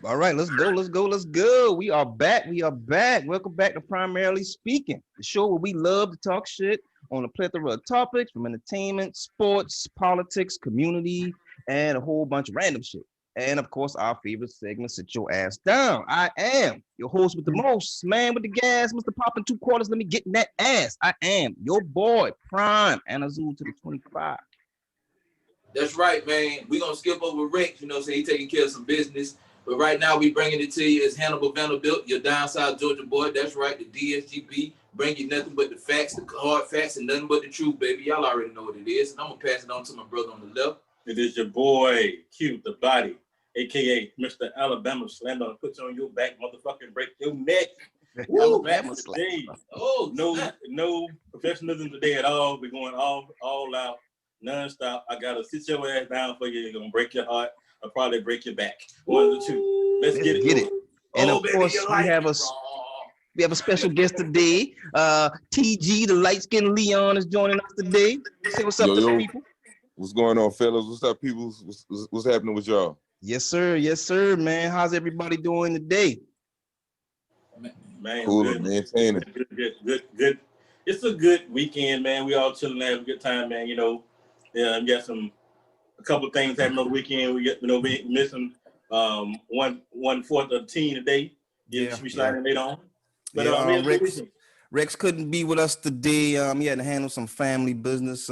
All right, let's go, let's go, let's go. We are back. We are back. Welcome back to Primarily Speaking, the show where we love to talk shit on a plethora of topics from entertainment, sports, politics, community, and a whole bunch of random shit. And of course, our favorite segment, Sit Your Ass Down. I am your host with the most, man with the gas, Mr. Poppin' Two Quarters. Let me get in that ass. I am your boy, Prime, and Azul to the 25. That's right, man. We're going to skip over Rex, so he's taking care of some business. But right now, we bringing it to you as Hannibal Vanderbilt, your down south Georgia boy. That's right, the DSGB. Bring you nothing but the facts, the hard facts, and nothing but the truth, baby. Y'all already know what it is. And I'm going to pass it on to my brother on the left. It is your boy, Q, the body, a.k.a. Mr. Alabama Slam Dunk. Put you on your back, motherfucking break your neck. Woo, today. Oh, no professionalism today at all. We're going all out, non-stop. I got to sit your ass down for you. You're going to break your heart. I'll probably break your back. One of the two. Let's get it. And of course, we have a special guest today. TG, the light-skinned Leon, is joining us today. Say what's up to the people. What's going on, fellas? What's up, people? What's happening with y'all? Yes, sir, man. How's everybody doing today? Man, cool, good. Maintaining. Good. It's a good weekend, man. We all chilling, having a good time, man. We got a couple of things happening on the weekend. We missing 1/4 of the team today. We sliding later on. But Rex couldn't be with us today. He had to handle some family business.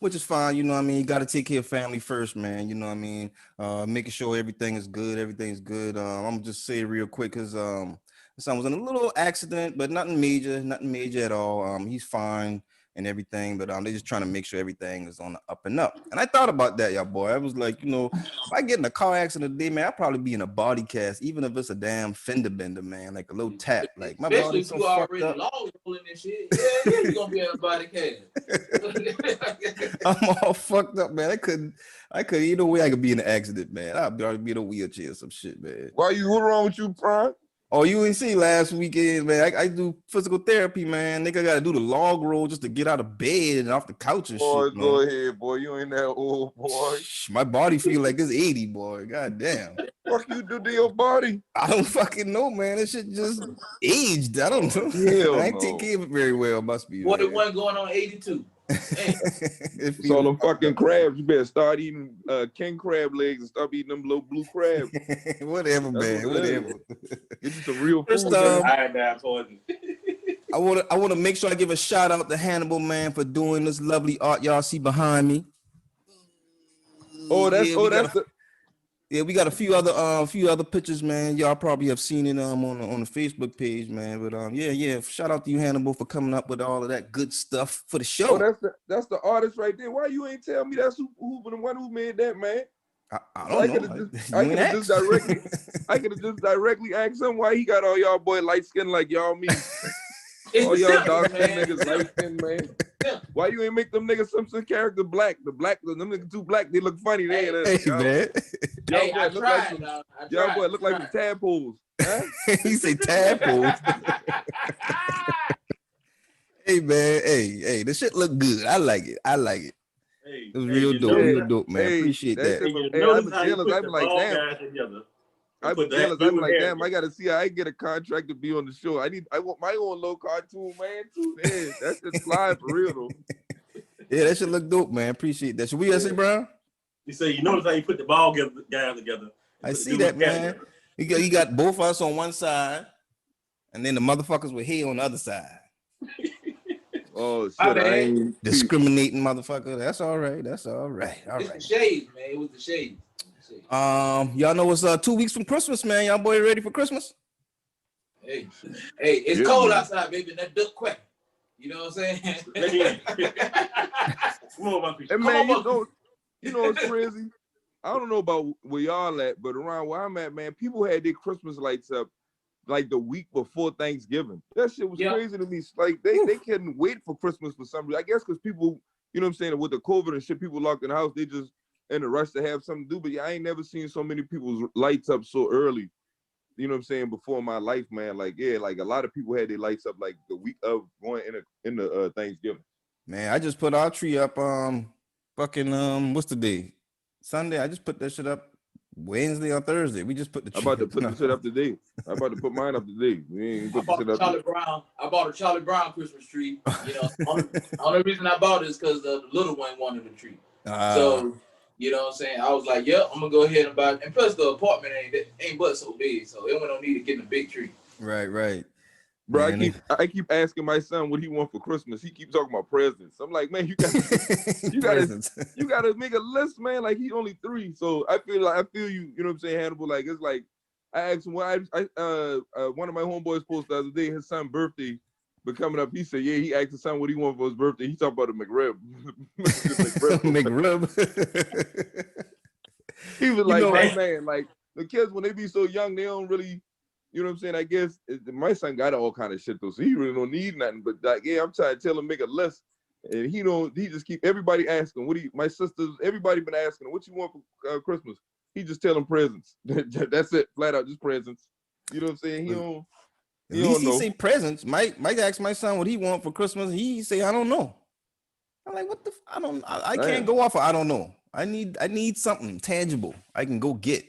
Which is fine, You got to take care of family first, man. Making sure everything is good. I'm gonna just say it real quick because son was in a little accident, but nothing major at all. He's fine and everything, but they're just trying to make sure everything is on the up and up. And I thought about that, y'all boy. I was like, if I get in a car accident today, man, I'll probably be in a body cast, even if it's a damn fender bender, man, like a little tap. Like my body's so fucked up. Long rolling and shit. Yeah, you're gonna be in a body cast. I'm all fucked up, man. I couldn't either way I could be in an accident, man. I'll be in a wheelchair or some shit, man. What wrong with you, Prime? Oh, you ain't see last weekend, man. I do physical therapy, man. Nigga got to do the log roll just to get out of bed and off the couch and shit. Go ahead, boy. You ain't that old, boy. My body feel like it's 80, boy. God damn. What you do to your body? I don't fucking know, man. This shit just aged. I don't know. I ain't take care of it very well. Must be. What it wasn't going on 82. It's all them fucking crabs. You better start eating king crab legs and stop eating them little blue crabs. Whatever, man. Whatever. It's just a real food. I want to make sure I give a shout out to Hannibal, man, for doing this lovely art y'all see behind me. We got a few other pictures, man. Y'all probably have seen it on the Facebook page, man. But shout out to you, Hannibal, for coming up with all of that good stuff for the show. Oh, that's the artist right there. Why you ain't tell me that's who the one who made that, man? I don't know. I could have just directly asked him why he got all y'all boy light skin like y'all me. All y'all dark skin niggas light skin, man. Why you ain't make them niggas Simpson character black? Them niggas too black. They look funny. Man. Y'all boy look like some tadpoles. Huh? He say tadpoles. Hey man, hey, this shit look good. I like it. It was real dope, man. Appreciate that. I'm like, damn. I'm like, damn, I gotta see how I get a contract to be on the show. I want my own little cartoon, man, too. Man, that's just flying for real though. Yeah, that should look dope, man. Appreciate that. Should we say, Brown? You say you notice how you put the ball guys together. I see that, man. You got both of us on one side, and then the motherfuckers with hair on the other side. Oh shit! I ain't discriminating motherfucker. That's all right. All right. It's the shades, man. It was the shades. Y'all know it's 2 weeks from Christmas, man. Y'all boy ready for Christmas? Hey, it's cold outside, baby. That duck quack. You know what I'm saying? Come on, hey, man, you know what's crazy? I don't know about where y'all at, but around where I'm at, man, people had their Christmas lights up like the week before Thanksgiving. That shit was crazy to me. Like they couldn't wait for Christmas for some reason. I guess because people, you know what I'm saying, with the COVID and shit, people locked in the house, they just in a rush to have something to do. But yeah, I ain't never seen so many people's lights up so early. You know what I'm saying? Before my life, man. Like, yeah, like a lot of people had their lights up like the week of going into Thanksgiving. Man, I just put our tree up what's the day? Sunday. I just put that shit up Wednesday or Thursday. We just put the I'm about to put no. the shit up today. I'm about to put mine up today. We ain't put the shit up. I bought a Charlie Brown Christmas tree. You know, only reason I bought it is because the little one wanted a tree. So, you know what I'm saying? I was like, yeah, I'm gonna go ahead and buy it. And plus the apartment ain't but so big, so it don't need to get a big tree. Right. Bro, Man, I keep asking my son what he want for Christmas. He keeps talking about presents. I'm like, man, you gotta make a list, man. Like, he only 3, so I feel you. You know what I'm saying, Hannibal? Like, it's like I asked him one of my homeboys posted the other day. His son's birthday been coming up. He said, yeah, he asked his son what he want for his birthday. He talked about a McRib. McRib. He was like, right, man, like the kids when they be so young, they don't really. You know what I'm saying? I guess my son got all kind of shit though, so he really don't need nothing. But like, yeah, I'm trying to tell him make a list, and he just keep everybody asking. My sisters, everybody been asking, what you want for Christmas? He just tell them presents. That's it, flat out, just presents. You know what I'm saying? He don't. At least he say presents. Mike asked my son what he want for Christmas. He say I don't know. I'm like, what the? I can't go off of I don't know. I need something tangible I can go get.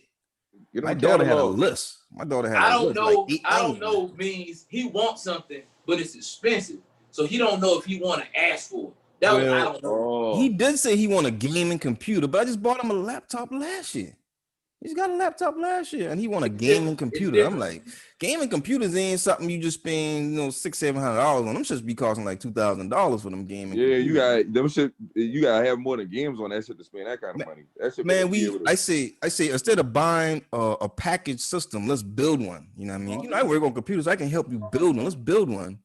My daughter had a list. I don't know means he wants something, but it's expensive. So he don't know if he want to ask for it. I don't know. He did say he want a gaming computer, but I just bought him a laptop last year. He's got a laptop last year, and he want a gaming computer. I'm like, gaming computers ain't something you just spend, $600-700 on. Them just be costing like $2,000 for them gaming. Yeah, computers. You got them shit. You gotta have more than games on that shit to spend that kind of money. That shit. Man, I say instead of buying a package system, let's build one. You know what I mean? I work on computers. I can help you build one. Let's build one.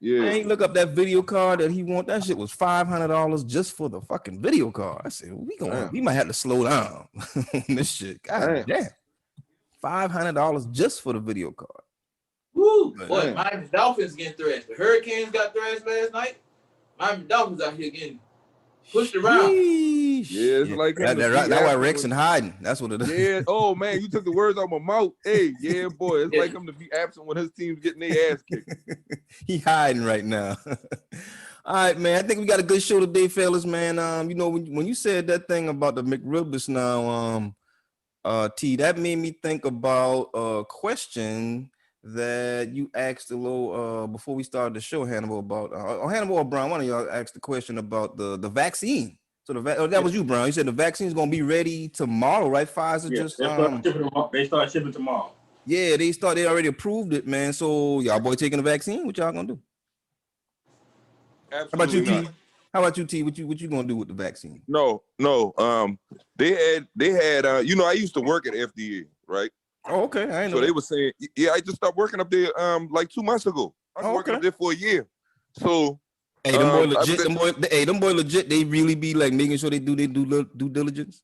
Yeah. I ain't look up that video card that he want. That shit was $500 just for the fucking video card. I said, we might have to slow down on this shit. God damn. $500 just for the video card. Woo! Boy, Miami Dolphins getting thrashed. The Hurricanes got thrashed last night. Miami Dolphins out here getting pushed around. Yeah, it's like that's why Rex and hiding. That's what it is. Yeah. Oh man, you took the words out of my mouth. Hey, yeah, boy, it's like him to be absent when his team's getting their ass kicked. He hiding right now. All right, man. I think we got a good show today, fellas. Man, when you said that thing about the McRibs now, T, that made me think about a question that you asked a little before we started the show, Hannibal, about Hannibal or Brown. One of y'all asked the question about the vaccine. So that was you, Brown. You said the vaccine is gonna be ready tomorrow, right? Pfizer they start shipping tomorrow. Yeah, they already approved it, man. So y'all boy taking the vaccine? What y'all gonna do? Absolutely. How about you, T? How about you, T? What you gonna do with the vaccine? No. They had I used to work at FDA, right? Oh, okay. I know. So they were saying, yeah, I just stopped working up there like 2 months ago. I was working up there for a year. So hey, them boy legit. Them boy legit. They really be like making sure they do due diligence.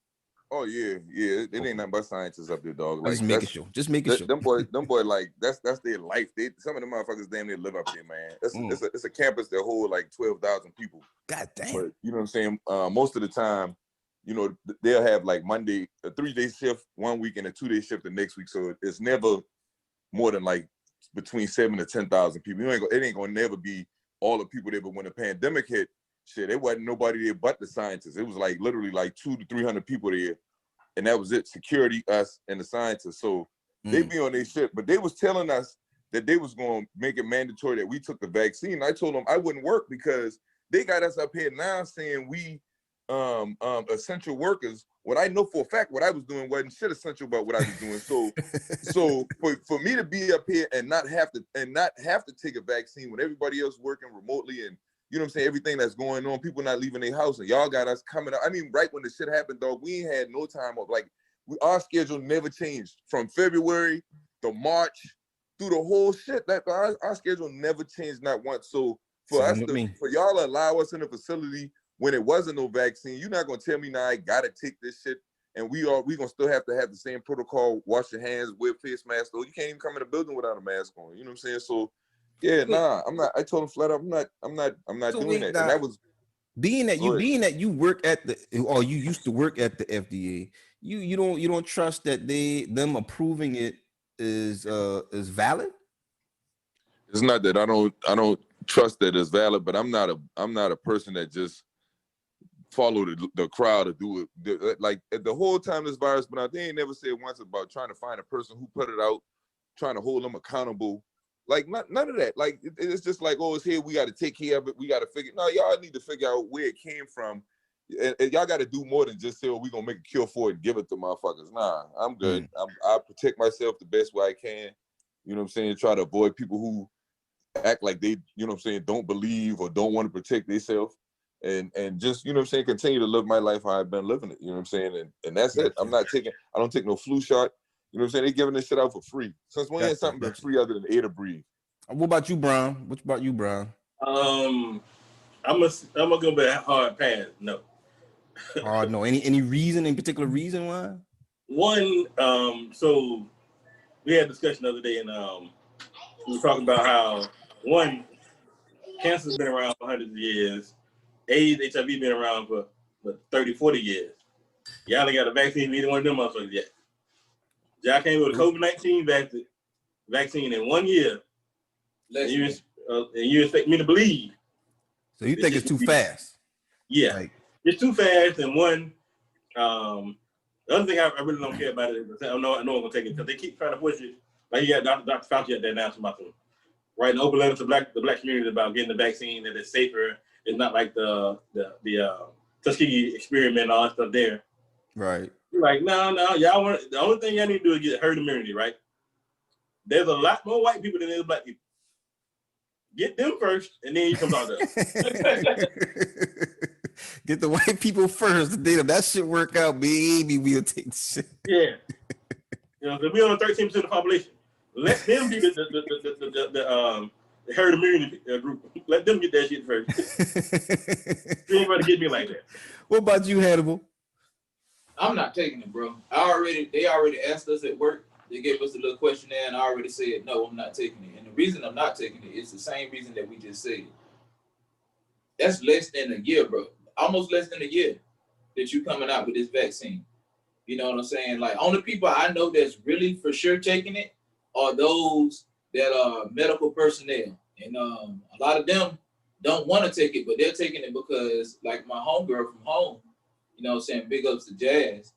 Oh yeah. It ain't nothing but scientists up there, dog. Like, just making sure. Them boy, like that's their life. Some of them motherfuckers damn near live up there, man. It's a campus that hold like 12,000 people. God damn. But you know what I'm saying? Most of the time, they'll have like Monday a 3-day shift 1 week and a 2-day shift the next week. So it's never more than like between 7,000 to 10,000 people. It ain't gonna never be all the people there. But when the pandemic hit, shit, it wasn't nobody there but the scientists. It was like literally like 200 to 300 people there, and that was it. Security, us, and the scientists. So they be on their shit. But they was telling us that they was gonna make it mandatory that we took the vaccine. I told them I wouldn't work because they got us up here now saying we essential workers. What I know for a fact, what I was doing wasn't shit essential about what I was doing. So for me to be up here and not have to take a vaccine when everybody else working remotely and you know what I'm saying, everything that's going on, people not leaving their house, and y'all got us coming up. I mean, right when the shit happened, dog, we ain't had no time off. Like our schedule never changed from February to March through the whole shit. That our schedule never changed, not once. So for y'all to allow us in the facility when it wasn't no vaccine, you're not gonna tell me now I gotta take this shit, and we gonna still have to have the same protocol: wash your hands, wear face mask. Though you can't even come in the building without a mask on. You know what I'm saying? So yeah, nah, I'm not. I told him flat out, I'm not doing that. And that was being that you work at you used to work at the FDA. You don't trust that them approving it is valid. It's not that I don't trust that it's valid, but I'm not a person that just follow the crowd to do it. Like the whole time this virus been out, they ain't never said once about trying to find a person who put it out, trying to hold them accountable. Like none of that. Like it's just like, oh, it's here. We got to take care of it. We got to figure. No, y'all need to figure out where it came from, and y'all got to do more than just say, oh, we gonna make a cure for it and give it to motherfuckers. Nah, I'm good. I protect myself the best way I can. You know what I'm saying? Try to avoid people who act like they, you know what I'm saying, don't believe or don't want to protect themselves. And just, you know what I'm saying, continue to live my life how I've been living it. You know what I'm saying? And that's it. I don't take no flu shot. You know what I'm saying? They giving this shit out for free. Since when ain't something been free other than air to breathe? What about you, Brown? What about you, Brown? I'm gonna go back hard pass. No. No. Any reason, in particular reason why? One, so we had a discussion the other day, and we were talking about how one, cancer's been around for hundreds of years. AIDS, HIV been around for 30, 40 years. Y'all ain't got a vaccine, neither one of them motherfuckers yet. Y'all came with a COVID-19 vaccine in 1 year. And you expect me to believe. So you think it's too fast? Yeah. Like, it's too fast. And one, the other thing I really don't care about it is I know I'm gonna take it because they keep trying to push it. Like you got Dr. Fauci out there now about them writing open letters to the black community about getting the vaccine, that it's safer. It's not like the Tuskegee experiment and all that stuff there. Right. You're like, no, y'all want the only thing y'all need to do is get herd immunity, right? There's a lot more white people than there's black people. Get them first, and then you come talk to us. Get the white people first. If that shit work out, baby, we'll take the shit. Yeah. You know, we on 13% of the population. Let them be the herd immunity group. Let them get that shit first. You ain't going to get me like that. What about you, Hannibal? I'm not taking it, bro. They already asked us at work. They gave us a little questionnaire, and I already said, no, I'm not taking it. And the reason I'm not taking it is the same reason that we just said. That's less than a year, bro. Almost less than a year that you coming out with this vaccine. You know what I'm saying? Like, only people I know that's really for sure taking it are those that are medical personnel. And a lot of them don't want to take it, but they're taking it because, like my homegirl from home, you know what I'm saying, big ups to Jazz,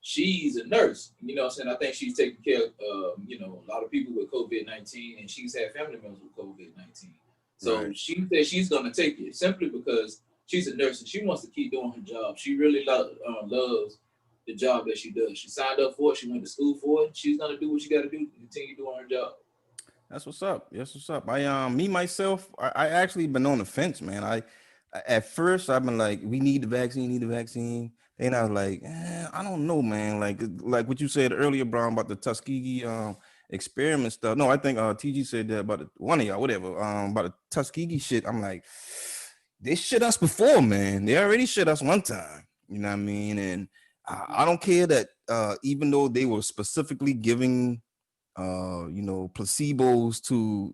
she's a nurse. You know what I'm saying? I think she's taking care of, a lot of people with COVID-19, and she's had family members with COVID-19. So right. She said she's going to take it simply because she's a nurse and she wants to keep doing her job. She really loves the job that she does. She signed up for it. She went to school for it. She's going to do what she got to do to continue doing her job. That's what's up. That's what's up. I actually been on the fence, man. At first I've been like, we need the vaccine. And I was like, I don't know, man. Like what you said earlier, Brown, about the Tuskegee experiment stuff. No, I think TG said that about one of y'all, whatever, about the Tuskegee shit. I'm like, they shit us before, man. They already shit us one time. You know what I mean? And I don't care that even though they were specifically giving placebos to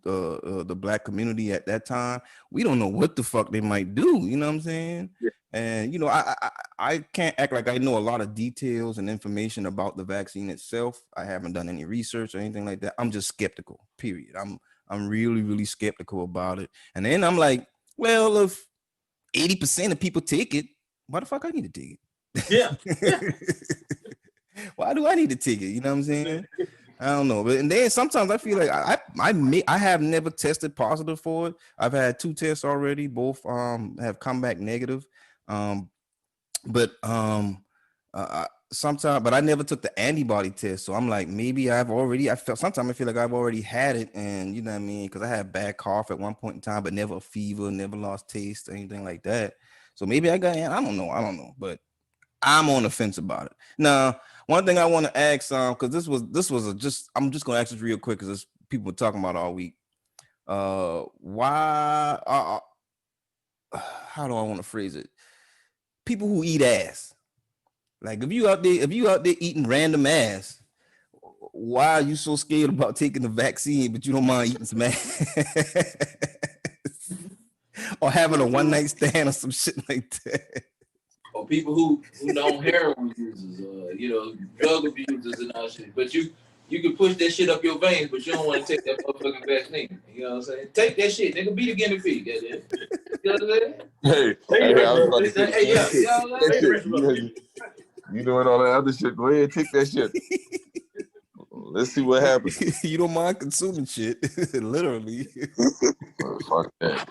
the black community at that time, we don't know what the fuck they might do. You know what I'm saying? Yeah. And I can't act like I know a lot of details and information about the vaccine itself. I haven't done any research or anything like that. I'm just skeptical. Period. I'm really, really skeptical about it. And then I'm like, well, if 80% of people take it, why the fuck I need to take it? Yeah. Why do I need to take it? You know what I'm saying? I don't know, but and then sometimes I feel like I have never tested positive for it. I've had 2 tests already, both have come back negative. But I never took the antibody test, so I'm like, maybe sometimes I feel like I've already had it, and you know what I mean, because I had bad cough at one point in time, but never a fever, never lost taste or anything like that. So maybe I don't know, but I'm on the fence about it. Now, one thing I want to ask, because I'm just gonna ask this real quick because people were talking about all week. Why? How do I want to phrase it? People who eat ass, like if you out there eating random ass, why are you so scared about taking the vaccine, but you don't mind eating some ass? Or having a one night stand or some shit like that? Or people who know heroin users, drug abusers and all shit. But you You can push that shit up your veins, but you don't want to take that motherfucking vaccine. You know what I'm saying? Take that shit, nigga. Be the guinea pig. Goddamn. You know what I'm saying? Hey, I was about to say Hey, yeah, you know what I'm saying? You doing all that other shit? Go ahead, take that shit. Let's see what happens. You don't mind consuming shit, literally. Fuck that.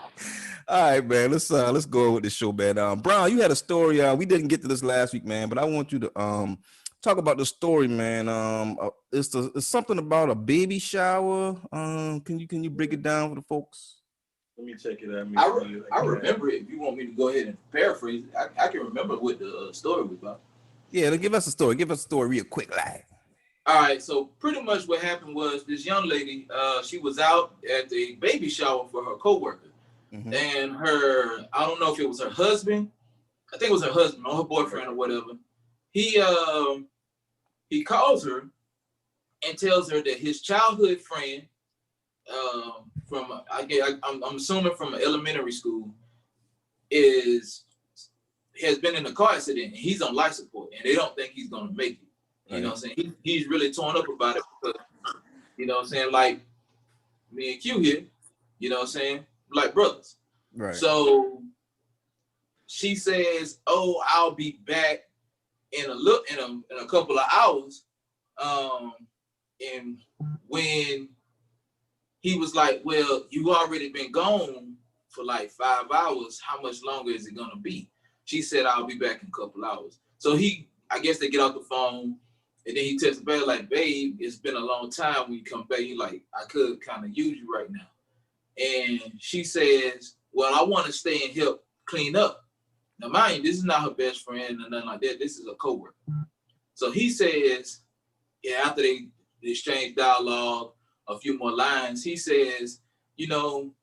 All right, man. Let's go with the show, man. Brown, you had a story. We didn't get to this last week, man, but I want you to talk about the story, man. It's something about a baby shower. Can you break it down for the folks? Let me check it out. I remember it. If you want me to go ahead and paraphrase, I can remember what the story was about. Yeah, give us a story. Give us a story real quick, like. All right, so pretty much what happened was this young lady, she was out at the baby shower for her coworker, and I don't know if it was her husband, I think it was her husband or her boyfriend or whatever. He calls her and tells her that his childhood friend, I'm assuming from an elementary school, has been in a car accident and he's on life support and they don't think he's gonna make it. You know what I'm saying? He's really torn up about it because, you know what I'm saying, like me and Q here, you know what I'm saying, like brothers. Right. So she says, "Oh, I'll be back in a couple of hours." And when he was like, "Well, you already been gone for like 5 hours. How much longer is it gonna be?" She said, "I'll be back in a couple hours." So I guess they get off the phone. And then he texts back like, "Babe, it's been a long time when you come back." He's like, "I could kind of use you right now." And she says, "Well, I want to stay and help clean up." Now, mind you, this is not her best friend or nothing like that. This is a coworker. So he says, yeah, after they exchange dialogue, a few more lines, he says, "You know,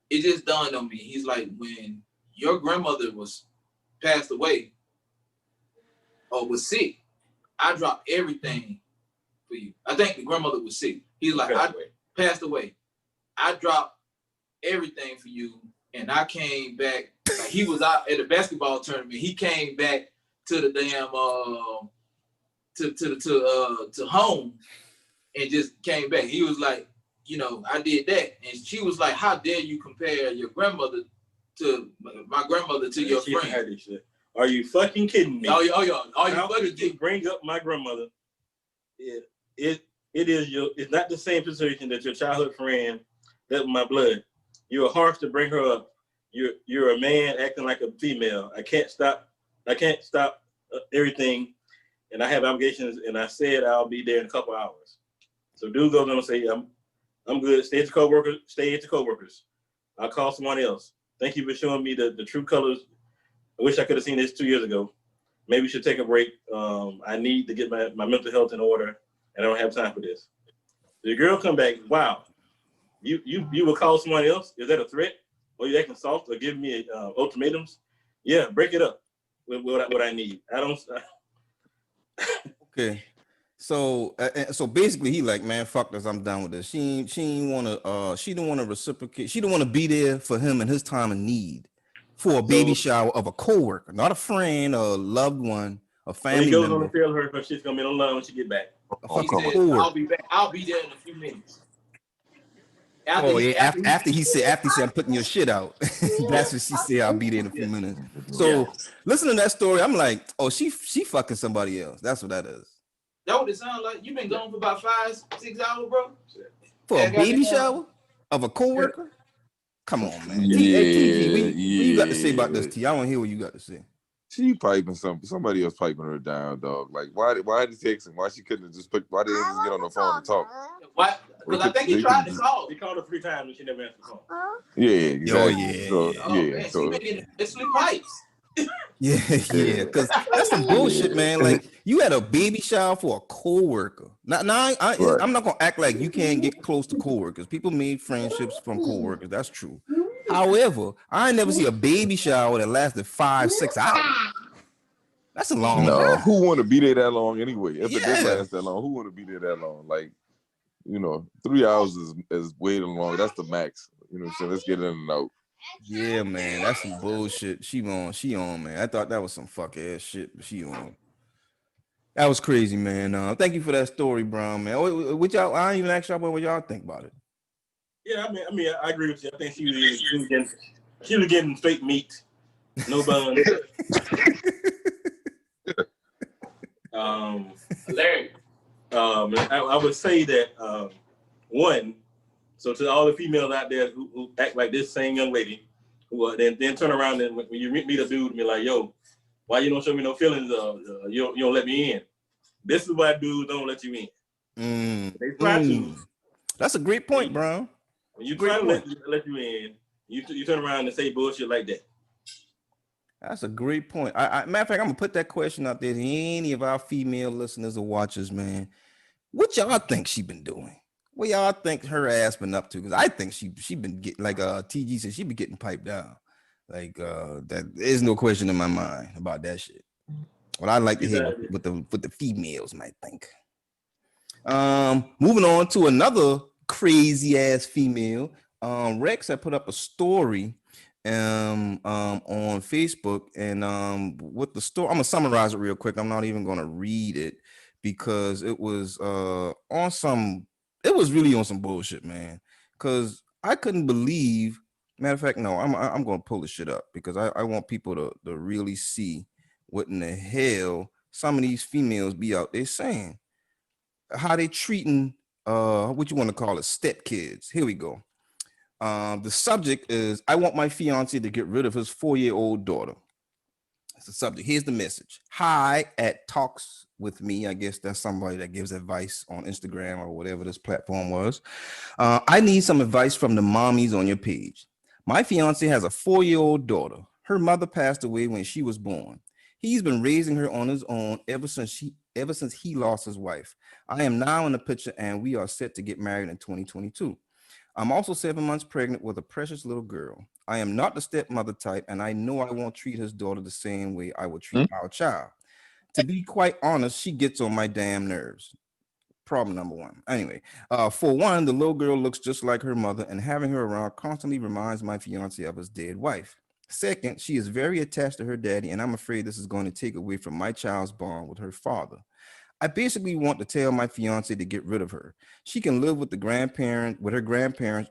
it just dawned on me." He's like, "When your grandmother was passed away or was sick, I dropped everything for you." I think the grandmother was sick. He's like, "I passed away. I dropped everything for you." And I came back. Like he was out at a basketball tournament. He came back to the damn to home and just came back. He was like, "You know, I did that." And she was like, "How dare you compare your grandmother to my grandmother to your friend?" Are you fucking kidding me? Are you fucking kidding? Bring up my grandmother. It's not the same situation that your childhood friend, that my blood. You were harsh to bring her up. You're a man acting like a female. I can't stop everything, and I have obligations. And I said I'll be there in a couple hours. So dude goes on and say, I'm good. Stay at the coworkers. I'll call someone else. Thank you for showing me the true colors. I wish I could have seen this 2 years ago. Maybe we should take a break. I need to get my mental health in order, and I don't have time for this. The girl come back, "Wow, you will call someone else? Is that a threat? Or you acting soft or giving me ultimatums?" Yeah, break it up with what I need. I don't. Okay. So basically he like, "Man, fuck this, I'm done with this." She didn't want to reciprocate. She didn't want to be there for him in his time of need for a baby shower of a coworker, not a friend, a loved one, a family he goes member. on to tell her she's gonna be alone when she get back. He says, I'll be back. I'll be there in a few minutes. After he said, "I'm putting your shit out." That's what she said. "I'll be there in a few minutes." So listen to that story. I'm like, oh, she fucking somebody else. That's what that is. That what it sounds like? You been gone for about 5-6 hours, bro? For a baby shower of a coworker? Come on, man. What you got to say about this, T? I want to hear what you got to say. She piping somebody else piping her down, dog. Like, why did he text him? Why she couldn't have just why didn't they just get on the phone and talk? Why? Because I think he tried to call. He called her 3 times and she never answered the phone. Yeah, exactly. Man, So she been in sleep pipes. Yeah, because that's some bullshit, man. Like, you had a baby shower for a coworker. I'm not gonna act like you can't get close to coworkers. People made friendships from coworkers. That's true. However, I never see a baby shower that lasted 5-6 hours. That's a long time. Who want to be there that long anyway? If it did last that long, who want to be there that long? Like, 3 hours is way too long. That's the max. So let's get in and out. Yeah, man, that's some bullshit. She on, man. I thought that was some fuck ass shit, but she on. That was crazy, man. Thank you for that story, Brown, man. What y'all? I ain't even ask y'all what y'all think about it. Yeah, I mean, I agree with you. I think she was getting straight meat, no buns. Larry. I would say that one. So to all the females out there who act like this same young lady, who then turn around and when you meet a dude and be like, "Yo, why you don't show me no feelings? You don't let me in." This is why dudes don't let you in. They try to. That's a great point, Brown. When you try to let you in, you turn around and say bullshit like that. That's a great point. Matter of fact, I'm gonna put that question out there to any of our female listeners or watchers, man. What y'all think she been doing? What y'all think her ass been up to? Because I think she been getting, like TG said, she been getting piped down. Like that, there's no question in my mind about that shit. What I'd like to hear what the females might think. Moving on to another crazy ass female. Rex had put up a story on Facebook, and with the story, I'm gonna summarize it real quick. I'm not even gonna read it because it was really on some bullshit, man. Because I couldn't believe. Matter of fact, no, I'm gonna pull this shit up because I want people to really see what in the hell some of these females be out there saying. How they treating what you want to call it, step kids. Here we go. The subject is, I want my fiance to get rid of his 4-year-old daughter. That's the subject. Here's the message. Hi at Talks with Me. I guess that's somebody that gives advice on Instagram or whatever this platform was. I need some advice from the mommies on your page. My fiance has a 4-year-old daughter. Her mother passed away when she was born. He's been raising her on his own ever since he lost his wife. I am now in the picture and we are set to get married in 2022. I'm also 7 months pregnant with a precious little girl. I am not the stepmother type, and I know I won't treat his daughter the same way I would treat our child. To be quite honest, she gets on my damn nerves. Problem number one. Anyway, for one, the little girl looks just like her mother, and having her around constantly reminds my fiance of his dead wife. Second, she is very attached to her daddy, and I'm afraid this is going to take away from my child's bond with her father. I basically want to tell my fiance to get rid of her. She can live with her grandparents,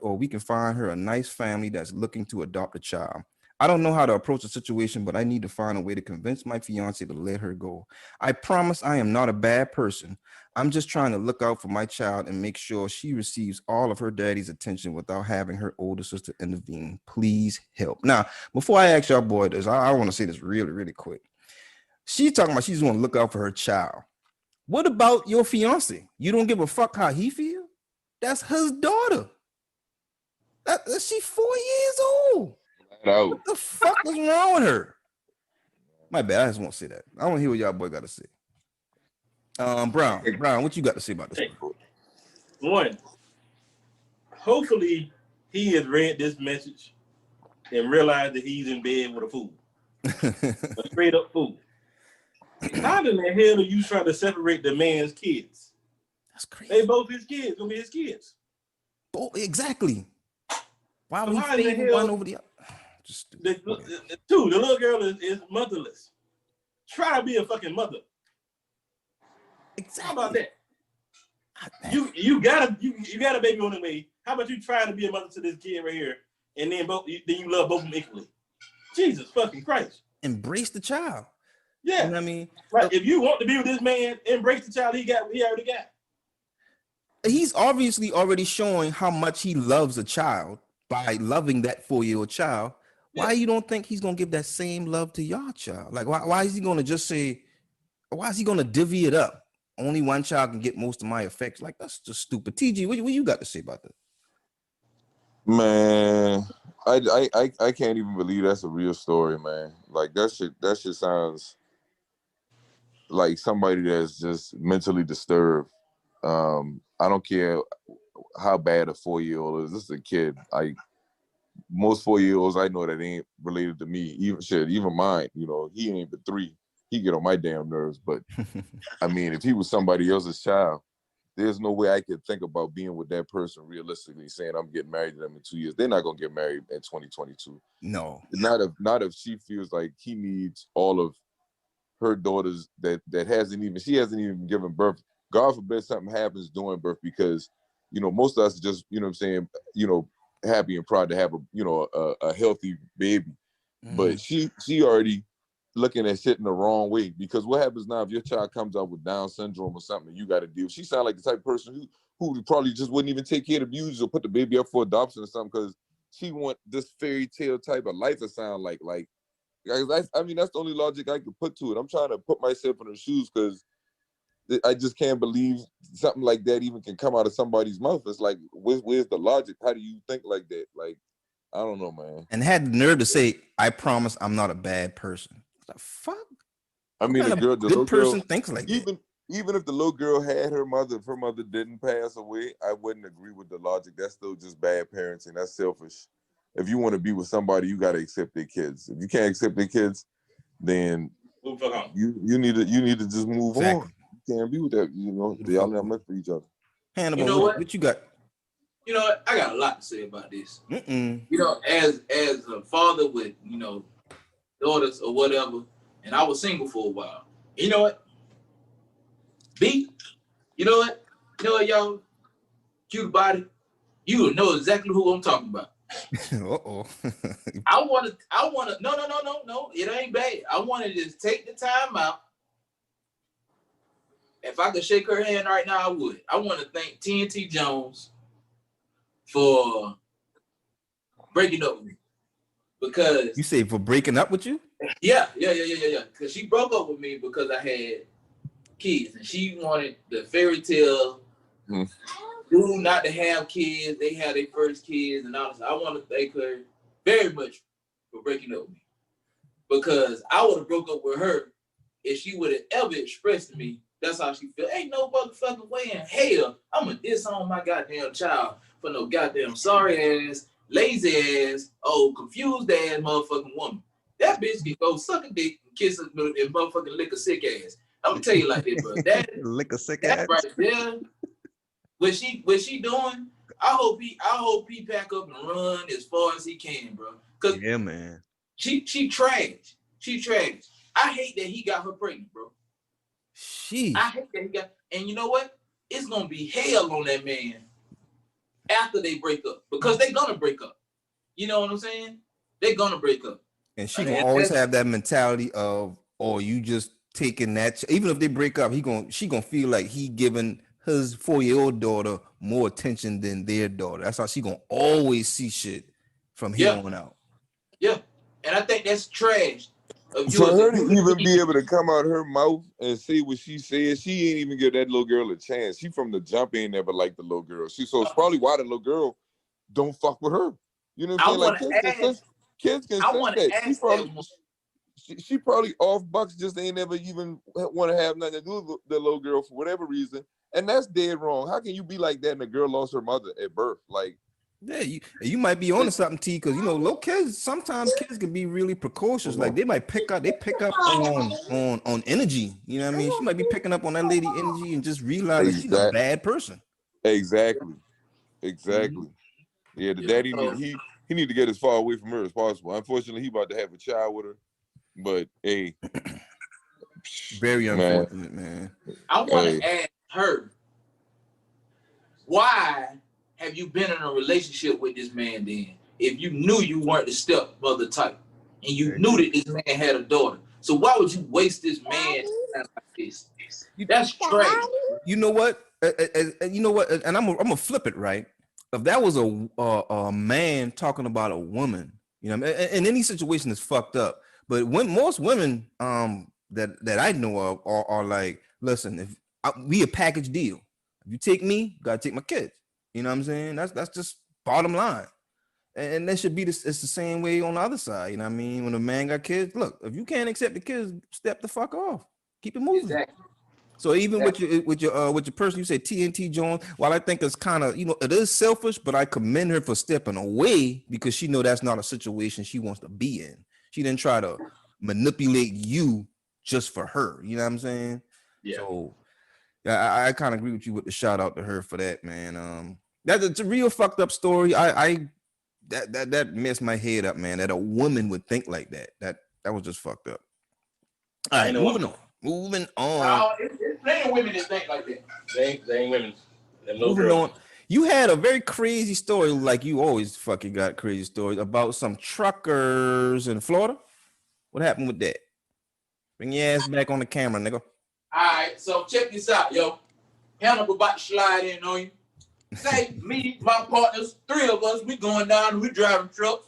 or we can find her a nice family that's looking to adopt a child. I don't know how to approach the situation, but I need to find a way to convince my fiance to let her go. I promise I am not a bad person. I'm just trying to look out for my child and make sure she receives all of her daddy's attention without having her older sister intervene. Please help. Now, before I ask y'all boy this, I want to say this really, really quick. She's talking about she's going to look out for her child. What about your fiance? You don't give a fuck how he feel? That's his daughter. She's 4 years old. What the fuck is wrong with her? My bad. I just won't say that. I want to hear what y'all boy got to say. Brown, what you got to say about this? One, hopefully he has read this message and realized that he's in bed with a fool. A straight up fool. How in the hell are you trying to separate the man's kids? That's crazy. They both his kids, gonna be his kids. Oh, exactly. Why would So he favor one over the other? The little girl is motherless. Try to be a fucking mother. Exactly. How about that? You got a baby on the way. How about you try to be a mother to this kid right here, and then you love both of them equally? Jesus fucking Christ! Embrace the child. Yeah, you know what I mean, right. If you want to be with this man, embrace the child he already got. He's obviously already showing how much he loves a child by loving that 4-year-old child. Yeah. Why you don't think he's gonna give that same love to your child? Like, why is he gonna just say? Why is he gonna divvy it up? Only one child can get most of my effects. Like, that's just stupid. TG, what you got to say about that? Man, I can't even believe that's a real story, man. Like that shit sounds like somebody that's just mentally disturbed. I don't care how bad a 4-year-old is. This is a kid. Most 4-year-olds I know that ain't related to me. Even mine. You know, he ain't but 3. He get on my damn nerves. But I mean, if he was somebody else's child, there's no way I could think about being with that person realistically, saying I'm getting married to them in 2 years. They're not gonna get married in 2022. No. Not if she feels like he needs all of her daughters that hasn't even given birth. God forbid something happens during birth, because most of us just what I'm saying, happy and proud to have a healthy baby. But she already looking at shit in the wrong way, because what happens now if your child comes out with Down syndrome or something you got to deal? She sound like the type of person who probably just wouldn't even take care of the babies or put the baby up for adoption or something, because she want this fairy tale type of life. It sound like I mean that's the only logic I could put to it. I'm trying to put myself in her shoes, because I just can't believe something like that even can come out of somebody's mouth. It's like, where's the logic? How do you think like that? Like, I don't know, man. And had the nerve to say, "I promise I'm not a bad person." What the fuck? I mean, the little person girl thinks like that. Even if the little girl had her mother, if her mother didn't pass away, I wouldn't agree with the logic. That's still just bad parenting. That's selfish. If you want to be with somebody, you got to accept their kids. If you can't accept their kids, then you need to just move on. You can't be with that. Y'all not meant for each other. Hannibal, what you got? You know what? I got a lot to say about this. As a father with daughters or whatever, and I was single for a while. You know what? Y'all, cute body. You will know exactly who I'm talking about. Uh-oh. I wanna no, it ain't bad. I wanna just take the time out. If I could shake her hand right now, I would. I want to thank TNT Jones for breaking up with me. Because you say for breaking up with you? Yeah. Because she broke up with me because I had kids, and she wanted the fairy tale dude not to have kids. They had their first kids, and all this. I want to thank her very much for breaking up with me, because I would have broke up with her if she would have ever expressed to me that's how she feel. Ain't no motherfucking way in hell I'm gonna disown my goddamn child for no goddamn sorry ass, lazy ass, confused ass motherfucking woman. That bitch can go suck a dick and kiss a motherfucking lick a sick ass. I'm gonna tell you like this, bro. That lick a sick ass right there. What she doing? I hope he pack up and run as far as he can, bro. Cause yeah, man. She trash. She trash. I hate that he got her pregnant, bro. I hate that he got, and you know what? It's gonna be hell on that man after they break up, because they're gonna break up. You know what I'm saying? They're gonna break up. And she gonna always have that mentality of, you just taking that. Even if they break up, she gonna feel like he giving his 4-year-old daughter more attention than their daughter. That's how she gonna always see shit from here on out. Yeah, and I think that's trash. For her to even be able to come out her mouth and say what she said, she ain't even give that little girl a chance. She from the jump ain't never liked the little girl. So it's probably why the little girl don't fuck with her. You know what I'm saying? Like kids can sense that. She probably off bucks, just ain't never even want to have nothing to do with the little girl for whatever reason. And that's dead wrong. How can you be like that and the girl lost her mother at birth? Like, yeah, you might be onto something, T, because little kids, sometimes kids can be really precocious. Like they pick up on energy. You know what I mean? She might be picking up on that lady energy and just realize that she's a bad person. Exactly. Yeah, the daddy he need to get as far away from her as possible. Unfortunately, he about to have a child with her. But hey, very unfortunate, man. I want to ask her, why have you been in a relationship with this man then, if you knew you weren't the stepmother type and you knew that this man had a daughter? So why would you waste this man like this? That's trash. You know what? And I'm gonna flip it, right? If that was a man talking about a woman, in any situation is fucked up. But when most women that I know of are like, listen, if we a package deal, if you take me, you gotta take my kids. You know what I'm saying? That's just bottom line. And that should be it's the same way on the other side. You know what I mean? When a man got kids, look, if you can't accept the kids, step the fuck off. Keep it moving. Exactly. So even with your person, you say TNT Jones, while I think it's kind of, it is selfish, but I commend her for stepping away because she know that's not a situation she wants to be in. She didn't try to manipulate you just for her. You know what I'm saying? Yeah. So I kind of agree with you with the shout out to her for that, man. That's a real fucked up story. That messed my head up, man. That a woman would think like that. That was just fucked up. All I right, ain't no moving woman. on. Moving on. No, it's plenty of women that think like that. They ain't women. They're no Moving girls. on. You had a very crazy story, like you always fucking got crazy stories about some truckers in Florida. What happened with that? Bring your ass back on the camera, nigga. All right, so check this out, yo. Hannibal about to slide in on you. Say, me, my partners, 3 of us, we going down and we driving trucks.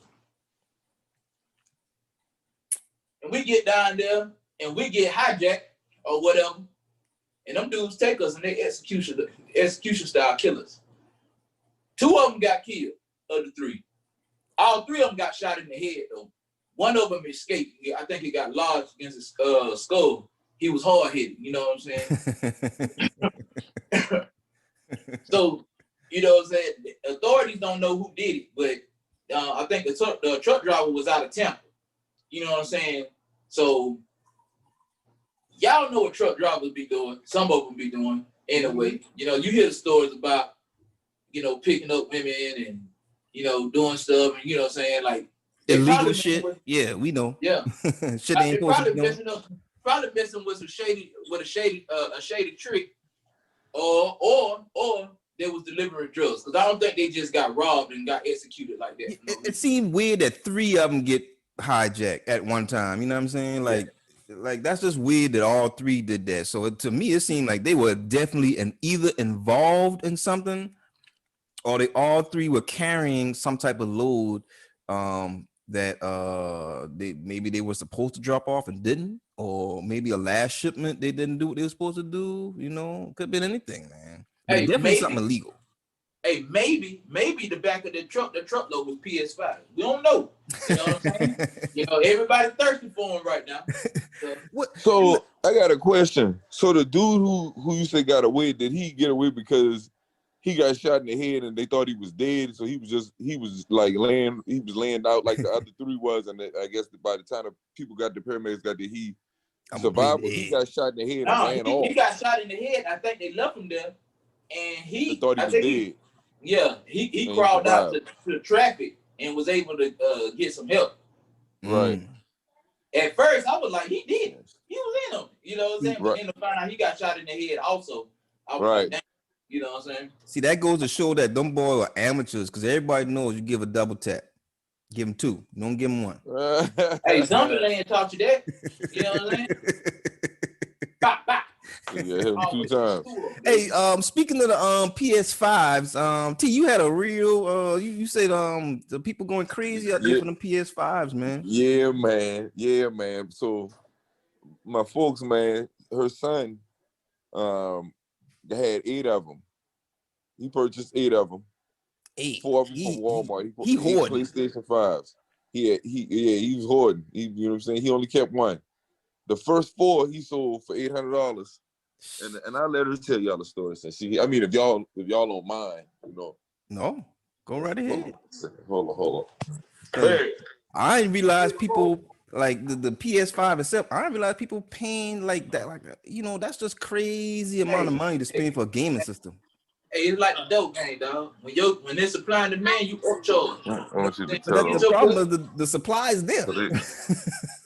And we get down there and we get hijacked or whatever. And them dudes take us and they execution style killers. 2 of them got killed of the 3. All 3 of them got shot in the head though. One of them escaped. I think he got lodged against his skull. He was hard hitting, you know what I'm saying? So, you know what I'm saying? The authorities don't know who did it, but I think the truck driver was out of Tampa. You know what I'm saying? So, y'all know what truck drivers be doing. Some of them be doing anyway. You know, you hear the stories about, you know, picking up women and, you know, doing stuff and, you know what I'm saying? Like, Illegal shit. Yeah, we know. Yeah. Shit ain't supposed to be doing. Probably messing with a shady trick, or they was delivering drugs. Because I don't think they just got robbed and got executed like that. It seemed weird that 3 of them get hijacked at one time. You know what I'm saying? Like that's just weird that all 3 did that. So to me, it seemed like they were definitely either involved in something, or they all 3 were carrying some type of load that they were supposed to drop off and didn't, or maybe a last shipment they didn't do what they were supposed to do. You know, could have been anything, man. But Hey, definitely maybe something illegal. Hey, maybe the back of the truckload was PS5. We don't know. You know what I'm saying? You know, everybody's thirsty for them right now. So I got a question. So the dude who you say got away, did he get away because he got shot in the head and they thought he was dead? So he was laying out like the other 3 was, and I guess by the time the people got the paramedics got there, he survived. But he got shot in the head and ran off. He got shot in the head. I think they left him there, and they thought he was dead. He crawled out to the traffic and was able to get some help. Right. At first, I was like, he did. He was in him. You know what I'm saying? Right. But then to find out he got shot in the head also. I was like, damn. You know what I'm saying? See, that goes to show that them boys are amateurs, because everybody knows you give a double tap. Give them 2. You don't give them 1. Hey, Zombieland taught you that. You know what I'm saying? Bop, bop. Yeah, hit him 2 times. Hey, speaking of the PS5s, T, you had a real you said the people going crazy out there for them PS5s, man. Yeah, man. So my folks, man, her son had 8 of them. He purchased 8 of them. 4 of them from Walmart. He hoarded PlayStation 5s. He was hoarding. You know what I'm saying? He only kept 1. The first 4 he sold for $800. And I let her tell y'all the story since if y'all don't mind, you know. No, go right ahead. Hold on. Hey. I didn't realize people like the PS5 itself. I didn't realize people paying like that. Like, you know, that's just crazy amount of money to spend for a gaming system. Hey, it's like the dope game, dog. When they're supplying the man, you upcharge. I want you to tell them. The problem is the supply is there.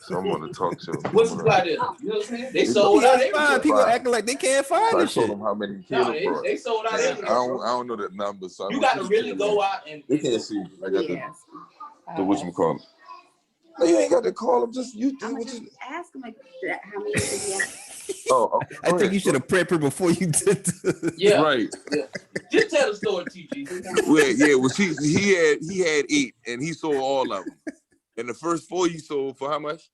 So I'm gonna talk to them. What's supply there? You know what I'm saying? They sold out everything. People acting like they can't find this shit. I told them how many kilos. They sold out everything. I don't know that number. So you got to really go out and. They can't see. I got the whatchamacallit. No, you ain't got to call them. Just you do what you ask them how many did he have? Oh, okay. I think you should have prepped her before you did. Yeah, right. Yeah. Just tell the story, TG. Well, he had 8, and he sold all of them. And the first 4 he sold for how much?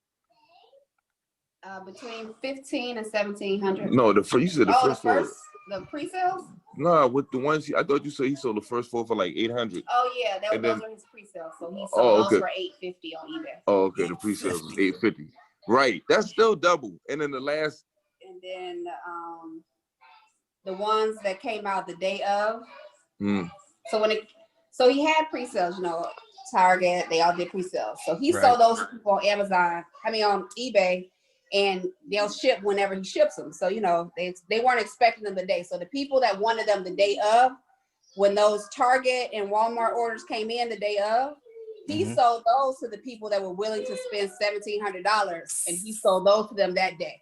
Between 1,500 and 1,700. No, you said the first 4. The pre-sales? No, with the ones I thought you said he sold the first 4 for like 800. Oh yeah, those are his pre-sales. So he sold those for $850 on eBay. Oh, okay. The pre-sales was $850. Right. That's still double. And then the last. And then the ones that came out the day of. So he had pre-sales, you know, Target, they all did pre-sales. So he sold those people on Amazon, on eBay, and they'll ship whenever he ships them. So, you know, they weren't expecting them the day. So the people that wanted them the day of, when those Target and Walmart orders came in the day of, He sold those to the people that were willing to spend $1,700, and he sold those to them that day.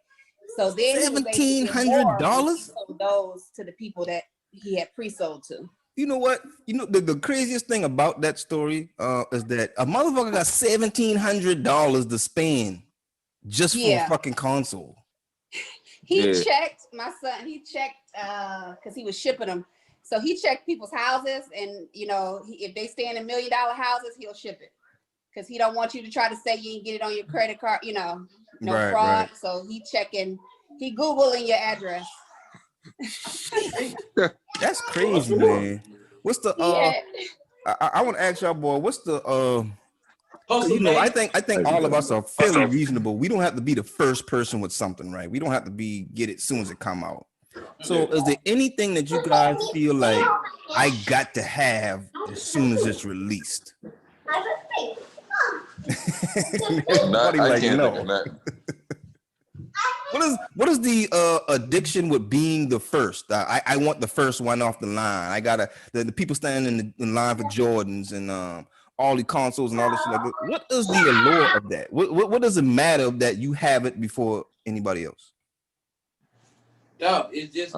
So then $1,700. He sold those to the people that he had pre-sold to. You know what? You know the craziest thing about that story is that a motherfucker got $1,700 to spend just for a fucking console. He checked my son. He checked because he was shipping them. So he checked people's houses, and you know, if they stay in $1 million houses, he'll ship it because he don't want you to try to say you didn't get it on your credit card. You know, no fraud. Right. So he Googling your address. That's crazy, man. What's the I want to ask y'all, boy, what's the you know, I think all of us are fairly reasonable. We don't have to be the first person with something, right? We don't have to get it as soon as it come out. So is there anything that you guys feel like I got to have as soon as it's released? I can't think of that. What is the addiction with being the first? I want the first one off the line. I gotta the people standing in line for Jordans and all the consoles and all this shit like that. What is the allure of that? What does it matter that you have it before anybody else? No, it's just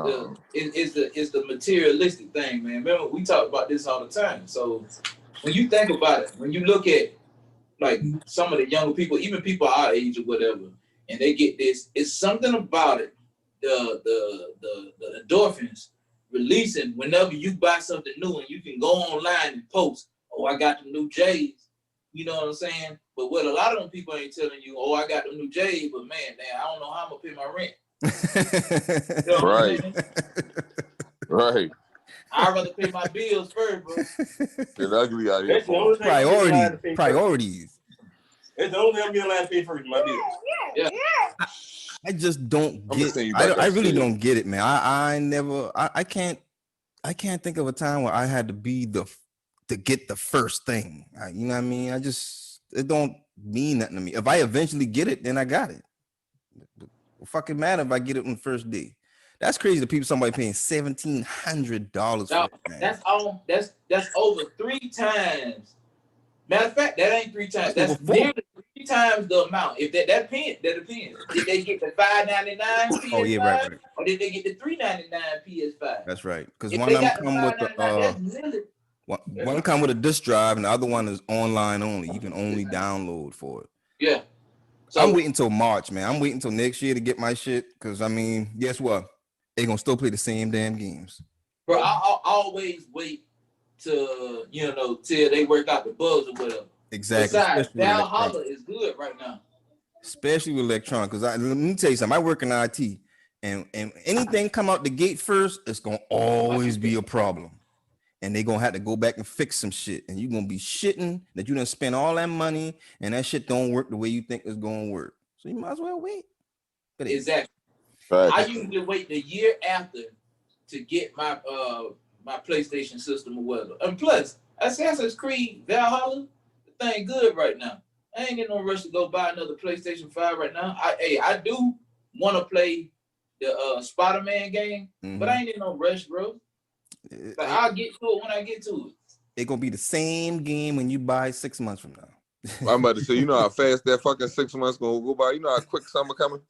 it's the materialistic thing, man. Remember, we talk about this all the time. So when you think about it, when you look at like some of the younger people, even people our age or whatever, and they get this, it's something about it, the endorphins releasing whenever you buy something new, and you can go online and post, oh, I got the new J's. You know what I'm saying? But what a lot of them people ain't telling you, oh, I got the new J's, but man, I don't know how I'm gonna pay my rent. You know right. I'd rather pay my bills first, bro. It's ugly out here. Priorities. It's the only thing I'm getting allowed to pay for my bills. Yeah. I just don't get. I really don't get it, man. I can't think of a time where I had to be to get the first thing. You know what I mean? It don't mean nothing to me. If I eventually get it, then I got it. It fucking matter if I get it on the first day. That's crazy. Somebody paying $1,700 for it. That's over 3 times. Matter of fact, that ain't 3 times. That's nearly 3 times the amount. If that depends. Did they get the $599 PS5? Oh yeah, right. Or did they get the $399 PS5? That's right. Because one of them come with one come with a disk drive, and the other one is online only. You can only download for it. Yeah. So I'm waiting until March, man. I'm waiting until next year to get my shit. Because I mean, guess what? They're gonna still play the same damn games. Bro, I'll always wait till they work out the bugs or whatever. Exactly. Besides, Valhalla is good right now. Especially with electronics. Because let me tell you something. I work in IT, and anything come out the gate first, it's gonna always be a problem. And they're gonna have to go back and fix some shit. And you're gonna be shitting that you done spend all that money and that shit don't work the way you think it's gonna work. So you might as well wait. But exactly. Right. I usually wait the year after to get my my PlayStation system or whatever. And plus, Assassin's Creed Valhalla, the thing good right now. I ain't in no rush to go buy another PlayStation 5 right now. I do want to play the Spider-Man game, but I ain't in no rush, bro. But I'll get to it when I get to it. It's gonna be the same game when you buy 6 months from now. I'm about to say, you know how fast that fucking 6 months gonna go by. You know how quick summer coming.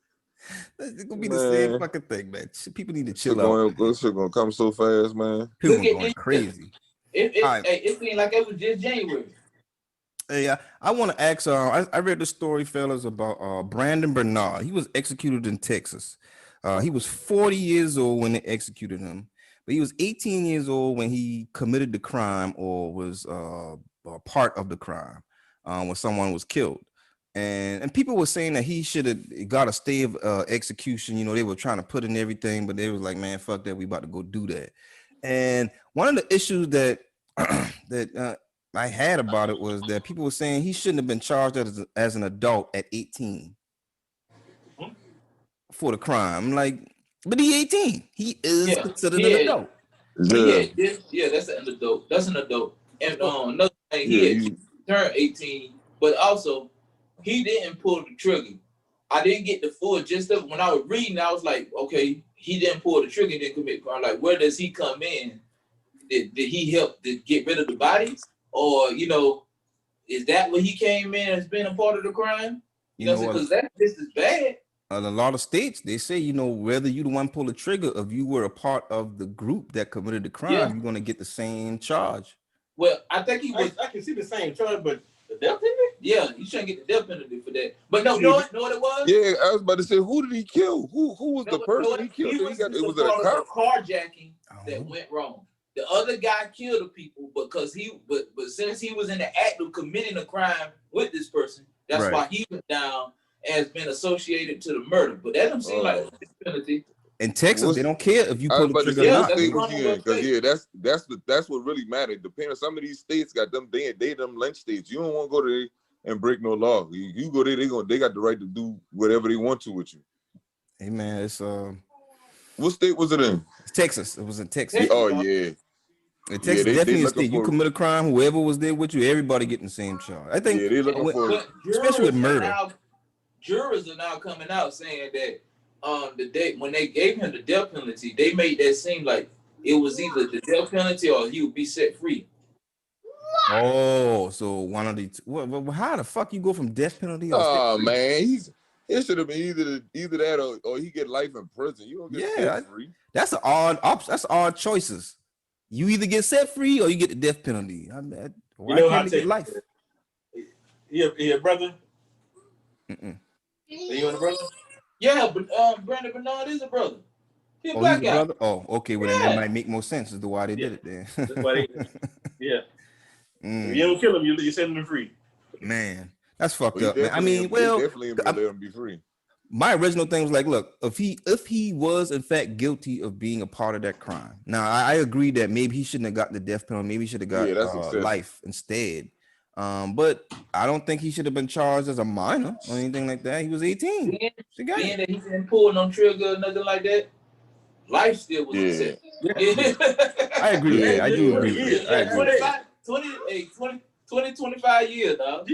It's gonna be the same fucking thing, man. People need to chill out. This shit gonna come so fast, man. People going crazy. It seemed like it was just January. Hey, I want to ask. I read the story, fellas, about Brandon Bernard. He was executed in Texas. He was 40 years old when they executed him. But he was 18 years old when he committed the crime or was part of the crime when someone was killed. And people were saying that he should have got a stay of execution. You know, they were trying to put in everything, but they was like, man, fuck that. We about to go do that. And one of the issues that I had about it was that people were saying he shouldn't have been charged as an adult at 18 for the crime. Like, but he's 18. He is considered an adult. Yeah, that's an adult. That's an adult. And another thing, he turned 18, but also he didn't pull the trigger. I didn't get the full gist of it. When I was reading, I was like, okay, he didn't pull the trigger, didn't commit crime. Like, where does he come in? Did he help to get rid of the bodies? Or, Is that what he came in as being a part of the crime? You know, because that's just as bad. In a lot of states, they say, you know, whether you the one pull the trigger, if you were a part of the group that committed the crime, you're gonna get the same charge. Well, I think he was. I can see the same charge, but the death penalty? Yeah, you shouldn't get the death penalty for that. But no, know what it was? Yeah, I was about to say, who did he kill? Who was the person he killed? It was a cop? carjacking that went wrong. The other guy killed the people because but since he was in the act of committing a crime with this person, that's why he went down as being associated to the murder. But that don't seem like a penalty. In Texas, they don't care if you pull the trigger or not. Because that's what really mattered. Depending on some of these states got them, they them lynch states. You don't want to go there and break no law. You go there, they got the right to do whatever they want to with you. Hey man, it's what state was it in? Texas. It was in Texas. Oh yeah. In Texas, definitely a state. You commit a crime, whoever was there with you, everybody getting the same charge. I think, they looking for, especially with murder. Jurors are now coming out saying that the day when they gave him the death penalty, they made that seem like it was either the death penalty or he would be set free. Oh, so one of the two. How the fuck you go from death penalty? Oh man, it should have been either that or he get life in prison. You don't get set free. That's an odd option. That's odd choices. You either get set free or you get the death penalty. Why can't he get life? Yeah, brother. Mm-mm. Are you and a brother? Yeah, but Brandon Bernard is a brother. He's a black guy. Brother? Oh, okay. Well, then that might make more sense as to why they did it then. That's why If you don't kill him, you send him free. Man, that's fucked up. Man. I mean, definitely let him be free. My original thing was like, look, if he was in fact guilty of being a part of that crime. Now, I agree that maybe he shouldn't have got the death penalty. Maybe he should have got life instead. But I don't think he should have been charged as a minor or anything like that. He was 18. Being that he didn't pull no trigger or nothing like that, life still was set. I agree. Yeah, I do agree with that. 25 years, dog.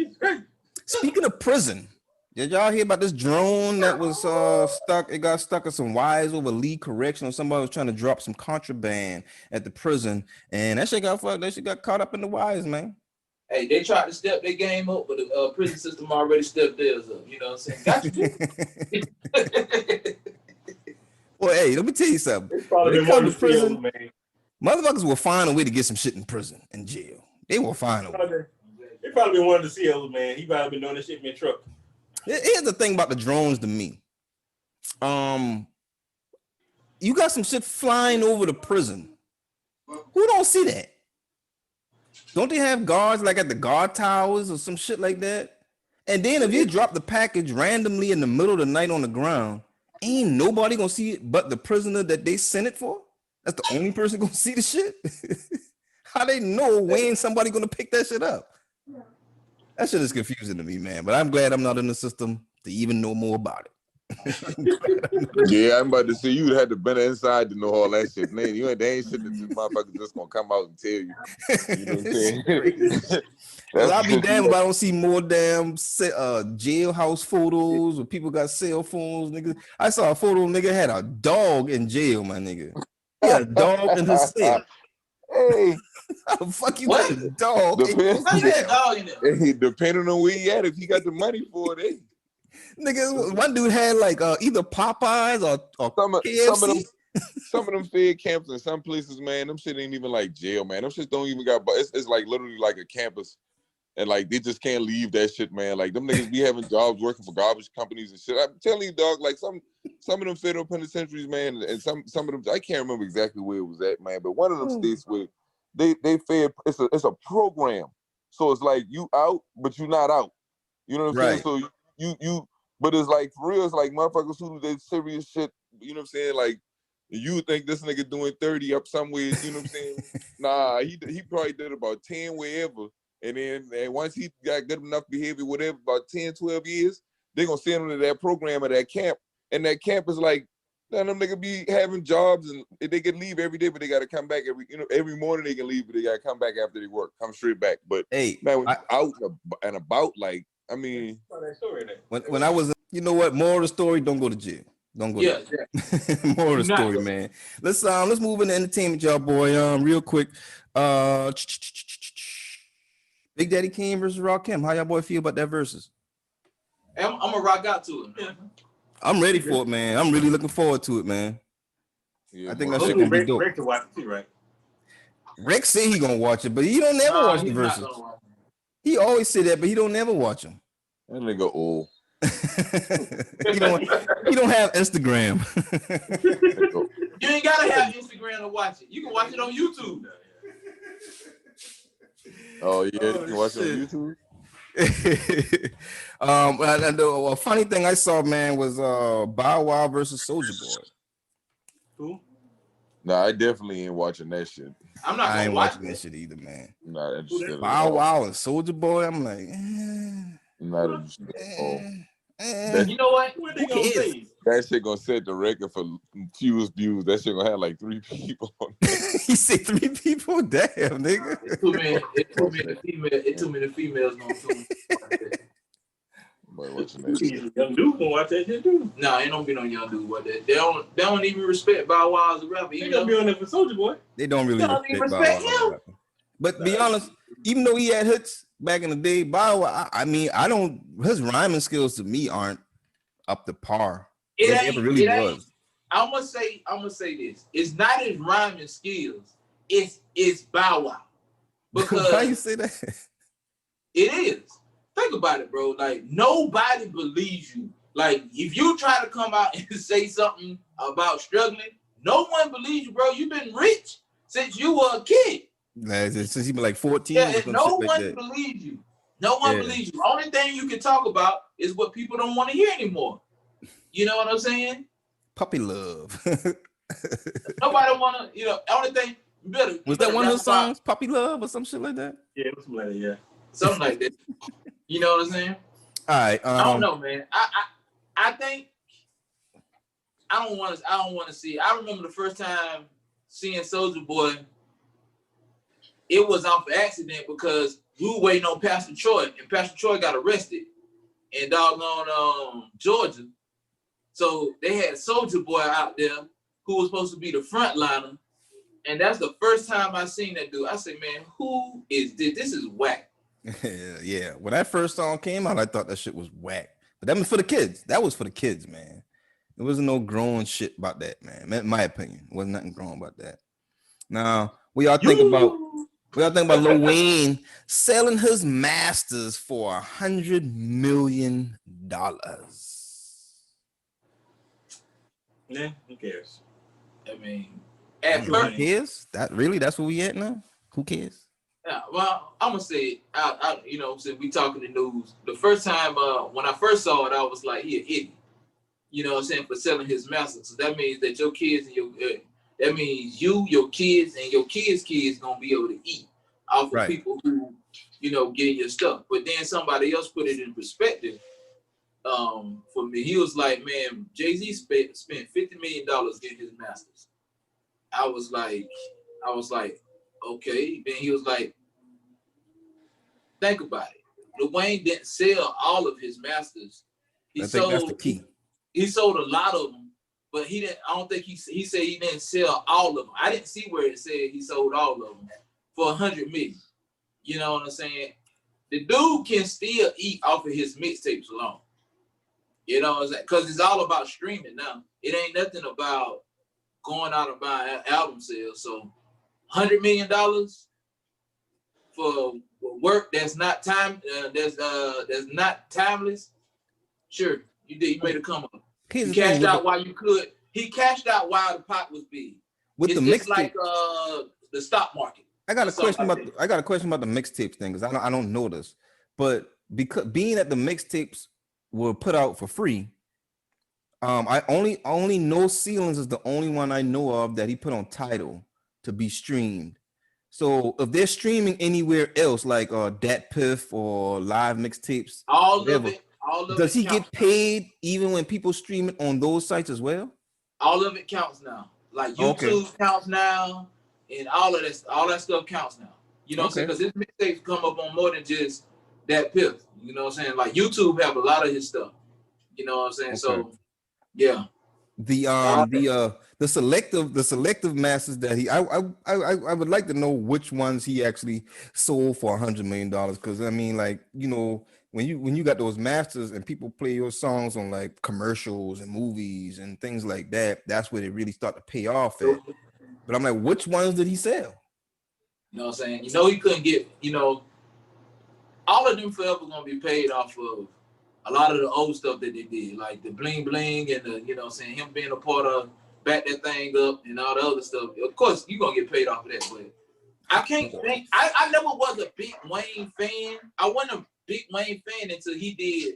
Speaking of prison, did y'all hear about this drone that was stuck? It got stuck at some wires over Lee Correctional. Somebody was trying to drop some contraband at the prison, and that shit got fucked. That shit got caught up in the wires, man. Hey, they tried to step their game up, but the prison system already stepped theirs up. You know what I'm saying? Got you. Well, hey, let me tell you something. When it comes to prison, motherfuckers will find a way to get some shit in prison, in jail. They will find a way. They probably wanted to see us, man. He probably been doing this shit in the truck. Here's the thing about the drones to me. You got some shit flying over the prison. Who don't see that? Don't they have guards like at the guard towers or some shit like that? And then if you drop the package randomly in the middle of the night on the ground, ain't nobody gonna see it but the prisoner that they sent it for? That's the only person gonna see the shit? How they know when somebody gonna pick that shit up? That shit is confusing to me, man. But I'm glad I'm not in the system to even know more about it. Yeah, I'm about to say you'd have to been inside to know all that shit. Man, they ain't shit that this motherfucker just gonna come out and tell you. You know what I'm saying? I'll be damned if I don't see more damn jailhouse photos where people got cell phones, nigga. I saw a photo, nigga had a dog in jail, my nigga. He had a dog in his cell. Hey, how the fuck you got a dog? Depending on where he at, if he got the money for it, hey. Nigga, one dude had like either Popeyes or KFC. Some of them fed camps in some places, man, them shit ain't even like jail, man. Them shit don't even got, but it's like literally like a campus. And like they just can't leave that shit, man. Like them niggas be having jobs working for garbage companies and shit. I'm telling you, dog, like some of them federal penitentiaries, man, and some of them, I can't remember exactly where it was at, man, but one of them states where they fed, it's a program. So it's like you out, but you not out. You know what I'm saying? So you but it's like for real, it's like motherfuckers who do that serious shit, you know what I'm saying? Like you would think this nigga doing 30 up somewhere, you know what I'm saying? Nah, he probably did about 10 wherever. And then once he got good enough behavior, whatever, about 10, 12 years, they're gonna send him to that program at that camp. And that camp is like, none of them niggas be having jobs and they can leave every day, but they gotta come back every morning they can leave, but they gotta come back after they work, come straight back. But hey, man, when out and about, like, I mean, when I was, you know what, moral of the story, don't go to jail. Don't go to jail. Moral of the story, man. Let's move into entertainment, y'all, boy. Real quick. Big Daddy Kane versus Rakim. How y'all boy feel about that versus? I'm gonna rock out to it. I'm ready for it, man. I'm really looking forward to it, man. Yeah, I think more that shit so. gonna be dope. Rick to watch it too, right? Rick say he gonna watch it, but he don't never watch the He's not verses. gonna watch it. He always say that, but he don't never watch them. That nigga old. he don't have Instagram. You ain't gotta have Instagram to watch it. You can watch it on YouTube. Oh yeah, you can watch it on YouTube. And a funny thing I saw, man, was Bow Wow versus Soldier Boy. Who? Nah, I definitely ain't watching that shit. I'm not I gonna ain't watch watching it. that shit either, man. Not interested at Bow all. Wow and Soldier Boy, I'm like, Not interested at all. You know what? What they gonna say? That shit gonna set the record for fewest views. That shit gonna have like 3 people on it. He said 3 people? Damn, nigga. It's too many females gonna tune in. Boy, watching that shit. Young dude gonna watch that shit too. Nah, ain't don't be no young dude what that. They don't even respect Bow Wow as a rapper. They Even gonna though be on there for Soldier Boy. They don't really They don't even respect Bow respect Wow. him. But be honest, even though he had hits back in the day, Bow Wow, I mean, I don't, his rhyming skills to me aren't up to par. it It ain't. really It ain't. was. I'm gonna say this. It's not his rhyming skills. It's Bow Wow. Why you Because say that? it is. Think about it, bro. Like nobody believes you. Like if you try to come out and say something about struggling, no one believes you, bro. You've been rich since you were a kid. Since he been like 14. Yeah, or and some no shit like one that. believes you. No one Yeah. believes you. Only thing you can talk about is what people don't want to hear anymore. You know what I'm saying? Puppy love. Nobody wanna, only thing you better. Was you that better one of rap his about songs? Puppy love or some shit like that? Yeah, something like that. Yeah. something like that. You know what I'm saying? All right. I don't know, man. I think I don't want to see. I remember the first time seeing Soldier Boy. It was off accident because we were waiting on Pastor Troy, and Pastor Troy got arrested in doggone Georgia. So they had Soldier Boy out there who was supposed to be the frontliner, and that's the first time I seen that dude. I said, "Man, who is this? This is whack." Yeah. When that first song came out, I thought that shit was whack. But that was for the kids. That was for the kids, man. There wasn't no grown shit about that, man. In my opinion, wasn't nothing grown about that. Now, we all think about Lil Wayne selling his masters for $100 million. Yeah, who cares? I mean, at Who first, cares? That's where we at now? Who cares? yeah, well, I'm gonna say it. Since we talking the news, the first time when I first saw it, I was like, he an idiot. You know what I'm saying, for selling his masters. So that means that your kids and that means your kids and your kids' kids gonna be able to eat off of Right. people who, getting your stuff. But then somebody else put it in perspective. For me, he was like, man, Jay-Z spent $50 million getting his masters. I was like, okay. Then he was like, think about it. Lil Wayne didn't sell all of his masters. I think that's the key. He sold a lot of them, but he didn't. I don't think he said he didn't sell all of them. I didn't see where it said he sold all of them for $100 million. You know what I'm saying? The dude can still eat off of his mixtapes alone. You know what I'm saying? Because it's all about streaming now. It ain't nothing about going out and buying album sales. So $100 million for work that's not that's not timeless. Sure, you did. You made a come up. Here's He the thing cashed with out while you could. He cashed out while the pot was big. with It's the just mixtape. like the stock market. I got a something question like about I got a question about the mixtapes thing because I don't know this, but because being that the mixtapes were put out for free, I only know Ceilings is the only one I know of that he put on Tidal to be streamed. So if they're streaming anywhere else like Dat Piff or live mixtapes, All whatever, of it. All of does it he counts get paid even when people stream it on those sites as well? All of it counts now. Like Okay. YouTube counts now, and all that stuff counts now. You know what I'm saying? Because his mixtapes come up on more than just that Piff. You know what I'm saying? Like YouTube have a lot of his stuff. You know what I'm saying? Okay. So yeah. the selective masters that I would like to know which ones he actually sold for $100 million, because I mean, like, you know, when you got those masters and people play your songs on like commercials and movies and things like that, that's where they really start to pay off at. But I'm like, which ones did he sell? You know what I'm saying? You know, he couldn't get, you know, all of them forever gonna be paid off of a lot of the old stuff that they did, like the bling bling and the, you know what I'm saying, him being a part of back that thing up and all the other stuff. Of course, you're gonna get paid off of that, but I can't think, I never was a big Wayne fan. I wasn't a big Wayne fan until he did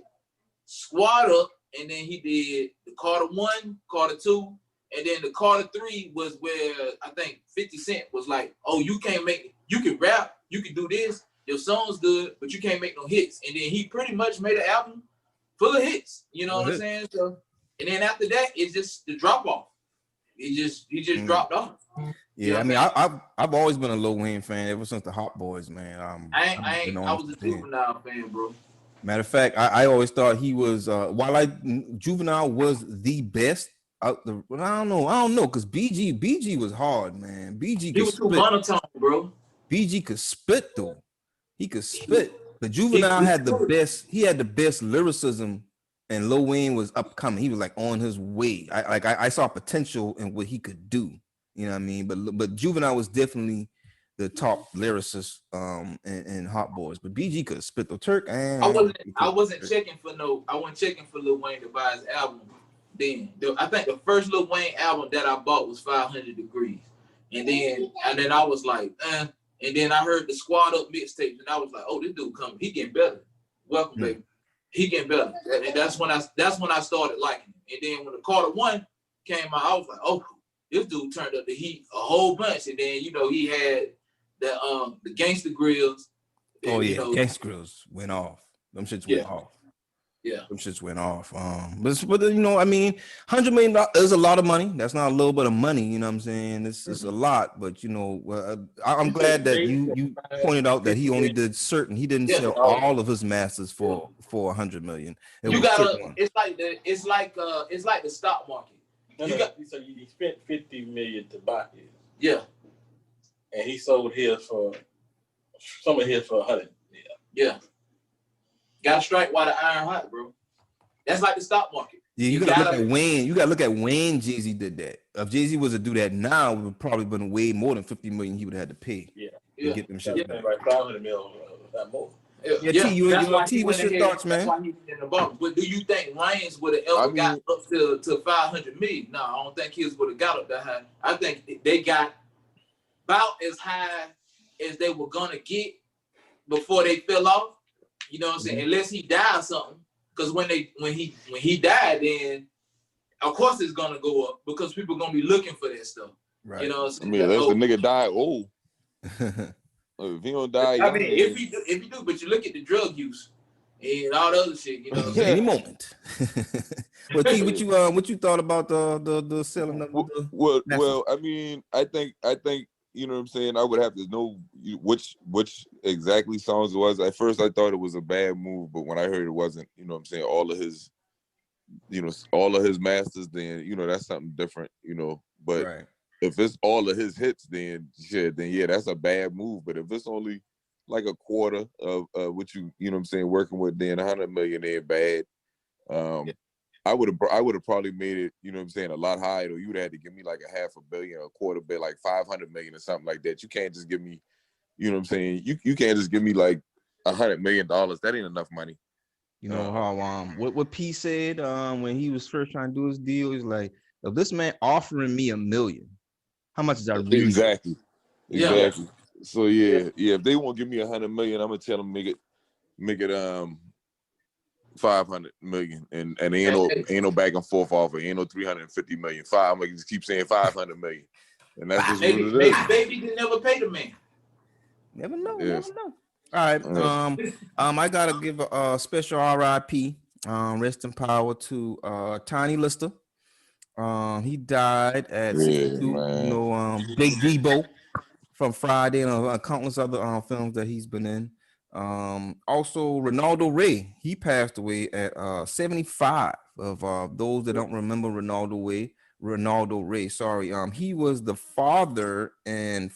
Squad Up, and then he did the Carter 1, Carter 2, and then the Carter 3 was where I think 50 Cent was like, oh, you can rap, you can do this, your song's good, but you can't make no hits. And then he pretty much made an album full of hits, you know what I'm saying? So, and then after that, it's just the drop off. He just dropped off. Yeah, I mean, I've always been a Lil Wayne fan ever since the Hot Boys, man. I was a Juvenile fan, bro. Matter of fact, I always thought he was Juvenile was the best out the. Well, I don't know, because BG was hard, man. BG he was too monotone, bro. BG could spit though. He could spit. The Juvenile had the best. He had the best lyricism, and Lil Wayne was upcoming. He was like on his way. I saw potential in what he could do. You know what I mean? But Juvenile was definitely the top lyricist in Hot Boys. But BG could spit the Turk. And I wasn't checking for Lil Wayne to buy his album. Then I think the first Lil Wayne album that I bought was 500 Degrees, and then I was like, And then I heard the Squad Up mixtapes, and I was like, oh, this dude coming, he getting better. Welcome, baby. He getting better. And that's when I started liking him. And then when the Carter 1 came out, I was like, oh, this dude turned up the heat a whole bunch. And then, you know, he had the Gangsta Grills. And, oh yeah, you know, Gangsta Grills went off. Them shits went off. Yeah, them shits wwent off. But you know, I mean, $100 million is a lot of money. That's not a little bit of money. You know what I'm saying? It's a lot. But you know, I'm glad that you pointed out that he only did certain. He didn't sell all of his masters for $100 million. It's like the stock market. So he spent $50 million to buy his. Yeah, and he sold his for some of his for $100. Yeah. Gotta strike while the iron hot, bro. That's like the stock market. Yeah, you gotta look at Wayne. You gotta look at when Jay-Z did that. If Jay-Z was to do that now, it would probably been way more than $50 million he would have had to pay. To get them shit back. Like $500 million, not more. T, what's your thoughts, man? That's why he was in the bubble. But do you think Wayne's would have ever got up to 500 million? No, I don't think his would have got up that high. I think they got about as high as they were gonna get before they fell off. You know what I'm saying? Unless he died or something. Because when he died, then of course it's gonna go up because people are gonna be looking for that stuff. Right. You know what I'm saying? I mean, that's the nigga died old. If he don't die, I mean, if he do, but you look at the drug use and all the other shit, you know. Any moment. Well, T, what you thought about the selling of the well, I mean, I think you know what I'm saying, I would have to know which exactly songs it was. At first I thought it was a bad move, but when I heard it wasn't, you know what I'm saying, all of his masters, then, you know, that's something different, you know. But if it's all of his hits, then yeah, that's a bad move. But if it's only like a quarter of what you know what I'm saying, working with, then 100 million ain't bad. I would have probably made it, you know what I'm saying, a lot higher. Or you would have had to give me like $500 million, a quarter bit, like 500 million or something like that. You can't just give me, you know what I'm saying, you can't just give me like $100 million. That ain't enough money. You know how what P said when he was first trying to do his deal, he's like, if this man offering me $1 million, how much is that really? Exactly. So yeah, if they won't give me 100 million, I'm gonna tell them make it 500 million, and ain't no back and forth offer. Ain't no 350 million. I'm gonna just keep saying 500 million, and that's just what it is. Baby didn't never pay the man. Never know. Never know. All right. I gotta give a special RIP. Rest in power to Tiny Lister. He died at 62. You know, Big Debo from Friday and countless other films that he's been in. Also Ronaldo Ray, he passed away at 75. those that don't remember Ronaldo Ray, sorry. He was the father in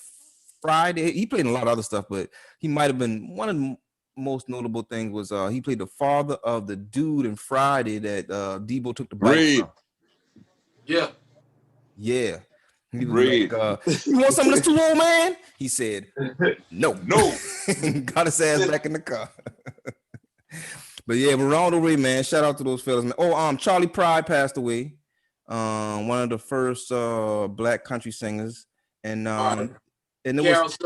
Friday. He played in a lot of other stuff, but he might have been one of the most notable things was he played the father of the dude in Friday that Debo took the bike from. Yeah. Yeah. He was like, you want some of this too, old man? He said, no. Got his ass back in the car. But yeah, Ronaldo Ray, man, shout out to those fellas, man. Oh, Charlie Pride passed away. One of the first black country singers. And it Carol was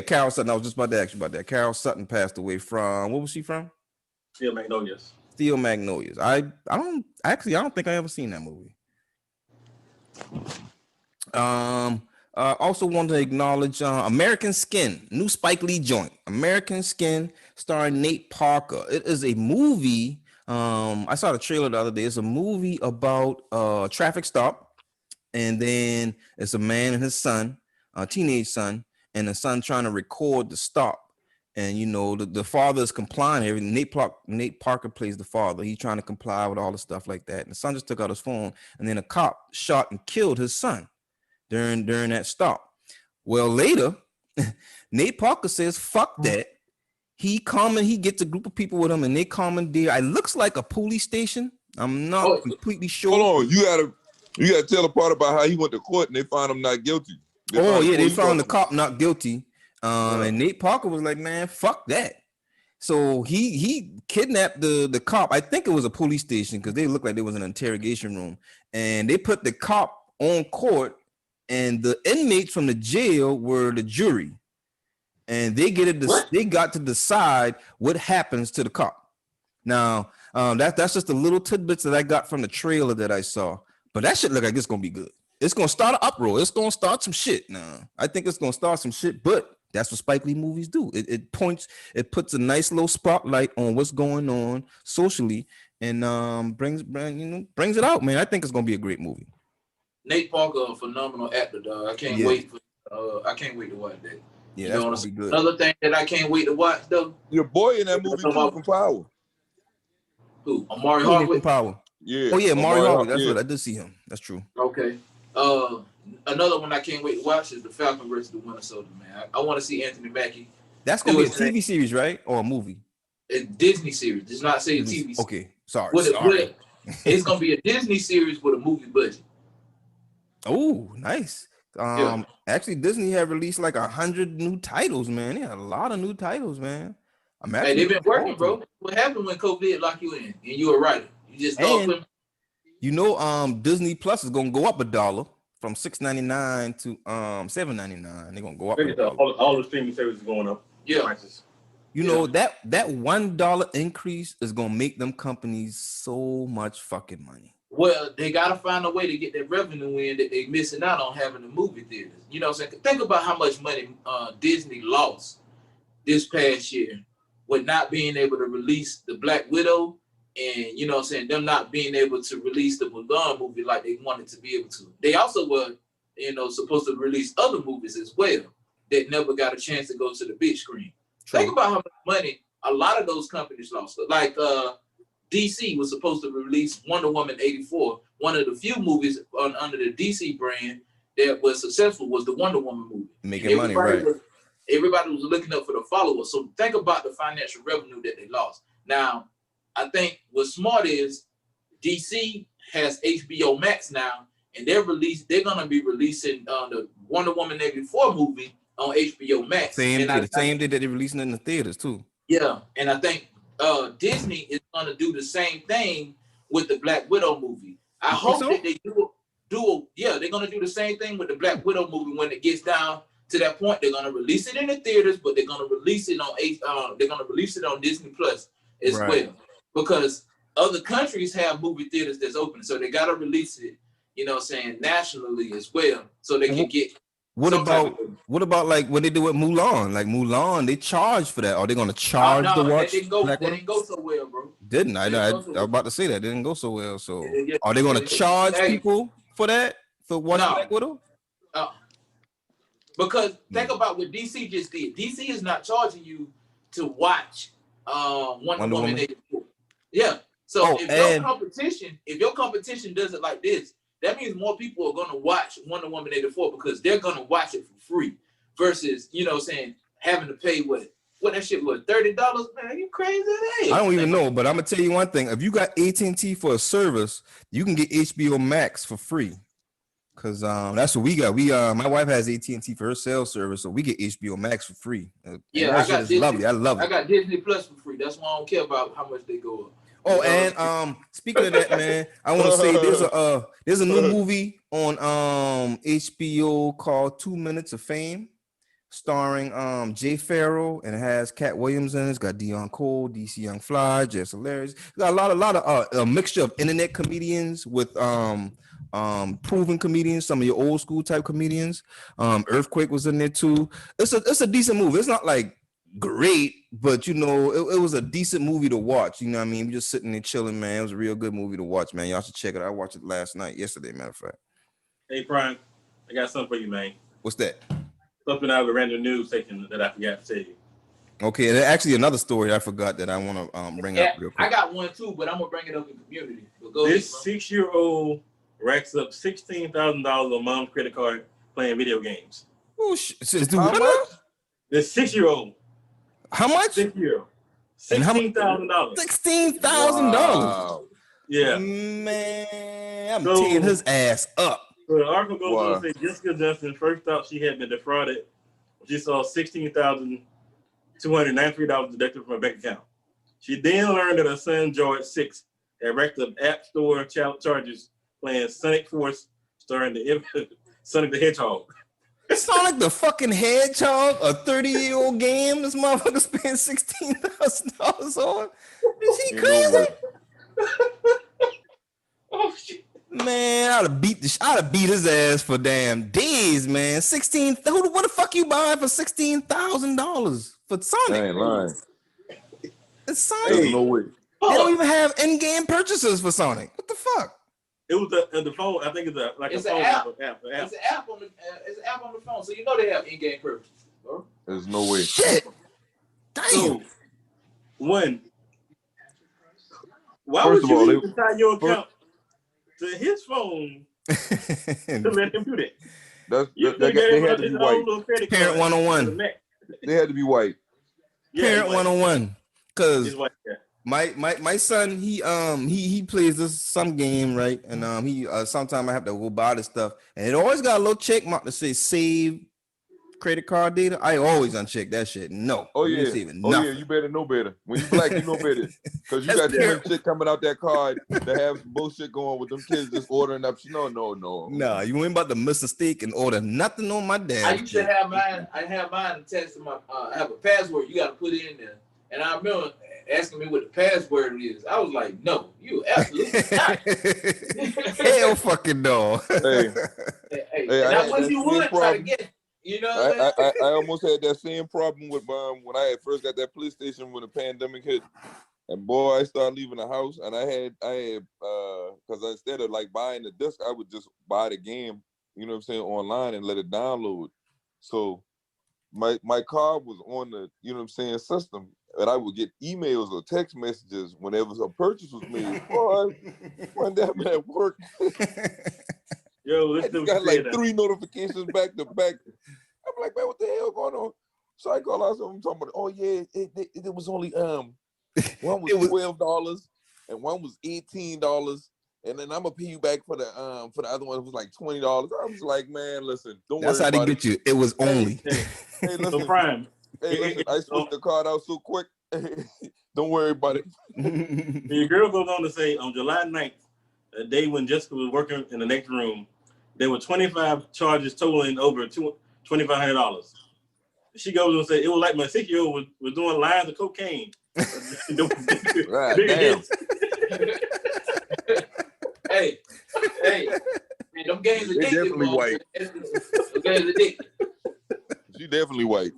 Carol Sutton. I was just about to ask you about that. Carol Sutton passed away from, what was she from? Steel Magnolias. Steel Magnolias. I don't think I ever seen that movie. Also want to acknowledge American Skin, new Spike Lee joint. American Skin starring Nate Parker. It is a movie. I saw the trailer the other day. It's a movie about a traffic stop, and then it's a man and his son, a teenage son, and the son trying to record the stop. And you know the father is complying. Everything. Nate Parker plays the father. He's trying to comply with all the stuff like that. And the son just took out his phone, and then a cop shot and killed his son during that stop. Well, later, Nate Parker says, "Fuck that." He gets a group of people with him, and they commandeer. It looks like a police station. I'm not completely sure. Hold on, you gotta tell the part about how he went to court and they found him not guilty. They found the cop not guilty. And Nate Parker was like, man, fuck that. So he kidnapped the cop. I think it was a police station because they looked like there was an interrogation room. And they put the cop on court, and the inmates from the jail were the jury. And they got to decide what happens to the cop. Now, that's just a little tidbits that I got from the trailer that I saw. But that shit look like it's gonna be good. It's gonna start an uproar. It's gonna start some shit. Now, I think it's gonna start some shit, but that's what Spike Lee movies do. It puts a nice little spotlight on what's going on socially, and brings it out, man. I think it's gonna be a great movie. Nate Parker, a phenomenal actor, dog. I can't wait to watch that. Yeah, that's gonna be good. Another thing that I can't wait to watch though. Your boy in that movie from Power. Who? Amari Hardwick. Power. Yeah. Oh yeah, Amari Hardwick. That's what I did see him. That's true. Okay. Another one I can't wait to watch is the Falcon versus the Winter Soldier, man. I want to see Anthony Mackie. That's gonna be a TV series, right? Or a movie? A Disney series. Does not say a TV series. Okay, sorry. It's gonna be a Disney series with a movie budget. Oh, nice. Actually, Disney have released like 100 new titles, man. They had a lot of new titles, man. Hey, they've been working, bro. What happened when COVID locked you in and you were a writer? You just thought. You know, Disney Plus is gonna go up $1 from $6.99 to $7.99. They're gonna go up. All the streaming services going up. Yeah. Prices. You know that $1 increase is gonna make them companies so much fucking money. Well, they gotta find a way to get that revenue in that they missing out on having the movie theaters. You know what I'm saying? Think about how much money Disney lost this past year with not being able to release the Black Widow, and you know what I'm saying, them not being able to release the Mulan movie like they wanted to be able to. They also were, supposed to release other movies as well that never got a chance to go to the big screen. True. Think about how much money a lot of those companies lost. Like DC was supposed to release Wonder Woman 84. One of the few movies under the DC brand that was successful was the Wonder Woman movie. Making money, right? Everybody was looking up for the followers. So think about the financial revenue that they lost. Now, I think what's smart is DC has HBO Max now, and they're gonna be releasing the Wonder Woman 84 movie on HBO Max. Same day that they're releasing it in the theaters too. Yeah, and I think Disney is gonna do the same thing with the Black Widow movie. I hope that they they're gonna do the same thing with the Black Widow movie when it gets down to that point. They're gonna release it in the theaters, but they're gonna release it on Disney Plus as well. Because other countries have movie theaters that's open, so they gotta release it, nationally as well, so they can get. What about like what they do with Mulan? Like Mulan, they charge for that. Are they gonna charge the watch? That didn't go so well, bro. Didn't I? I was about to say that didn't go so well. So are they gonna charge people for that for watching Black Widow? Because think about what DC just did. DC is not charging you to watch Wonder Woman 84. Yeah. So if your competition does it like this, that means more people are gonna watch Wonder Woman 84 because they're gonna watch it for free versus, saying having to pay what that shit was $30. Man, you crazy as hell. I don't even know, but I'm gonna tell you one thing. If you got AT&T for a service, you can get HBO Max for free. Cause that's what we got. My wife has AT&T for her cell service, so we get HBO Max for free. Yeah, I got Disney. Lovely. I love it. I got Disney Plus for free. That's why I don't care about how much they go up. Oh, and speaking of that, man, I want to say there's a new movie on HBO called 2 Minutes of Fame, starring Jay Farrell, and it has Cat Williams in it. It's got Dion Cole, DC Young Fly, Jess Hilarious. It's got a lot of a mixture of internet comedians with proven comedians, some of your old school type comedians. Earthquake was in there too. It's a decent movie. It's not like great, but it was a decent movie to watch. You know what I mean? We're just sitting there chilling, man. It was a real good movie to watch, man. Y'all should check it out. I watched it yesterday, matter of fact. Hey, Prime, I got something for you, man. What's that? Something out of a random news section that I forgot to tell you. Okay, and actually another story I forgot that I want to bring up real quick. I got one too, but I'm gonna bring it up in community. This 6-year-old racks up $16,000 on mom's credit card playing video games. Oh, How much? The 6-year-old. How much? 6-year-old. $16,000. $16,000. Wow. Yeah. Man, I'm tearing his ass up. So the article goes on to say Jessica Johnson first thought she had been defrauded. She saw $16,293 deducted from her bank account. She then learned that her son, George 6, had racked up App Store charges playing Sonic Force, starring Sonic the Hedgehog. Sonic the fucking Hedgehog, a 30-year-old game. This motherfucker spent $16,000 on. Is he crazy? Oh shit. Man, I'd have beat his ass for damn days, man. What the fuck you buying for $16,000 for Sonic? I ain't lying. It's Sonic. There's no way. They don't even have in-game purchases for Sonic. What the fuck? It was the phone. I think it's a phone app. app. It's an app on the phone, so they have in-game purchases. Bro. There's no way. Shit. Damn. So, why would you even tie your account to his phone to let him do that? They had to be white. Parent 101. They had to be white. Parent 101. Because white, my son, he plays some game, right? And he sometimes I have to go buy this stuff, and it always got a little check mark to say save credit card data. I always uncheck that shit. No. Oh yeah. You better know better. When you black, you know better. Because you got different shit coming out that card that have some bullshit going with them kids just ordering up. No. Nah, you ain't about to miss a steak and order nothing on my dad. I used to have mine. I have mine attached to my. I have a password you got to put it in there, and I remember asking me what the password is. I was like, no, you absolutely not. Hell fucking no. Hey, and I wish you would try to get it. You know, I almost had that same problem with when I had first got that PlayStation when the pandemic hit, and boy, I started leaving the house, and I had because instead of like buying the disc, I would just buy the game, you know what I'm saying, online and let it download. So my card was on the, you know what I'm saying, system, and I would get emails or text messages whenever a purchase was made. Boy, one day I'm at work. Yo, I got like 3 notifications back to back. I'm like, man, what the hell going on? So I call out something talking about, oh yeah, it was only one was $12 and one was $18, and then I'm gonna pay you back for the other one. It was like $20. I was like, man, listen, don't worry. That's how they get you. It was only. Hey, listen, so Prime. Hey, listen, I switched the card out so quick. Don't worry about it. The girl goes on to say on July 9th, a day when Jessica was working in the next room, there were 25 charges totaling over $2,500. She goes and says, it was like my 6-year-old was doing lines of cocaine. Right, Bigger hits. hey, man, them games are definitely white. Them games are addictive. She definitely white.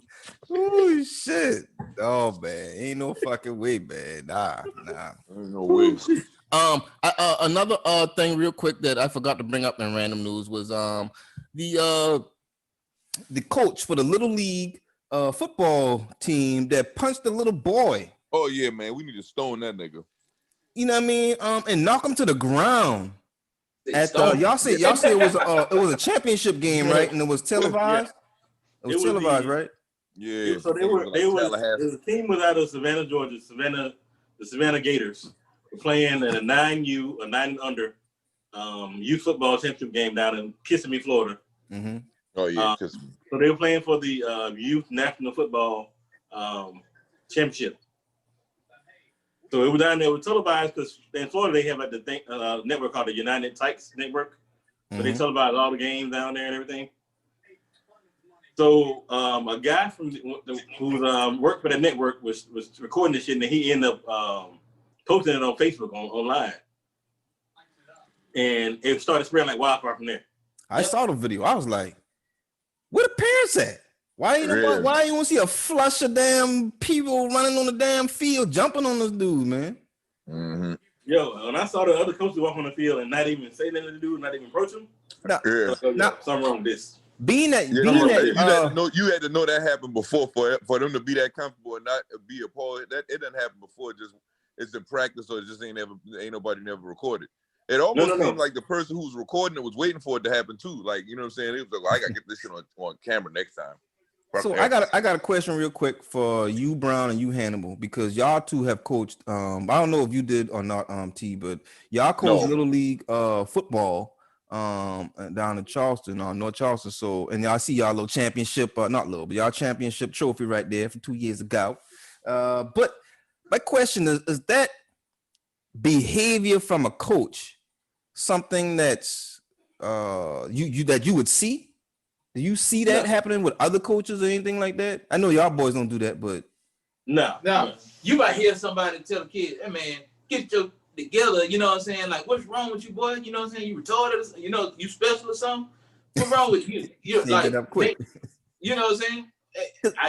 Oh shit. Oh man, ain't no fucking way, man. Nah. Ain't no way. Another thing real quick that I forgot to bring up in random news was the coach for the little league football team that punched the little boy. Oh yeah, man, we need to stone that nigga. you know what I mean, and knock them to the ground. They At stoned y'all said it was a championship game, right? And it was televised. It was It was televised, the- right? Yeah. So they it was like Tallahassee. the team was out of Savannah, Georgia. The Savannah Gators were playing in a 9U, a 9 and under youth football championship game down in Kissimmee, Florida. Mm-hmm. Oh yeah. So they were playing for the youth national football championship. So it was down there with televised because in Florida they have like the network called the United Tykes Network. So they televised all the games down there and everything. So a guy who worked for the network was recording this shit, and he ended up posting it on Facebook online, and it started spreading like wildfire from there. I saw the video. I was like, "Where the parents at? Why ain't Really? why you want to see a flush of damn people running on the damn field, jumping on this dude, man?" Mm-hmm. Yo, when I saw the other coaches walk on the field and not even say nothing to the dude, not even approach him, Now, Yeah. something wrong with this. being that, You, being had that, to know, you had to know that happened before for them to be that comfortable and not be a part. That it didn't happen before. Just it's in practice, or it just ain't nobody never recorded. It almost seemed like the person who was recording it was waiting for it to happen too. Like, you know what I'm saying? It was like, I gotta get this shit on camera next time. So I got a question real quick for you, Brown, and you, Hannibal, because y'all two have coached. I don't know if you did or not, T, but y'all coached Little League football down in Charleston, North Charleston. So, and y'all see y'all little championship, not little, but y'all championship trophy right there from 2 years ago. But my question is that behavior from a coach something that's that you would see? Do you see that happening with other coaches or anything like that? I know y'all boys don't do that, but no. You might hear somebody tell a kid, "Hey man, get your together." You know what I'm saying? Like, what's wrong with you, boy? You know what I'm saying? You retarded? You know, you special or something? What's wrong with you? You're like, up quick. You know what I'm saying?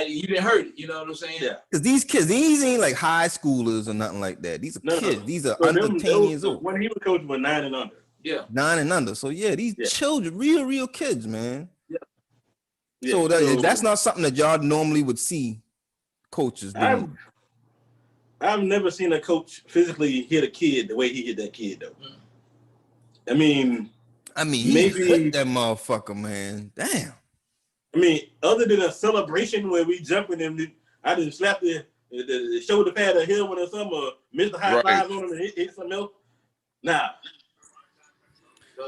You didn't hurt it. You know what I'm saying? Yeah. Because these kids, these ain't like high schoolers or nothing like that. These are kids. These are So under 10 years old. When he was coaching with 9 and under. Yeah. 9 and under. So yeah, these children, real kids, man. Yeah. So that's not something that y'all normally would see coaches do. I've never seen a coach physically hit a kid the way he hit that kid though. I mean, he hit that motherfucker, man. Damn. I mean, other than a celebration where we jumping and I didn't slap the shoulder pad of him or something, or Mr. High Five on him and hit something else. Nah.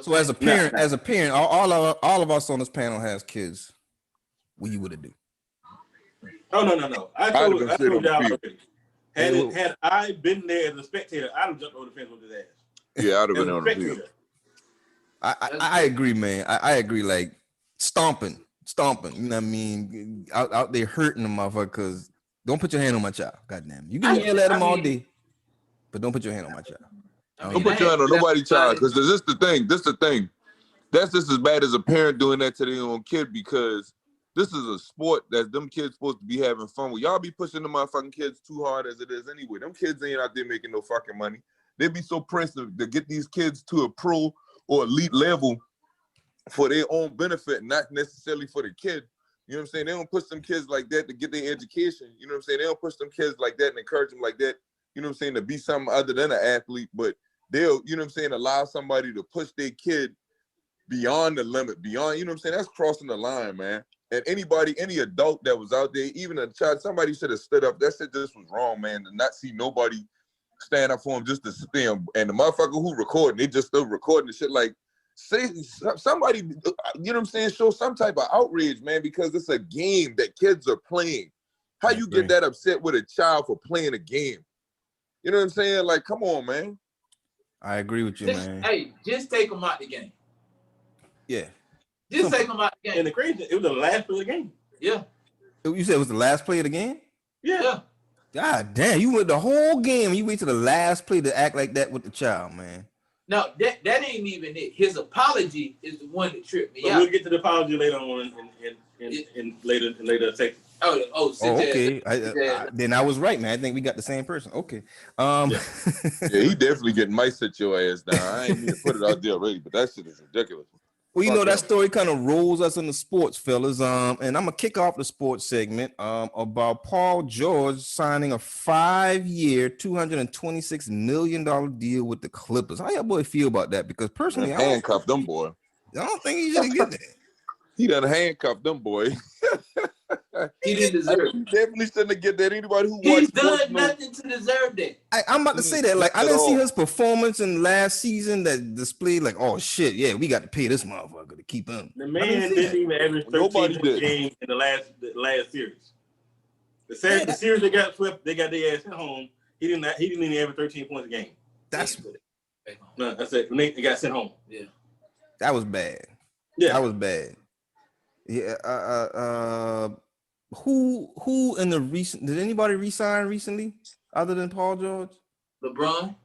So as a parent, all of us on this panel has kids. What you would do? Oh no. I told y'all already. Had I been there as a spectator, I'd have jumped over the fence with his ass. Yeah, I'd have been on the field. I agree, man. I agree. Like stomping. You know what I mean? Out there hurting the motherfucker. Cause don't put your hand on my child. Goddamn. You can yell at him all day, but don't put your hand on my child. Don't put your hand on nobody's child. Because this is the thing. That's just as bad as a parent doing that to their own kid, because this is a sport that them kids supposed to be having fun with. Y'all be pushing the motherfucking kids too hard as it is anyway. Them kids ain't out there making no fucking money. They be so pressed to get these kids to a pro or elite level for their own benefit, not necessarily for the kid. You know what I'm saying? They don't push them kids like that to get their education. You know what I'm saying? They don't push them kids like that and encourage them like that, you know what I'm saying, to be something other than an athlete. But they'll, you know what I'm saying, allow somebody to push their kid beyond the limit, beyond, you know what I'm saying? That's crossing the line, man. And any adult that was out there, even a child, somebody should have stood up. That shit just was wrong, man, to not see nobody stand up for him, just to sit there. And the motherfucker who recording, they just still recording the shit. Like, say somebody, you know what I'm saying, show some type of outrage, man, because it's a game that kids are playing. How you get that upset with a child for playing a game? You know what I'm saying? Like, come on, man. I agree with you, man. Hey, just take them out the game. Yeah. Just take them out the game. And the crazy, it was the last play of the game. Yeah. You said it was the last play of the game? Yeah. God damn, you went the whole game. You wait to the last play to act like that with the child, man. No, that ain't even it. His apology is the one that tripped me out. We'll get to the apology later on in later section. Okay. Then I was right, man. I think we got the same person. Okay. Yeah, he definitely getting mice at your ass down. I ain't mean to put it out there already, but that shit is ridiculous. Well, you know, Fuck that up. story kind of rolls us into sports, fellas. And I'm gonna kick off the sports segment about Paul George signing a 5-year, $226 million deal with the Clippers. How y'all boy feel about that? Because personally, I Handcuff them boy. don't think he should get that. He done handcuffed them boy. He didn't deserve He it. definitely shouldn't have get that. Anybody who He's watched sports done knows- nothing to deserve that. I'm about to say that. Like, I At didn't see all. his performance in last season that displayed like, oh shit, yeah, we got to pay this motherfucker to keep him. The I man didn't see didn't that. even average 13 Nobody point did. game in the last series. The series they got swept, they got their ass at home. He didn't even average 13 points a game. That's No, that's it. When they got sent home. Yeah. that was bad. Yeah. That was bad. Yeah. Who in the recent did anybody resign recently other than Paul George? LeBron.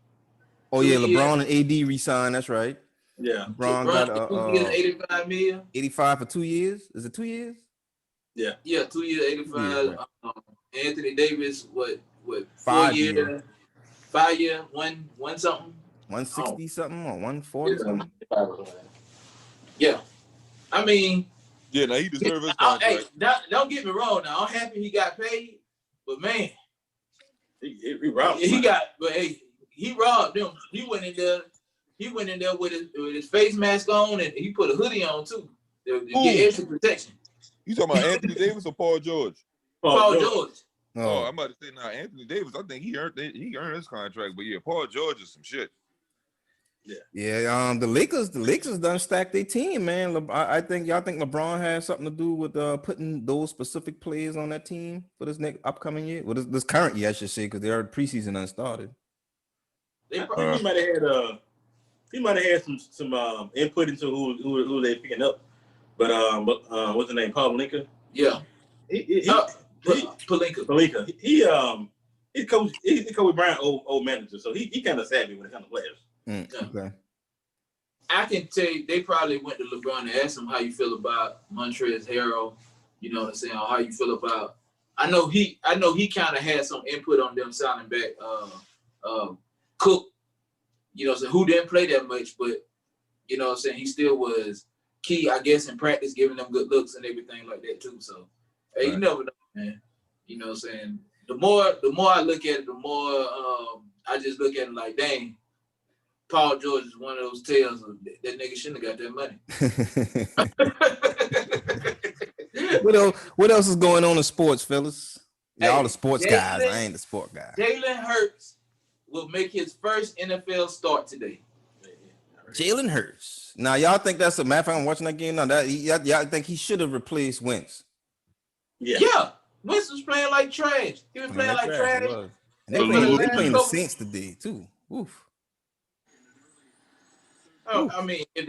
Oh yeah, LeBron and AD resigned. That's right. Yeah. LeBron got 2 years, 85 million. 85 for 2 years. Is it 2 years? Yeah. Yeah, 2 years, 85. Yeah, Anthony Davis, what 4 5 year, year. 5 year, one something. 160 something or 140 something. Yeah. I mean, Yeah, now he deserves his hey, contract. don't get me wrong. Now I'm happy he got paid, but man, He robbed. he robbed them. He went in there with his face mask on, and he put a hoodie on too to get extra protection. You talking about Anthony Davis or Paul George? Paul George. Oh, I'm about to say now Anthony Davis. I think he earned his contract, but yeah, Paul George is some shit. Yeah, the Lakers done stacked their team, man. I think y'all think LeBron has something to do with putting those specific players on that team for this next upcoming year. Well, this current year, I should say, because their preseason unstarted. They He probably might have had some input into who they picking up. But what's the name? Paul Lincoln. yeah. Pelinka. He's Kobe Bryant old manager, so he kind of savvy when it comes to players. Okay. I can tell you, they probably went to LeBron and asked him how you feel about Montrezl Harrell. You know what I'm saying? Or how you feel about. I know he kind of had some input on them signing back Cook. You know, so who didn't play that much, but you know what I'm saying, he still was key, I guess, in practice, giving them good looks and everything like that too. So hey, you never know, man. You know what I'm saying? The more I look at it, the more I just look at it like, dang. Paul George is one of those tales of that nigga shouldn't have got that money. What else is going on in sports, fellas? Hey, Y'all the sports guys. I ain't the sport guy. Jalen Hurts will make his first NFL start today. Jalen Hurts. Now, y'all think that's a matter of fact, I'm watching that game now. Y'all think he should have replaced Wentz? Yeah. Wentz was playing like trash. He was playing like trash. And they playing the Saints today, too. Oof. Oh, I mean, if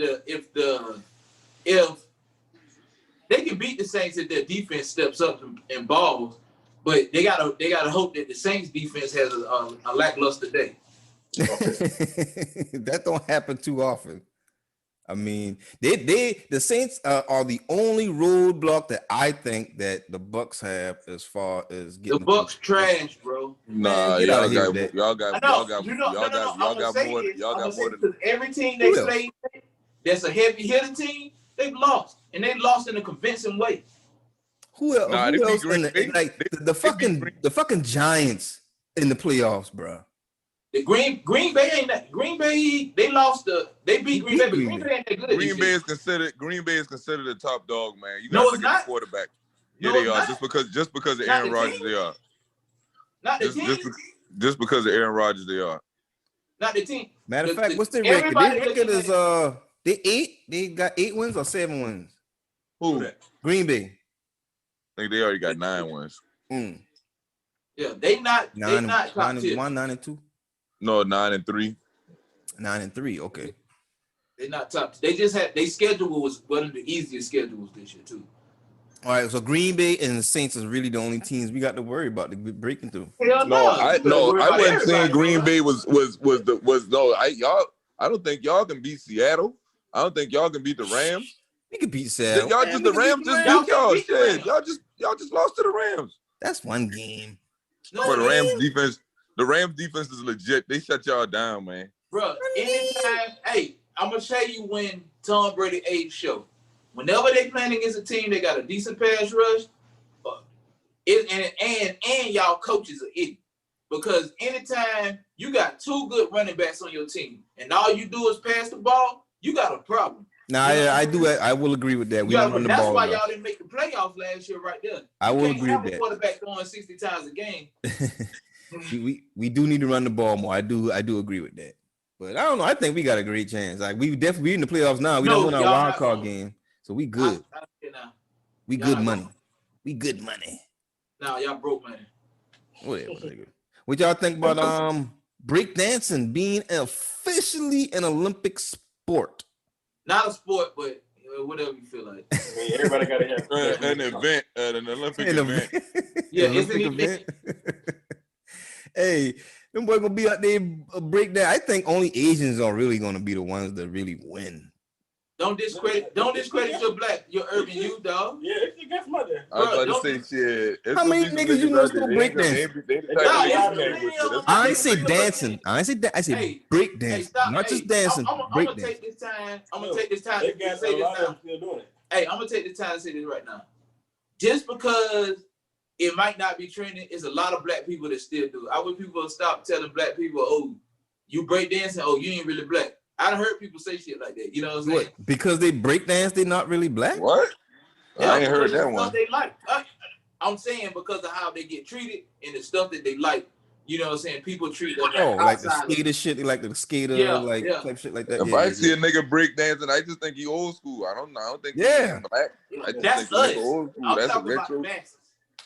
they can beat the Saints if their defense steps up and balls, but they gotta hope that the Saints defense has a lackluster day. That don't happen too often. I mean, the Saints are the only roadblock that I think that the Bucks have as far as getting the Bucks trash, bro. Nah, get out of here y'all with that. got more than every team they played that's a heavy hitter team, they've lost, and they lost in a convincing way. Who else? Nah, Who else the fucking Giants in the playoffs, bro? The Green Bay ain't that. Green Bay, they beat Green Bay, but Green Bay ain't that good. Green Bay is considered a top dog, man. You No, got it's to not. get a quarterback. No, Yeah, they it's are. not. Just because of Not Aaron the Rodgers, team. they are. Not the team. Just because of Aaron Rodgers, they are. Not the team. Matter of fact, what's their record? Their record is they 8. They got 8 wins or 7 wins. Who? Green Bay. I think they already got 9 wins. Yeah, they not top tier. 9-1, 9-2. No, 9-3. 9-3. Okay. They're not top. They just had their schedule was one of the easiest schedules this year too. All right, so Green Bay and the Saints is really the only teams we got to worry about to be breaking through. Hell I wasn't saying Green Bay. Bay was I don't think y'all can beat Seattle. I don't think y'all can beat the Rams. We could beat Seattle. Y'all just the Rams just Y'all beat y'all. beat the Rams. Shit. Y'all just lost to the Rams. That's one game. But the Rams defense is legit. They shut y'all down, man. Bro, anytime, hey, I'm gonna show you when Tom Brady age show. Whenever they playing against a team, they got a decent pass rush. And y'all coaches are idiots. Because anytime you got two good running backs on your team and all you do is pass the ball, you got a problem. Nah, I will agree with that. We don't run the that's ball. why y'all didn't make the playoffs last year, right there. I will agree with that. Quarterback throwing 60 times a game. we do need to run the ball more. I do agree with that. But I don't know. I think we got a great chance. Like we in the playoffs now. We don't win our wild card game, so we good. We good money. We good money. Nah, y'all broke money. Whatever. What y'all think about breakdancing being officially an Olympic sport? Not a sport, but whatever you feel like. I mean, everybody got to have an event, an Olympic event. Yeah, it's an event. Hey, them boys gonna be out there break that. I think only Asians are really gonna be the ones that really win. Don't discredit your urban youth, dog. Yeah, it's against my dad. I was about to say shit. How many niggas you know still break dance? I ain't say dancing. I said break dance. Not just dancing. I'm gonna take this time. I'm gonna take this time to say this now. Hey, I'm gonna take this time to say this right now. Just because it might not be trending, it's a lot of black people that still do it. I wish people would stop telling black people, "Oh, you break dancing. Oh, you ain't really black." I done heard people say shit like that. You know what I'm saying? What? Because they break dance, they not really black? What? Yeah, I ain't heard that one. They like. I'm saying because of how they get treated and the stuff that they like. You know what I'm saying? People treat them like the skater shit. They like the skater, type shit like that. If I see a nigga break dancing, I just think he old school. I don't think he's black. I just that's think he's old school. I'm that's a talking about retro. masses.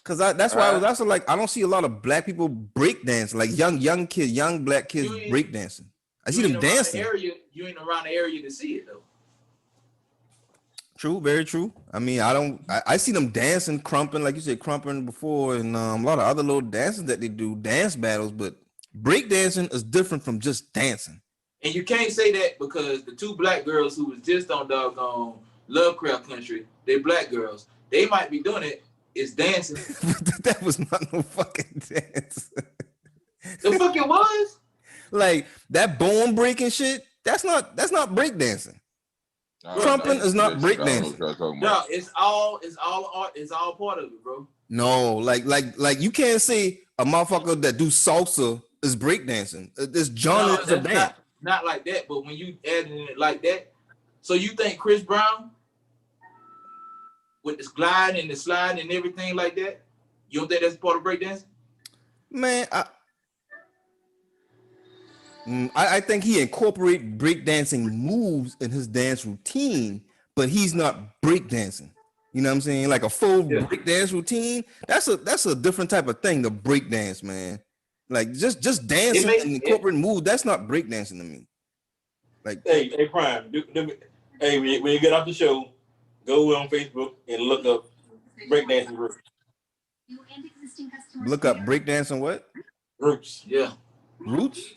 Cause that's why I was also like, I don't see a lot of black people break dancing, like young kids, young black kids break dancing. I see them dancing. You ain't around the area to see it though. True, very true. I mean, I see them dancing, crumping, like you said, crumping before, and a lot of other little dances that they do, dance battles. But break dancing is different from just dancing. And you can't say that because the two black girls who was just on doggone Lovecraft Country, they black girls. They might be doing it. It's dancing. That was not no fucking dance. The fuck it was. Like that bone breaking shit. That's not break dancing. Crumping is not break dancing. No, it's all art. It's all part of it, bro. No, like you can't say a motherfucker that do salsa is break dancing. This genre is a dance. Not like that. But when you adding it like that, so you think Chris Brown with the glide and the slide and everything like that, you don't think that's part of break dancing? Man, I think he incorporate breakdancing moves in his dance routine, but he's not breakdancing. You know what I'm saying? Like a full breakdance routine. That's a different type of thing to breakdance, man. Like just dancing and incorporating moves. That's not breakdancing to me. Like hey, Prime. Hey, when you get off the show, go on Facebook and look up breakdancing groups. Look up breakdancing what? Groups. Yeah. Roots?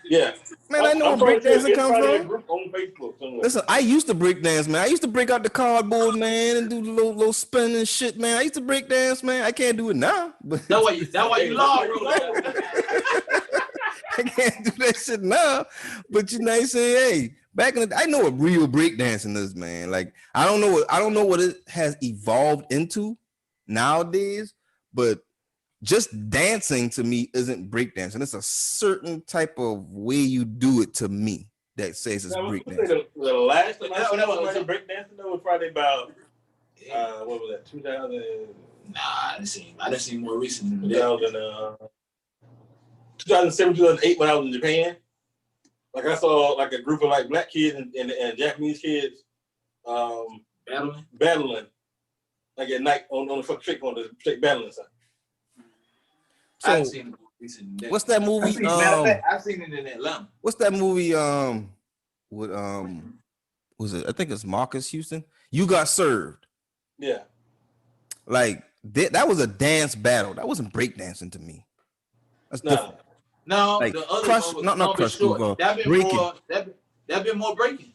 Yeah. Man, I know where breakdancing come from. On Facebook somewhere. Listen, I used to break dance, man. I used to break out the cardboard, man, and do the little spin and shit, man. I used to break dance, man. I can't do it now. But That's why you lost. I can't do that shit now. But you know what I'm saying? Hey, back in the I know what real breakdancing is, man. Like I don't know what it has evolved into nowadays, but just dancing to me isn't breakdancing. It's a certain type of way you do it to me that says it's breakdancing. The last time I saw breakdancing was probably about what was that? 2000. Nah, I didn't see more recent than 2007, 2008 when I was in Japan. Like I saw like a group of like black kids and Japanese kids battling like at night on the trick battling something. So, I've seen it. What's that movie? I've seen it in Atlanta. What's that movie? With was it? I think it's Marcus Houston. You Got Served. Yeah. Like that was a dance battle. That wasn't breakdancing to me. That's different. No, like the other Crush, one not Crush. That been Breaking. That been more breaking.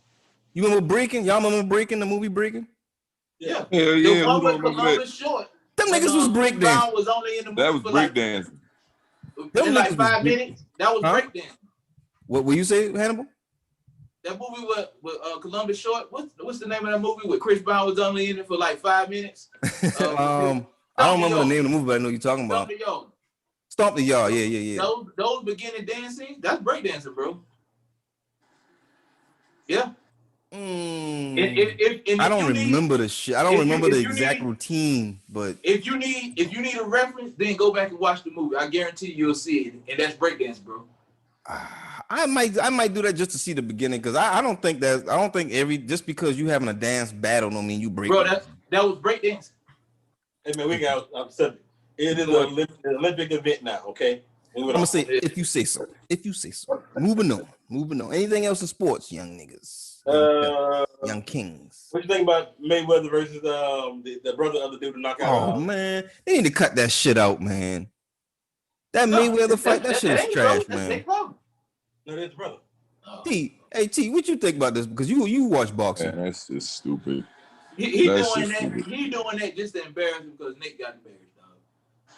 You remember Breaking? Y'all remember Breaking? The movie Breaking? Yeah. The one with Columbus Short. Them niggas was breakdancing. Was only in the movie that was breakdancing. Like 5 minutes. That was breakdancing. What will you say, Hannibal? That movie with Columbus Short. What's the name of that movie with Chris Brown was only in it for like 5 minutes? I don't remember the name of the movie, but I know you're talking about. Stomp the Yard. Stomp the Yard. Yeah. Those beginning dancing, that's breakdancing, bro. Yeah. I don't remember the shit. I don't remember the exact routine, but if you need a reference, then go back and watch the movie. I guarantee you'll see it, and that's breakdance, bro. I might do that just to see the beginning, because I don't think just because you having a dance battle don't mean you break. Bro, that was breakdance. Hey man, we got subject. It is an Olympic event now, okay? I'm gonna say if you say so. Moving on. Anything else in sports, young niggas? Young kings. What you think about Mayweather versus the brother of the dude to knock out? Oh man, they need to cut that shit out, man. That Mayweather fight, that shit is trash, man. No, that's brother. T, what you think about this? Because you watch boxing. Man, that's just stupid. He doing that just to embarrass him because Nick got embarrassed, dog.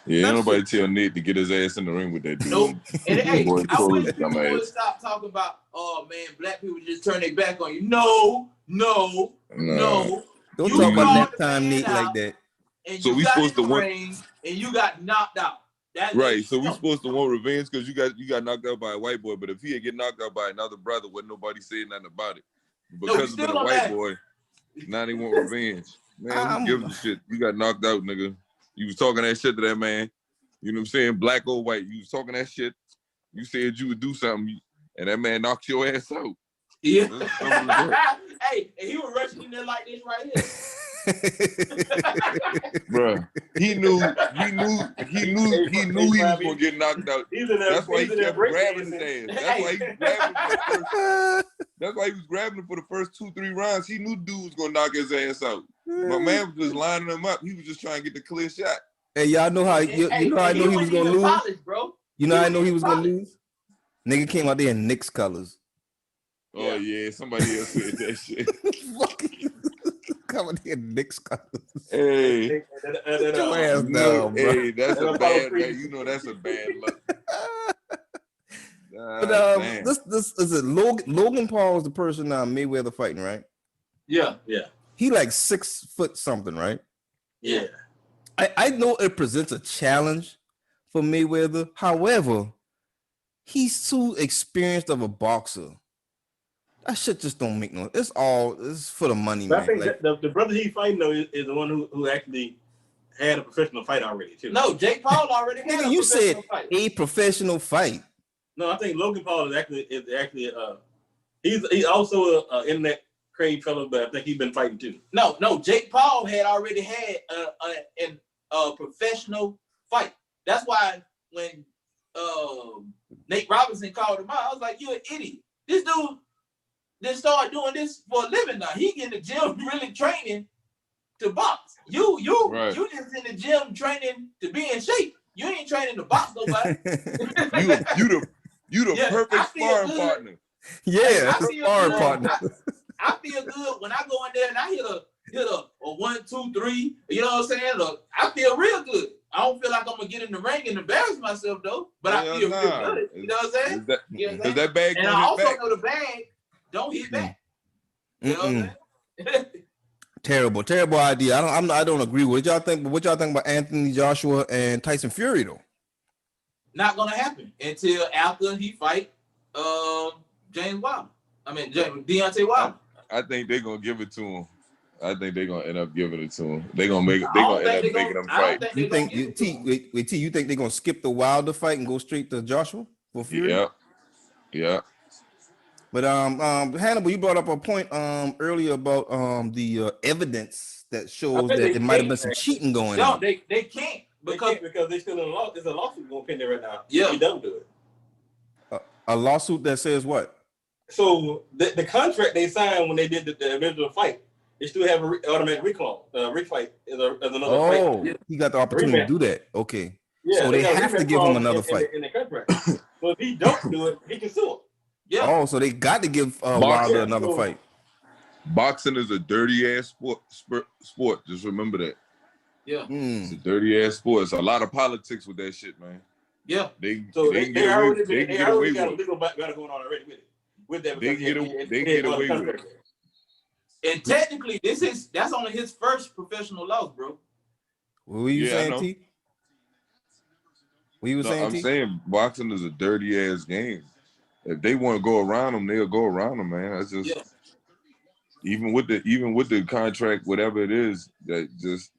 Yeah, ain't nobody tell Nick to get his ass in the ring with that dude. Nope. And hey, Boy, I wish dumb people would ass. stop talking about, oh man, black people just turn their back on you. No. Don't You talk about called nap the time, man Nick, out. like that. And So you we got supposed in to the want- ring and you got knocked out. Right, so we supposed to want revenge because you got knocked out by a white boy, but if he had get knocked out by another brother, wouldn't nobody say nothing about it. Because of being a white boy, now they want revenge. Man, who gives a shit? You got knocked out, nigga. You was talking that shit to that man. You know what I'm saying? Black or white. You was talking that shit. You said you would do something, and that man knocked your ass out. Yeah. Hey, and he was rushing in there like this right here. Bruh, he knew he was gonna get knocked out. That's why he kept grabbing his ass. That's why he was grabbing him for the first 2-3 rounds. He knew dude was gonna knock his ass out. My man was just lining him up. He was just trying to get the clear shot. Hey, y'all know how you know how I know he was gonna lose? Polished, bro. You know how I know he was gonna lose? Nigga came out there in Knicks colors. Oh yeah, somebody else said that shit. Coming here in Knicks colors. Hey, Sit your ass down, bro. Hey, that's a bad man. You know that's a bad look. But this is it. Logan Paul is the person Mayweather fighting, right? Yeah. He like 6 foot something, right? Yeah. I know it presents a challenge for Mayweather. However, he's too experienced of a boxer. That shit just don't make no. It's for the money, But man. I think Like, the brother he fighting though is the one who actually had a professional fight already too. No, Jake Paul already had nigga, a you said professional fight. a professional fight. No, I think Logan Paul is actually he's also a internet crazy fellow, but I think he's been fighting too. No, Jake Paul had already had a professional fight. That's why when Nate Robinson called him out, I was like, "You an idiot! This dude just started doing this for a living now. He in the gym really training to box. You just in the gym training to be in shape. You ain't training to box nobody. you the perfect sparring partner. Yeah, I feel sparring good. partner. I feel good when I go in there and I hit a 1, 2, 3. You know what I'm saying? I feel real good. I don't feel like I'm gonna get in the ring and embarrass myself though, but I feel real good. You know what I'm saying? Is that bag and gonna I hit also back? know the bag don't hit back. You know what I'm saying? Terrible idea. I don't agree with y'all think. But what y'all think about Anthony Joshua and Tyson Fury though? Not gonna happen until after he fight James Wilder. I mean Deontay Wilder. I think they're gonna give it to him. I think they're gonna end up giving it to him. They're gonna end up making them fight. You think you think they're gonna skip the Wilder fight and go straight to Joshua for Fury? Yeah. But Hannibal, you brought up a point earlier about the evidence that shows that there might have been some cheating going on. No, they can't because they still in a law. There's a lawsuit going pending right now. Yeah, he don't do it. A lawsuit that says what? So the contract they signed when they did the original fight, they still have an automatic recall. Refight is another fight. Oh, he got the opportunity to do that. Okay. Yeah, so they have to give him another fight. In the contract. So if he don't do it, he can sue him. Yeah. Oh, so they got to give Wilder another fight. Boxing is a dirty ass sport. Just remember that. Yeah. It's a dirty ass sport. It's a lot of politics with that shit, man. Yeah. They already got a legal battle going on already with it. with that. They get away with it. And technically, that's only his first professional loss, bro. What were you saying, T? What you were saying, I'm T? saying boxing is a dirty ass game. If they want to go around them, they'll go around them, man. That's just even with the contract, whatever it is, that just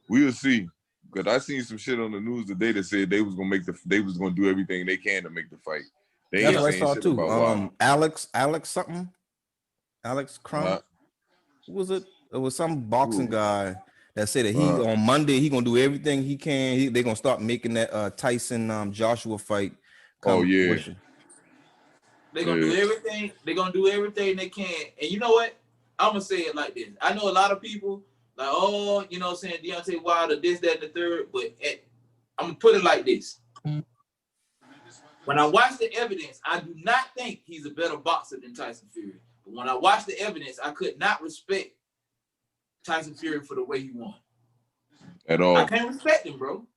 we'll see. Because I seen some shit on the news today that said they was gonna do everything they can to make the fight. They That's ain't what I saying saw shit too. about Wilder. Alex something. Alex Crum. Who was it? It was some boxing guy that said that on Monday he gonna do everything he can. They gonna start making that Tyson Joshua fight. Oh yeah. They're gonna do everything. They're gonna do everything they can. And you know what? I'm gonna say it like this. I know a lot of people like, oh, you know what I'm saying, Deontay Wilder, this, that, and the third. But I'm gonna put it like this. When I watch the evidence, I do not think he's a better boxer than Tyson Fury. But when I watch the evidence, I could not respect Tyson Fury for the way he won. At all. I can't respect him, bro.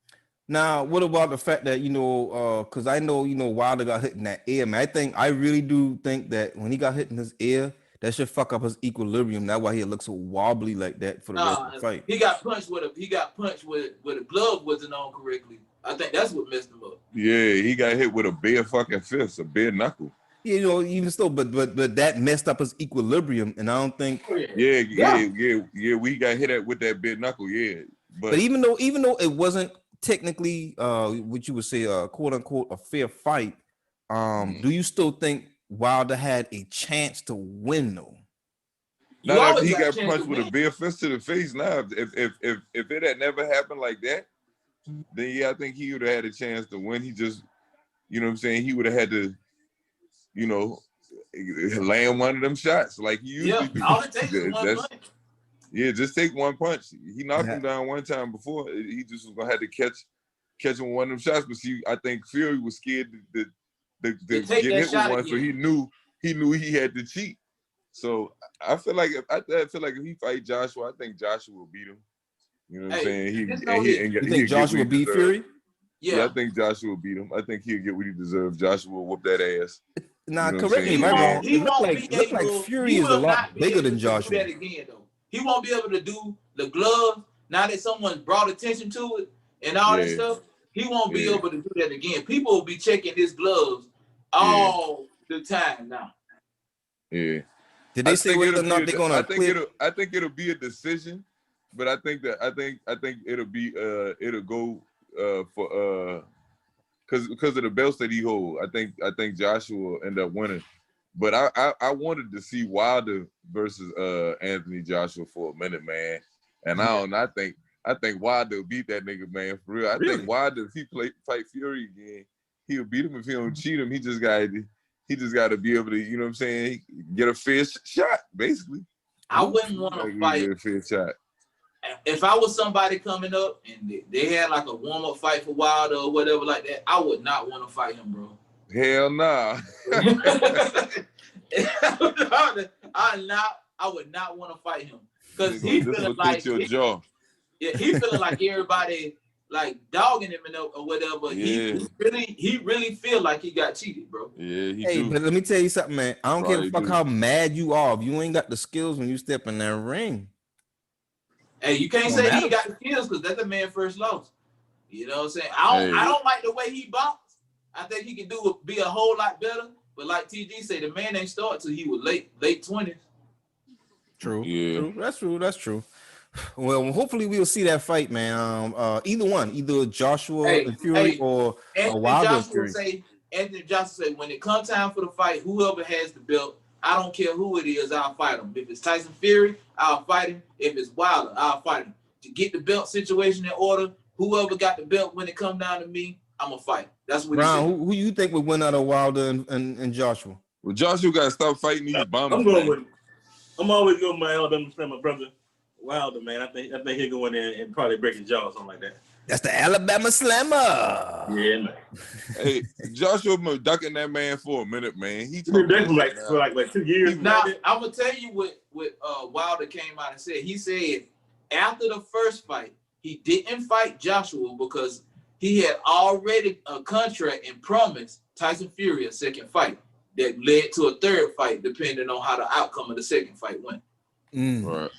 Now, what about the fact that, because I know, Wilder got hit in that ear, man. I really do think that when he got hit in his ear, that should fuck up his equilibrium. That's why he looks so wobbly like that for the rest of the fight. He got punched with a glove wasn't on correctly. I think that's what messed him up. Yeah, he got hit with a bare fucking fist, a bare knuckle. Even still, but that messed up his equilibrium, and I don't think. Yeah. We got hit with that bare knuckle, yeah. But even though it wasn't technically what you would say quote unquote a fair fight, do you still think Wilder had a chance to win though? Not after he got punched with a bare fist to the face. Now, if it had never happened like that, then yeah, I think he would have had a chance to win. He just, you know what I'm saying, he would have had to, land one of them shots like he usually do. All it takes is one punch. Yeah, just take one punch. He knocked him down one time before. He just was gonna have to catch him with one of them shots. But see, I think Fury was scared to get hit with one, again. So he knew he had to cheat. So I feel like if he fight Joshua, I think Joshua will beat him. You know what I'm saying? You think Joshua beat Fury? Yeah, I think Joshua will beat him. I think he'll get what he deserves. Joshua will whoop that ass. Nah, correct me if I'm wrong. It look like Fury is a lot bigger than Joshua. That again, though. He won't be able to do the glove now that someone brought attention to it and all that stuff. He won't be able to do that again. People will be checking his gloves all the time now. Yeah. Did they say whether or not they're gonna? I think it'll be a decision, but I think it'll be it'll go for because of the belts that he holds. I think Joshua will end up winning. But I wanted to see Wilder versus Anthony Joshua for a minute, man. And I think Wilder beat that nigga, man, for real. I think Wilder, if he fight Fury again, he'll beat him if he don't cheat him. He just got to be able to, you know what I'm saying, get a fair shot, basically. I wouldn't want to fight. Get a fair shot. If I was somebody coming up and they had like a warm-up fight for Wilder or whatever like that, I would not want to fight him, bro. Hell nah. I would not want to fight him because he feeling like your jaw. Yeah, he feeling like everybody like dogging him or whatever. Yeah. He really feel like he got cheated, bro. Yeah, he do. But let me tell you something, man. I don't care fuck how mad you are. If you ain't got the skills when you step in that ring. Hey, you can't say he got the skills because that's the man's first loss. You know what I'm saying? I don't like the way he boxed. I think he can be a whole lot better. But like TG said, the man ain't start till he was late 20s. True. Yeah. True. That's true. Well, hopefully we'll see that fight, man. Either Joshua and Fury or Wilder and Fury. Anthony Joshua say, when it comes time for the fight, whoever has the belt, I don't care who it is, I'll fight him. If it's Tyson Fury, I'll fight him. If it's Wilder, I'll fight him. To get the belt situation in order, whoever got the belt when it come down to me, I'm gonna fight. That's what Brown, who you think would win out of Wilder and Joshua? Well, Joshua got to stop fighting these bombers. I'm always going with my Alabama friend, my brother Wilder, man. I think he'll go in there and probably break his jaw or something like that. That's the Alabama Slammer. Yeah, man. Hey, Joshua been ducking that man for a minute, man. He been ducking for like 2 years. Now, I'm gonna tell you what Wilder came out and said. He said after the first fight, he didn't fight Joshua because he had already a contract and promised Tyson Fury a second fight. that led to a third fight, depending on how the outcome of the second fight went. Right.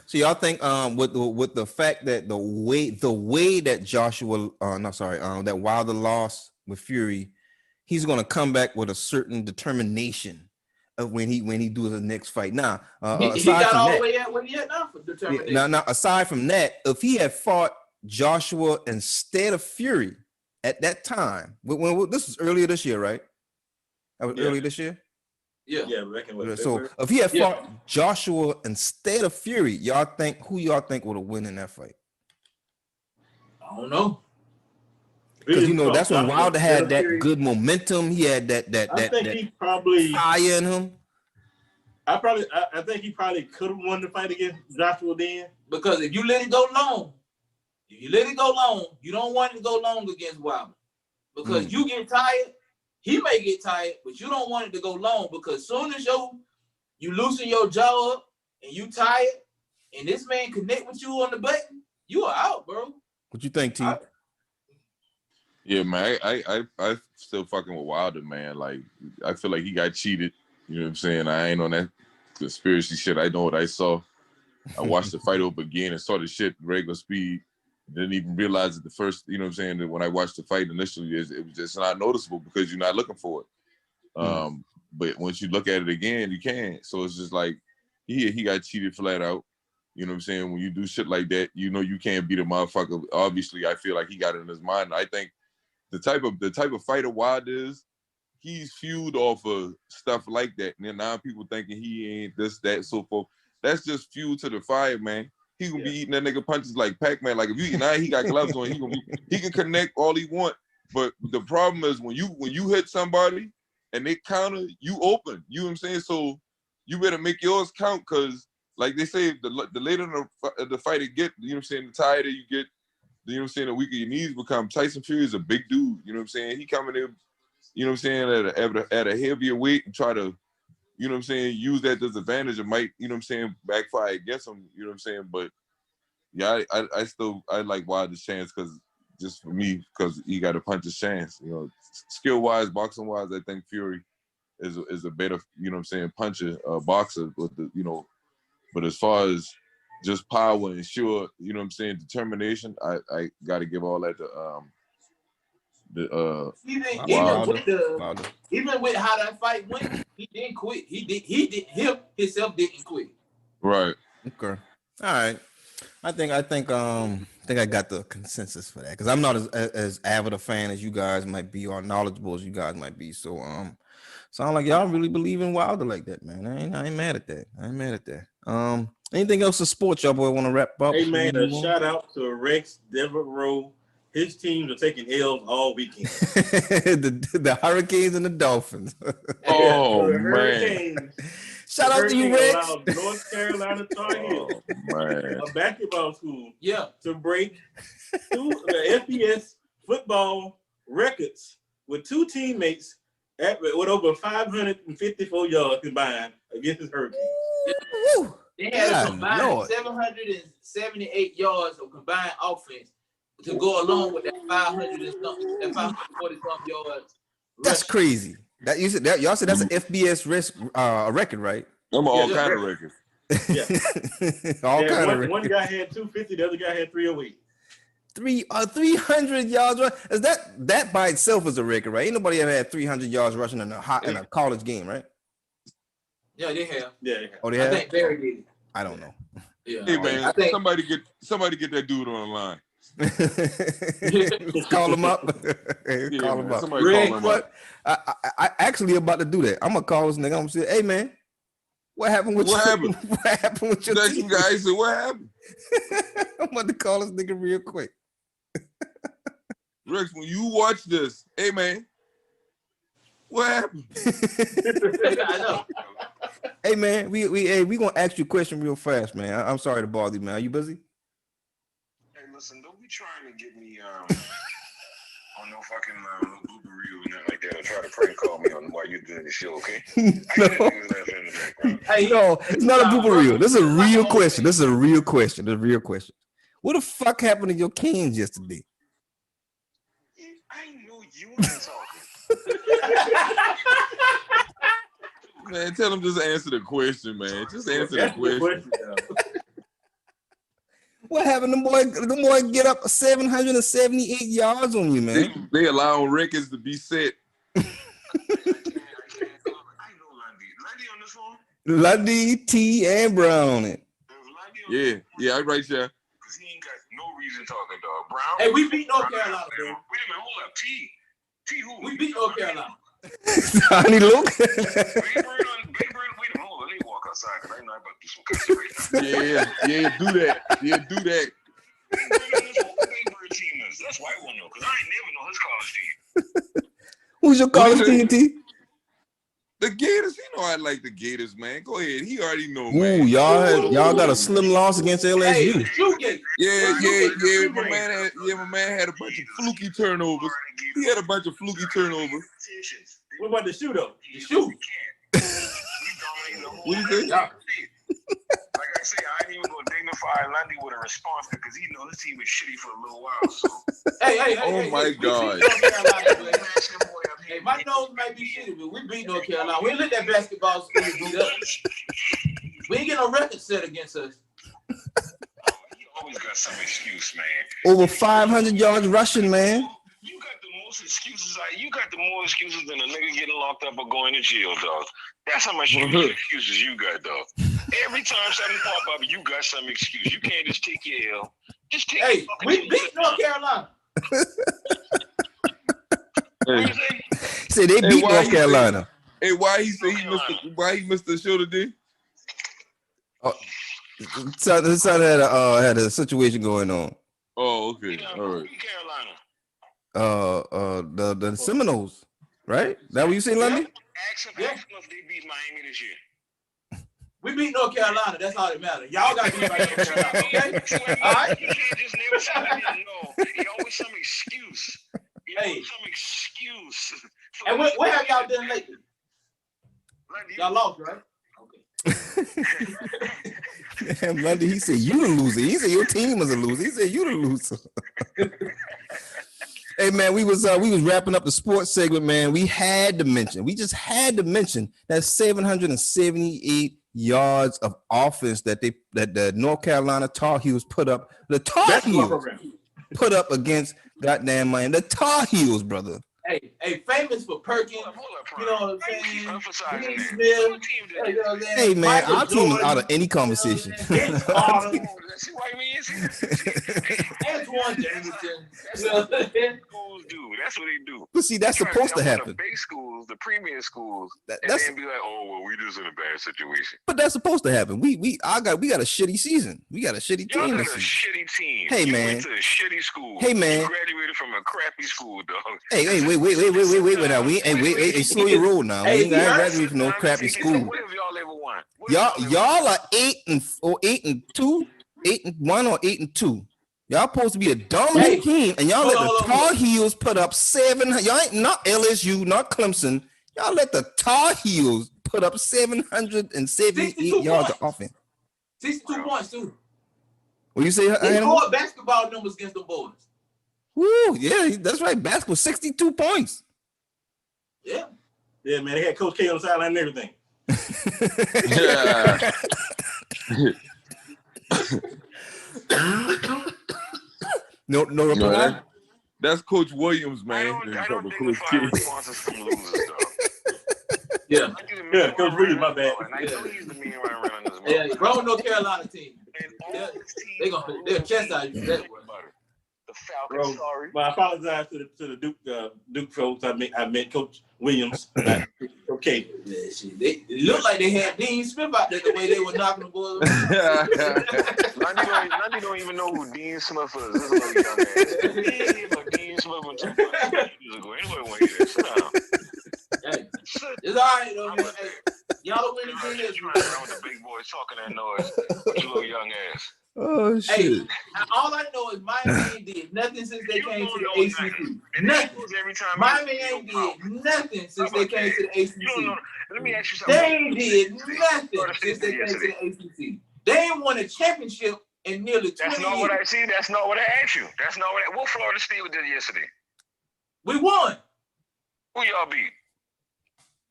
So y'all think with the fact that the way that Joshua that Wilder lost with Fury, he's gonna come back with a certain determination of when he does the next fight. Now, He got all the way at where he at now for determination. Now, aside from that, if he had fought Joshua instead of Fury at that time, when this was earlier this year, right? That was earlier this year. Yeah. Back in what, So if he had fought Joshua instead of Fury, who y'all think would have won in that fight? I don't know. Because that's when Wilder had that good momentum. He had that he probably fire in him. I think he probably could have won the fight against Joshua then. Because if you let it go long, you don't want it to go long against Wilder. Because you get tired, he may get tired, but you don't want it to go long because as soon as you loosen your jaw up and you tired, and this man connect with you on the button, you are out, bro. What you think, T? Yeah, man, I still fucking with Wilder, man. Like, I feel like he got cheated. You know what I'm saying? I ain't on that conspiracy shit. I know what I saw. I watched the fight over again and saw the shit regular speed. Didn't even realize it the first, you know what I'm saying, that when I watched the fight initially, it was just not noticeable because you're not looking for it. But once you look at it again, you can. So it's just like, he got cheated flat out. You know what I'm saying? When you do shit like that, you know you can't beat a motherfucker. Obviously, I feel like he got it in his mind. I think the type of fighter Wilder is, he's fueled off of stuff like that. And then now people thinking he ain't this, that, so forth. That's just fuel to the fire, man. He gonna be eating that nigga punches like Pac-Man. Like if you now he got gloves on, he can connect all he want. But the problem is when you hit somebody and they counter, you open. You know what I'm saying? So you better make yours count because like they say, the later the fight it get, you know what I'm saying, the tighter you get, you know what I'm saying, the weaker your knees become. Tyson Fury is a big dude, you know what I'm saying? He coming in, you know what I'm saying, at a heavier weight and try to, you know what I'm saying, use that disadvantage. It might, you know what I'm saying, backfire against him, you know what I'm saying? But yeah, I like Wilder's chance because just for me, because he got a puncher's chance. You know, skill-wise, boxing-wise, I think Fury is a better, you know what I'm saying, puncher, boxer with the, you know, but as far as just power and sure, you know what I'm saying, determination, I got to give all that to even with how that fight went, he didn't quit. He himself didn't quit. Right. Okay. All right. I think I got the consensus for that because I'm not as avid a fan as you guys might be or knowledgeable as you guys might be. So sound like y'all really believe in Wilder like that, man. I ain't mad at that. Anything else in sports y'all boy want to wrap up? Hey man, a shout out to Rex Devereaux. His teams are taking L's all weekend. the Hurricanes and the Dolphins. Oh the man! Hurricanes. Shout out to you, Rex. North Carolina Tar Heels, Man. a basketball school, Yeah, to break the FBS football records with two teammates with over 554 yards combined against the Hurricanes. they had a combined 778 yards of combined offense to go along with that 540 something yards. That's crazy. That you said that y'all said that's an FBS record, right? I'm all kind of records. Yeah. All kind of records. One guy had 250, the other guy had 308. 300 yards. Is that by itself is a record, right? Ain't nobody ever had 300 yards rushing in a college game, right? Yeah, they have. Yeah, they have. Oh, they have. I think Barry did it. I don't know. Yeah. Hey man, I think somebody get that dude on the line. Call him up. Call him up. Somebody call him up. I actually about to do that. I'm gonna call this nigga. I'm gonna say, hey man, what happened with What your Next team? guy said, what happened? I'm about to call this nigga real quick. Rex, when you watch this, hey man, what happened? I know. Hey man, we gonna ask you a question real fast, man. I'm sorry to bother you, man. Are you busy? Hey, listen, don't be trying to get me on no fucking little boobaroo and nothing like that, or try to prank call me on while you're doing the show, okay? No. Hey, No, it's not a booper reel. This is a real question. This is a real question. What the fuck happened to your Canes yesterday? I know you ain't talking. Man, tell him just answer the question, man. Just answer the question. What happened? The boy get up 778 yards on you, man. They allowing records to be set. I know Lundy. Lundy on this phone? Lundy, T, and Brown on it. Yeah, I right there. Because he ain't got no reason talking, dog. Brown. Hey, we beat North Carolina, bro. Wait a minute, hold up. T who? We beat North Carolina. Honey, look. Big Bird, wait a minute, hold on. Let me walk outside because I'm not about to do some cussing right now. Yeah, do that. Yeah, do that. Big Bird on this whole Big Bird team is. That's why I want to know, because I ain't never know his college team. Who's your college team, T? The Gators, you know I like the Gators, man. Go ahead. He already know, Ooh, man. y'all got a slim loss against LSU. Hey, Shoegate. Yeah. My man had a bunch of fluky turnovers. He had a bunch of fluky turnovers. What about the shoe though? The shoe. What you say? Like I say, I ain't even gonna dignify Lundy with a response because he knows his team is shitty for a little while. So Hey. Oh my God. Hey, my nose might be shitty, but we beat North Carolina. We ain't let that basketball school beat us. We ain't get no record set against us. He always got some excuse, man. Over 500 yards rushing, man. You got the most excuses. You got the more excuses than a nigga getting locked up or going to jail, dog. That's how much excuses you got, dog. Every time something pop up, you got some excuse. You can't just take your L. Just take. Hey, we beat North Carolina. Say they beat North Carolina. Hey, why he missed the show today? His son had a situation going on. Oh, okay. All right. Carolina. The Seminoles, right? That what you say, Lundy? Ask them if they beat Miami this year. We beat North Carolina. That's all that matters. Y'all got to beat North Carolina, okay? All right? You can't just never say that. No, he always some excuse. Hey. Some excuse. And what have y'all done lately? Y'all lost, right? Okay. Damn, Lundy, he said you the loser. He said your team was a loser. He said you the loser. Hey man, we was wrapping up the sports segment, man. We just had to mention that 778 yards of offense that the North Carolina Tar Heels put up. The Tar Heels put up against goddamn Miami. The Tar Heels, brother. Hey, famous for Perkins. You know what I'm saying? Dean Smith. Hey man, our team is out of any conversation. Antoine Jameson. Schools do. That's what they do. But see, that's supposed to happen. The big schools, the premier schools, and That's then be like, oh well, we just in a bad situation. but that's supposed to happen. We got a shitty season. We got a shitty Y'all team got this a season. shitty team. Hey, You man. went to a shitty school. Hey, man. You graduated from a crappy school, dog. Hey, wait now. Wait, slow your roll now. We ain't got graduated from no crappy school. What have y'all ever won? Y'all are 8-1 or 8-2. Y'all supposed to be a dominant team, and y'all let the Tar Heels put up 7. Y'all ain't not LSU, not Clemson. Y'all let the Tar Heels put up 778 yards of offense. 62 points too. What you say? They scored basketball numbers against the boys. Woo, yeah, that's right. Basketball, 62 points. Yeah. Yeah, man. They had Coach K on the sideline and everything. Yeah. No reply. That's Coach Williams, I man. don't dignify responses from losers, dog. Yeah. Yeah, Coach Williams, my bad. And I know he's the mean running this Yeah, bro, North Carolina team. And all his teams They'll chastise you for that one. The Falcons, sorry. Well, I apologize to the Duke folks. I met Coach Williams. Okay. Yeah, shit. It looked like they had Dean Smith out there the way they were knocking the boys. Lundy don't even know who Dean Smith is. This little young man. He didn't even know Dean Smith until 5 years ago. Anybody want to hear that? Sit down. Hey, it's all right though, man. Hey, y'all don't win Trying anything. around with the big boys talking that noise with your little young ass. Oh shit. Hey, all I know is Miami ain't did nothing since they came to the ACC. Nothing. Every time Miami ain't did nothing since they came to the ACC. Let me ask you something. They ain't did nothing since they came to the ACC. They ain't won a championship in nearly 20 That's not years. what I see. That's not what I asked you. That's not what Florida State did yesterday. We won. Who y'all beat?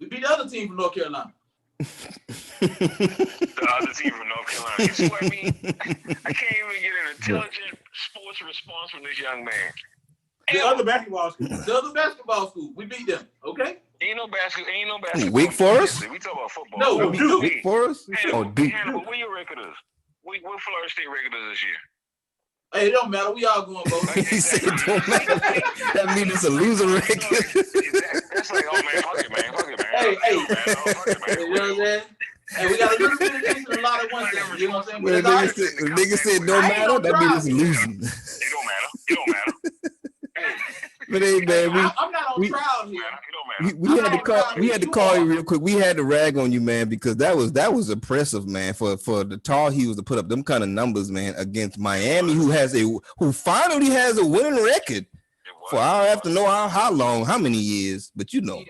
We beat the other team from North Carolina. The other team from North Carolina. You see what I mean? I can't even get an intelligent sports response from this young man. The other basketball school. The other basketball school. We beat them. Okay. Ain't no basketball. Wake Forest? We talk about football. No, Duke. Wake Forest? Hannibal, Oh, Duke. Hannibal, where your record is? What Florida State record is this year? Hey, it don't matter. We all going both. He said it don't matter. That means it's a loser record. That's like, oh man, fuck it, man. Hey, Fuck it, man. You know what I'm saying? Hey, we got a little bit of this and a lot of one thing. You know what I'm saying? When But the it's all right. nigga said don't I ain't matter, no that means it's problem. losing. It don't matter. But hey, man, I'm not on trial here. we had to call you real quick. We had to rag on you, man, because that was impressive, man, for the Tar Heels to put up them kind of numbers, man, against Miami, who finally has a winning record. For I have to know how long, how many years, but you know.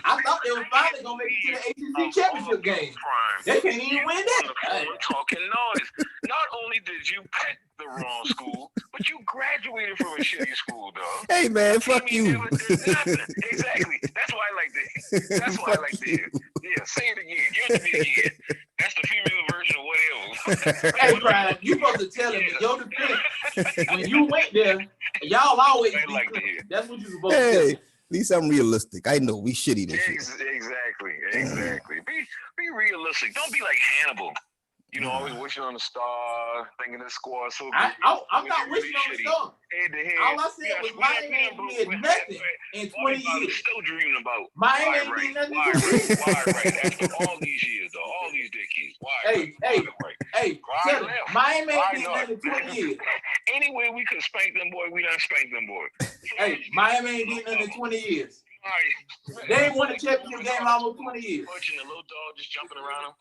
I thought they were finally gonna make it to the ACC championship game. They can't even win that. Talking noise. Not only did you pick the wrong school, but you graduated from a shitty school, dog. Hey, man, fuck you. Exactly. That's why I like that. Yeah, say it again. Give it to me again. That's the female version of whatever. Hey, Brian, you supposed to tell him your defense. When you went there, y'all always I like to hear. that's what you supposed to Hey, tell. at least I'm realistic. I know we shitty this shit. Exactly. Be realistic. Don't be like Hannibal. You know, always wishing on the star, thinking the squad so good. I'm not wishing on the star. Head to head. All I said was Miami ain't did nothing in 20 years. Still dreaming about Miami ain't did nothing. why right after all these years, though, all these decades. Why Hey, tell him, Miami ain't did nothing in 20 years. Anyway, we could spank them, boy. We done spanked them, boy. Hey, Miami ain't did nothing in 20 years. They ain't won a championship game almost 20 years. Watching the little dog just jumping around him.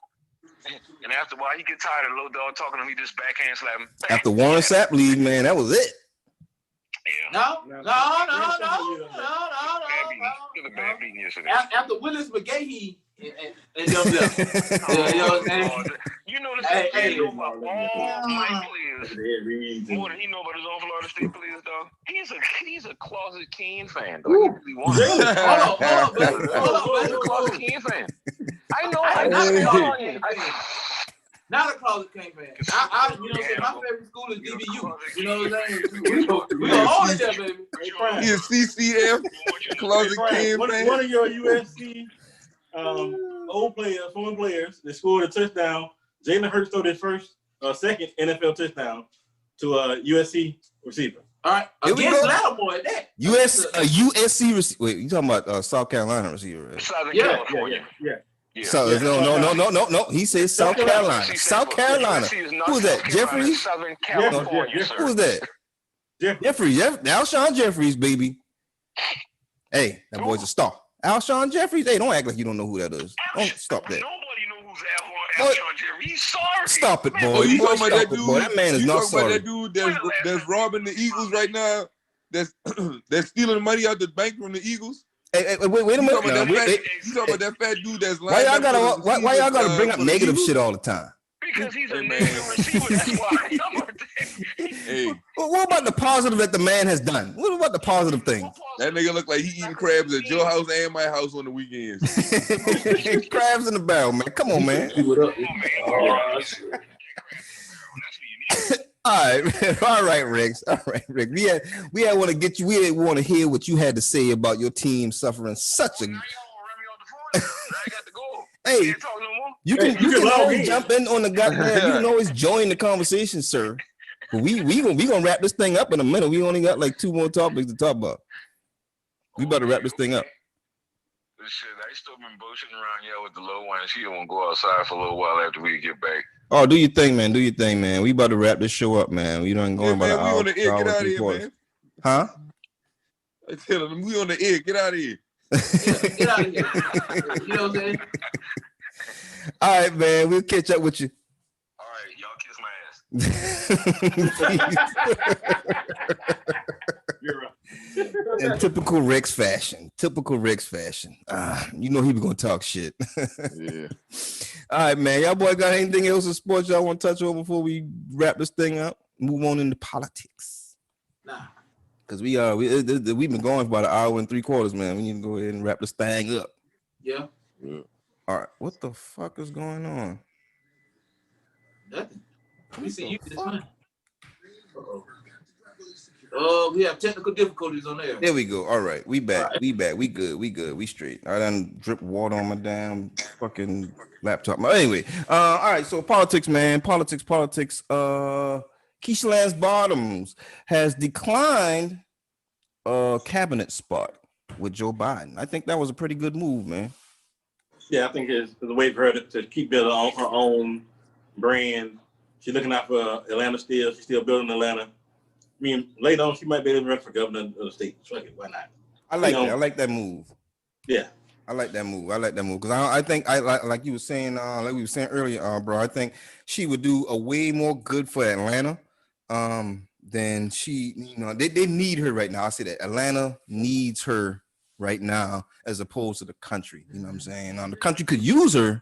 And after a while, he get tired of the little dog talking to him. He just backhand slap him. After Warren Sapp league, man, that was it. Yeah. No. Took a bad beating yesterday. After Willis McGahee and them left. You know what I'm saying? You know the Hey, same hey. thing about all my players. More than he know about his own Florida State players, dog. He's a closet King fan, dog. He really wants it. Hold on, buddy. He's a closet King fan. I know. Not a closet King fan. You know what I'm saying? My favorite school is DBU. You know what I'm saying? We gonna hold it there, baby. He is CCF, closet King One fan. of your USC former players, they scored a touchdown. Jalen Hurts threw his second NFL touchdown to a USC receiver. All right, Here we against go. Lattimore at that. USC receiver. Wait, you talking about South Carolina receiver, right? Southern Yeah, California. Yeah. So no. He says South Carolina. South Carolina. Who was that? Jeffries? Southern California, sir. Who was that? Jeffries. Alshon Jeffries, baby. Hey, that boy's a star. Alshon Jeffries. Hey, don't act like you don't know who that is. Don't stop that. Nobody knows who's Alshon Jeffries. He's sorry. Stop it, boy. Oh, you Boy, talking about stop that it, dude? boy. That man is You not talking about sorry. that dude that's robbing the Eagles right now? That's stealing the money out the bank from the Eagles? Wait a You minute. talking about Now, that fat dude that's why y'all lined up gotta why y'all gotta bring up for the negative Eagles? shit all the time? Because he's a Hey, man. negative receiver. That's why. Hey, Well, what about the positive that the man has done? What about the positive thing? that nigga look like he eating crabs at your house and my house on the weekends. Crabs in the barrel, man. Come on, man. All right, Rex. We had want to get you. We want to hear what you had to say about your team suffering such a. Hey, you can always jump in on the goddamn. You can always join the conversation, sir. But we gonna wrap this thing up in a minute. We only got like 2 more topics to talk about. We better wrap this thing up. Shit, I still been bullshitting around here with the little one. She don't want to go outside for a little while after we get back. Oh, do your thing, man. Do your thing, man. We about to wrap this show up, man. We done going about an hour. We on the air. Get out of here, man. Huh? I tell them we on the air. Get out of here. Get out of here. You know what I'm saying? All right, man. We'll catch up with you. All right, y'all kiss my ass. You're right. In typical Rex fashion. You know he be gonna talk shit. Yeah. All right, man. Y'all boy got anything else in sports y'all want to touch on before we wrap this thing up? Move on into politics. Nah. Because we've been going for about 1 hour and 3/4, man. We need to go ahead and wrap this thing up. Yeah. All right, what the fuck is going on? Nothing. We What see the you just fuck? fine. We have technical difficulties on there. There we go. All right, we back. All right. We back. We good. We good. We straight. I done drip water on my damn fucking laptop. But anyway, all right. So politics, man. Politics. Keisha Lance Bottoms has declined a cabinet spot with Joe Biden. I think that was a pretty good move, man. Yeah, I think it's a way for her to keep building on her own brand. She's looking out for Atlanta still. She's still building Atlanta. I mean, later on, she might be able to run for governor of the state. Fuck it, why not? I like that. I like that move. Yeah. I like that move. Because I think like you were saying, like we were saying earlier, bro. I think she would do a way more good for Atlanta, than she. They need her right now. I say that Atlanta needs her right now, as opposed to the country. You know what I'm saying? The country could use her,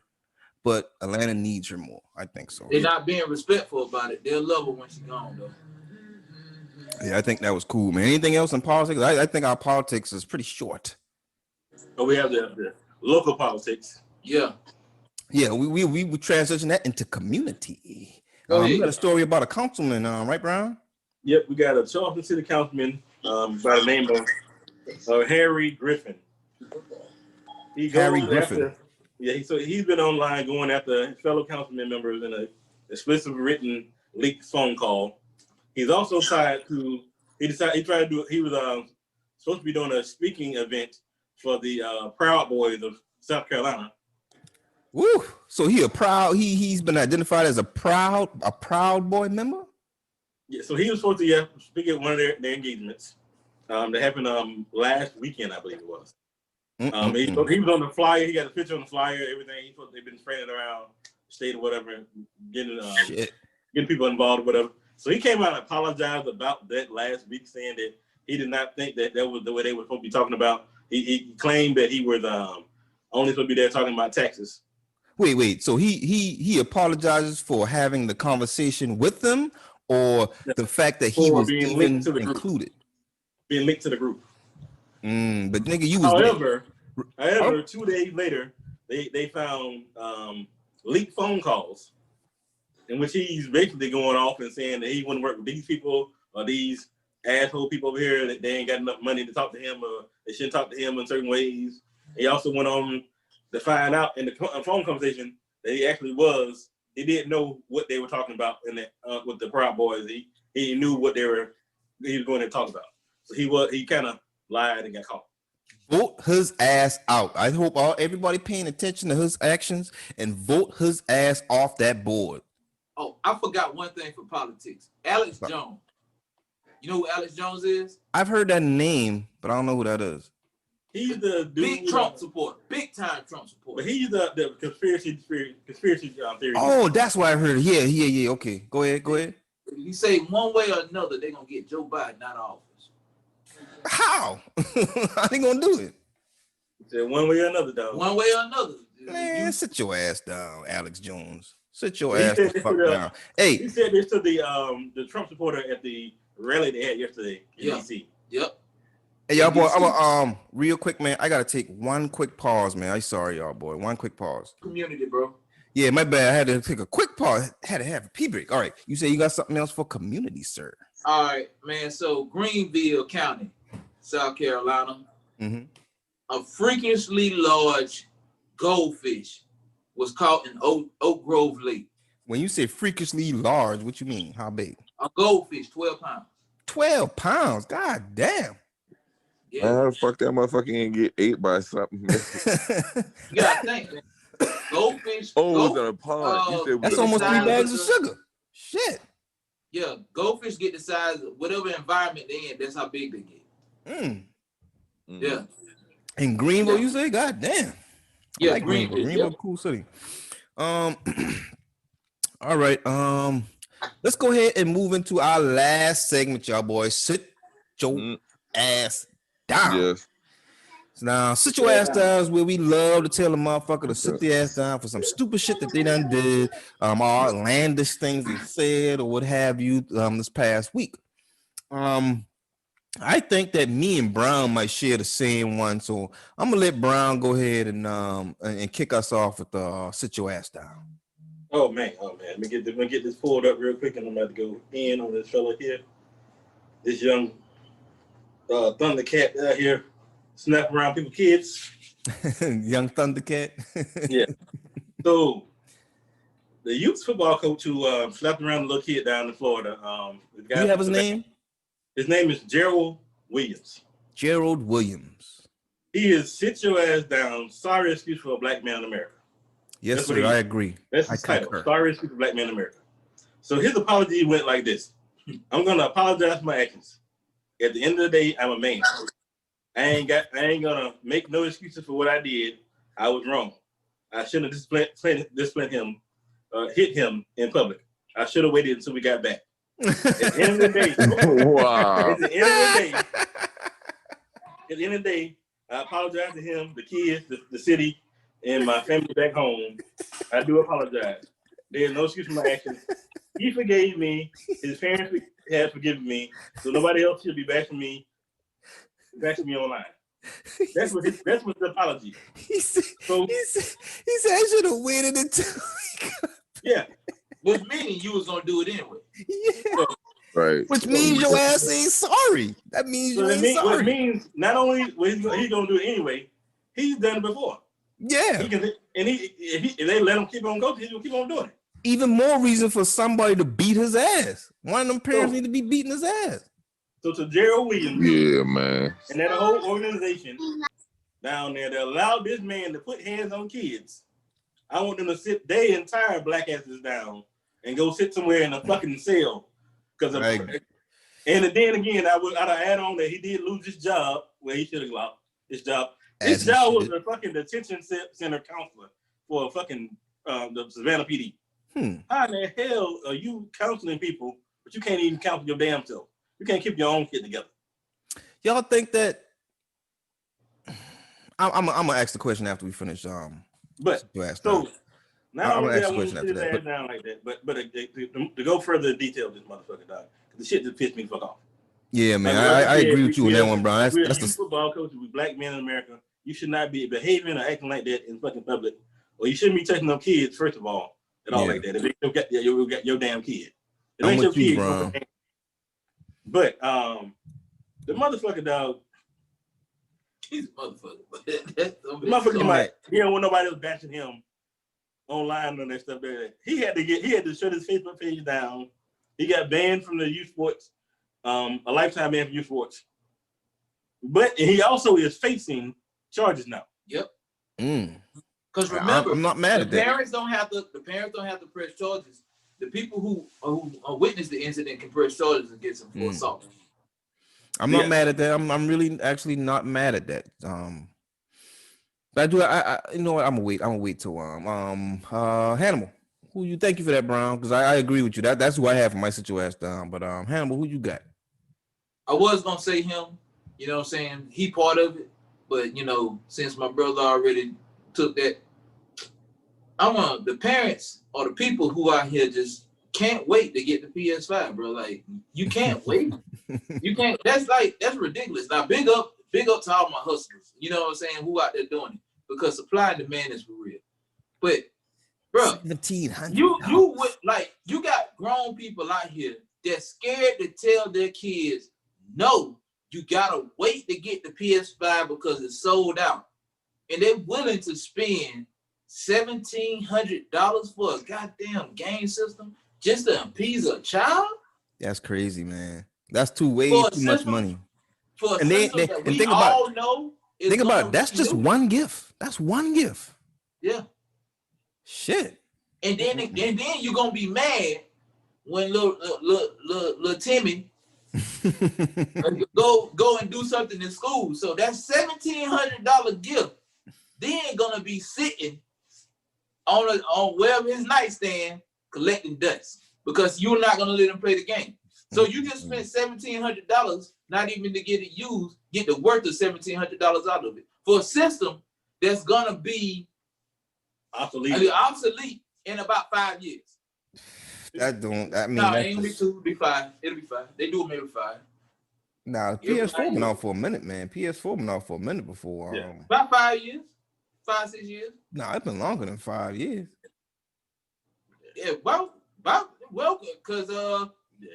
but Atlanta needs her more. I think so. They're not being respectful about it. They'll love her when she's gone, though. Yeah, I think that was cool, man. Anything else in politics? I think our politics is pretty short. But we have the local politics. Yeah. Yeah, we would transition that into community. Go ahead. We got a story about a councilman, right, Brown? Yep, we got a Charleston City councilman by the name of Harry Griffin. Harry Griffin. He's been online going after his fellow councilman members in a explicit written leaked phone call. He's also tied to. He was supposed to be doing a speaking event for the Proud Boys of South Carolina. Woo! So he's been identified as a proud boy member. Yeah, so he was supposed to speak at one of their engagements. That happened last weekend, I believe it was. He was on the flyer. He got a picture on the flyer. Everything. They've been spreading it around the state or whatever, getting people involved or whatever. So he came out and apologized about that last week, saying that he did not think that was the way they were supposed to be talking about. He claimed that he was only supposed to be there talking about taxes. Wait. So he apologizes for having the conversation with them, or the fact that he was even included? Being linked to the group. But nigga, you was However, 2 days later, they found leaked phone calls in which he's basically going off and saying that he wouldn't work with these people or these asshole people over here, that they ain't got enough money to talk to him, or they shouldn't talk to him in certain ways. He also went on to find out in the phone conversation that he didn't know what they were talking about in that with the Proud Boys. He knew what he was going to talk about. So he kind of lied and got caught. Vote his ass out. I hope everybody paying attention to his actions and vote his ass off that board. Oh, I forgot one thing for politics. Alex Jones. You know who Alex Jones is? I've heard that name, but I don't know who that is. He's the dude, big Trump supporter, big time Trump supporter. But he's the conspiracy theory. Oh, that's why I heard it. Yeah. Okay, go ahead. He say one way or another they're gonna get Joe Biden out of office. How? How they gonna do it? He said one way or another, dog. One way or another. Man, sit your ass down, Alex Jones. Sit your ass the fuck down. Hey, he said this to the Trump supporter at the rally they had yesterday in DC. Yep. Hey, y'all, boy, I'm real quick, man. I gotta take one quick pause, man. I'm sorry, y'all, boy. One quick pause. Community, bro. Yeah, my bad. I had to take a quick pause. Had to have a pee break. All right. You say you got something else for community, sir? All right, man. So Greenville County, South Carolina, a freakishly large goldfish was caught in Oak Grove Lake. When you say freakishly large, what you mean? How big? A goldfish, 12 pounds. 12 pounds. God damn. Yeah. How the fuck that motherfucker ain't get ate by something? You gotta think, man. Goldfish. It was in a pond. That's almost 3 bags of sugar. Shit. Yeah, goldfish get the size of whatever environment they in. That's how big they get. Yeah. In Greenville, you say? God damn. Yeah, like Greenville. Greenville, cool city. All right. Let's go ahead and move into our last segment, y'all boys. Sit your ass down. Yes. So now, sit your ass down is where we love to tell a motherfucker to sit their ass down for some stupid shit that they done did, or outlandish things they said, or what have you, this past week. I think that me and Brown might share the same one, so I'm gonna let Brown go ahead and kick us off with the sit your ass down. Oh man. Let me get this pulled up real quick, and I'm about to go in on this fella here. This young Thundercat out here snapping around people's kids. Young Thundercat. Yeah. So the youth football coach who slapped around a little kid down in Florida. Do you have his name? His name is Gerald Williams. Gerald Williams. He is sit your ass down. Sorry excuse for a black man in America. Yes, sir. I agree. That's his title. Sorry excuse for a black man in America. So his apology went like this. I'm gonna apologize for my actions. At the end of the day, I'm a man. I ain't gonna make no excuses for what I did. I was wrong. I shouldn't have disciplined him, hit him in public. I should have waited until we got back. At the end of the day, Wow. At the end of the day, I apologize to him, the kids, the city, and my family back home. I do apologize. There's no excuse for my actions. He forgave me. His parents have forgiven me. So nobody else should be bashing me online. That's what the apology. He said I should have waited until. Yeah. Which meaning you was gonna do it anyway. Yeah. Right. Which means your ass ain't sorry. That means you ain't sorry. Which means not only he's gonna do it anyway, he's done it before. Yeah. He can, and if they let him keep on going, he's gonna keep on doing it. Even more reason for somebody to beat his ass. One of them parents need to be beating his ass. So to Gerald Williams, Yeah, man. and that whole organization down there that allowed this man to put hands on kids, I want them to sit their entire black asses down and go sit somewhere in a fucking cell. Because Right. And then again, I'd add on that he did lose his job where he should have lost his job. His job was a fucking detention center counselor for fucking the Savannah PD. How in the hell are you counseling people, but you can't even counsel your damn self? You can't keep your own shit together. Y'all think that? I'm gonna ask the question after we finish. But so not only that, I want to sit his ass down like that, but to go further in detail, this motherfucker dog, the shit just pissed me the fuck off. Yeah, man, I agree with you on that one, bro. That's the football coach. We black men in America. You should not be behaving or acting like that in fucking public, or you shouldn't be touching no kids first of all at all like that. If you got your damn kid, it ain't your kid. Bro. But the motherfucker dog. He's a motherfucker. The motherfucker he don't want nobody else bashing him online and that stuff there. He had to shut his Facebook page down. He got banned from the youth sports, a lifetime ban from youth sports. But he also is facing charges now. Yep. Because remember, I'm not mad at that. The parents don't have to press charges. The people who witnessed the incident can press charges and get some full assault. I'm not mad at that. I'm really actually not mad at that. But I you know what? I'm gonna wait till Hannibal. Thank you for that, Brown, because I agree with you. That's who I have for my sit your ass down. But Hannibal, who you got? I was gonna say him, you know what I'm saying? He part of it, but you know, since my brother already took that, the parents or the people who out here just can't wait to get the PS5, bro. Like, you can't wait. You can't. That's ridiculous. Now, big up to all my hustlers. You know what I'm saying? Who out there doing it? Because supply and demand is for real. But, bro, you would you got grown people out here that's scared to tell their kids, no, you gotta wait to get the PS5 because it's sold out, and they're willing to spend $1,700 for a goddamn game system just to appease a child. That's crazy, man. That's too much money. And think about it. That's just one gift. That's one gift. Yeah. Shit. And then you're gonna be mad when little Timmy go and do something in school. So that's $1,700 gift. Then gonna be sitting on wherever his nightstand collecting dust because you're not gonna let him play the game. So you just spent $1,700, not even to get it used, get the worth of $1,700 out of it for a system that's gonna be obsolete in about 5 years. It ain't gonna be 2, it'll be 5. It'll be 5. They do them every 5. Nah, PS4 been out for a minute, man. PS4 been out for a minute before. Yeah. About 5 years, 5-6 years. Nah, it's been longer than 5 years. Yeah, well, because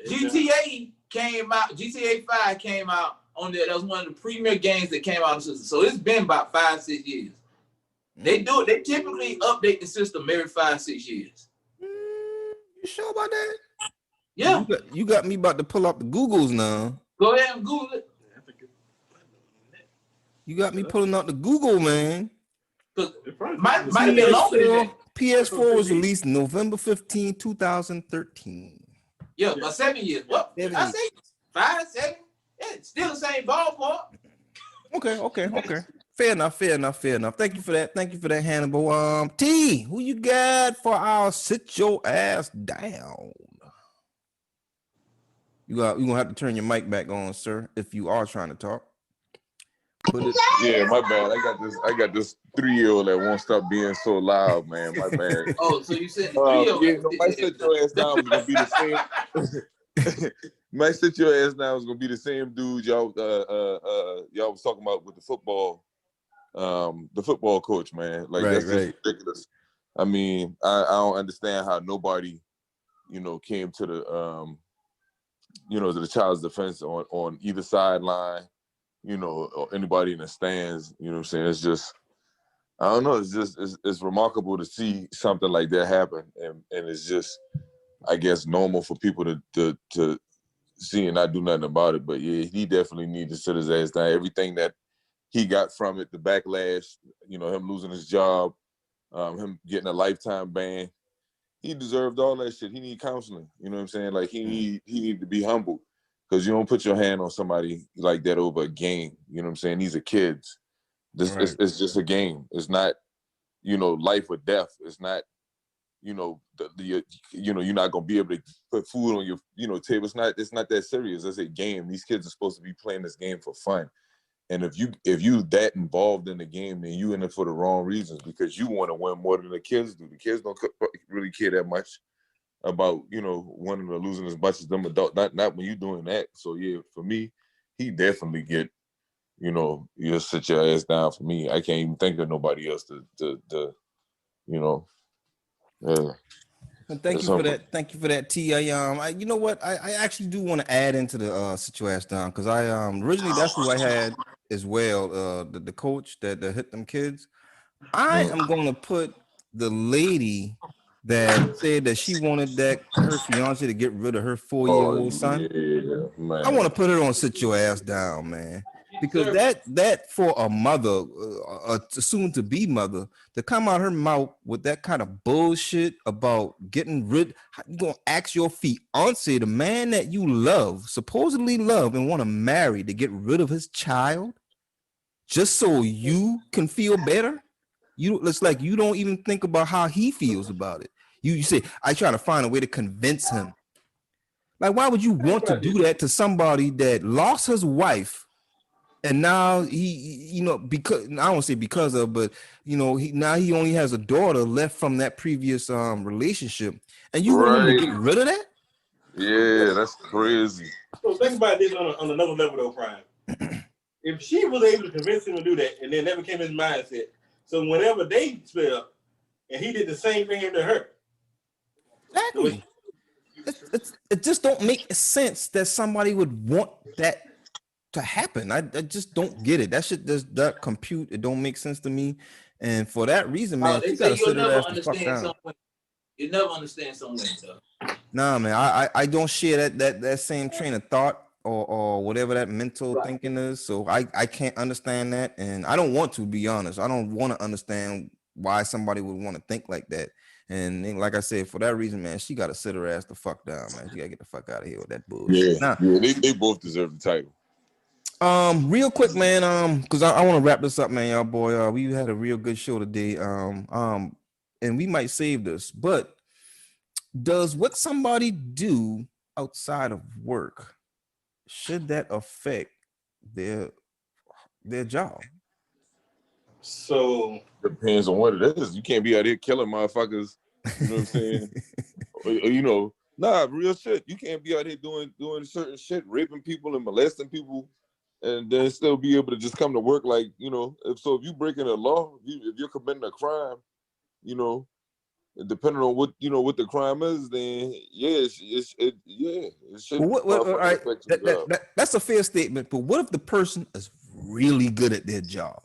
GTA came out. GTA 5 came out on there. That was one of the premier games that came out on the system. So it's been about 5-6 years. They do it. They typically update the system every 5-6 years. You sure about that? Yeah. You got me about to pull up the Googles now. Go ahead and Google it. You got me pulling out the Google, man. Might have been longer than that. PS4 was released November 15, 2013. Yeah, about 7 years. What? 7 I years. say 5, 7. Yeah, it's still the same ballpark. Okay. Fair enough. Thank you for that, Hannibal. T, who you got for our sit your ass down? You're gonna have to turn your mic back on, sir, if you are trying to talk. Yeah, my bad. I got this 3-year-old that won't stop being so loud, man. My bad. Oh, so you said the 3-year-old. Yeah, no, my sit your ass down was gonna be the same. My sit your ass down was gonna be the same dude y'all was talking about with the football coach, man. Like that's just ridiculous. I mean, I don't understand how nobody, came to the to the child's defense on either sideline, or anybody in the stands. You know what I'm saying? It's just, I don't know. It's just it's remarkable to see something like that happen, and it's just, I guess, normal for people to see and not do nothing about it. But yeah, he definitely needs to sit his ass down. Everything that he got from it, the backlash, him losing his job, him getting a lifetime ban, he deserved all that shit. He need counseling. You know what I'm saying? Like he need to be humbled, because you don't put your hand on somebody like that over a game. You know what I'm saying? These are kids. It's just a game. It's not, life or death. It's not, you're not gonna be able to put food on your, table. It's not that serious. It's a game. These kids are supposed to be playing this game for fun. And if you that involved in the game, then you in it for the wrong reasons, because you want to win more than the kids do. The kids don't really care that much about, winning or losing as much as them adults. Not when you doing that. So yeah, for me, he definitely get, you sit your ass down. For me, I can't even think of nobody else to Thank you for that. Thank you for that, T. You know what? I actually do want to add into the sit your ass down, because I originally that's who I had as well. The coach that hit them kids. I am going to put the lady that said that she wanted her fiance to get rid of her 4-year-old son. Yeah, I want to put her on sit your ass down, man. Because that for a mother, a soon to be mother, to come out her mouth with that kind of bullshit about getting rid, you gonna ask your fiance, the man that you love, supposedly love and want to marry, to get rid of his child just so you can feel better? It's like you don't even think about how he feels about it. You say, I try to find a way to convince him. Like, why would you want to do that to somebody that lost his wife? And now he, because I won't say because of, but he only has a daughter left from that previous relationship, and you want him to get rid of that? Yeah, that's crazy. So think about this on another level, though, Prime. If she was able to convince him to do that, and then that became his mindset, so whenever they split up, and he did the same thing to her. Exactly. It just don't make sense that somebody would want that to happen. I just don't get it. That shit does not compute. It don't make sense to me. And for that reason, man, you gotta sit her ass the fuck down. You never understand someone, though. Nah, man, I don't share that same train of thought or whatever that mental thinking is. So I can't understand that, and I don't want to be honest. I don't want to understand why somebody would want to think like that. And then, like I said, for that reason, man, she gotta sit her ass the fuck down, man. She gotta get the fuck out of here with that bullshit. Yeah, they both deserve the title. Real quick, man, because I want to wrap this up, man, y'all boy. We had a real good show today. And we might save this, but does what somebody do outside of work, should that affect their job? So depends on what it is. You can't be out here killing motherfuckers. You know what I'm saying? Nah, real shit. You can't be out here doing certain shit, raping people and molesting people, and then still be able to just come to work like, you know. If you breaking a law, if you're committing a crime, you know, depending on what the crime is, then yeah, it should. All right, that's a fair statement. But what if the person is really good at their job?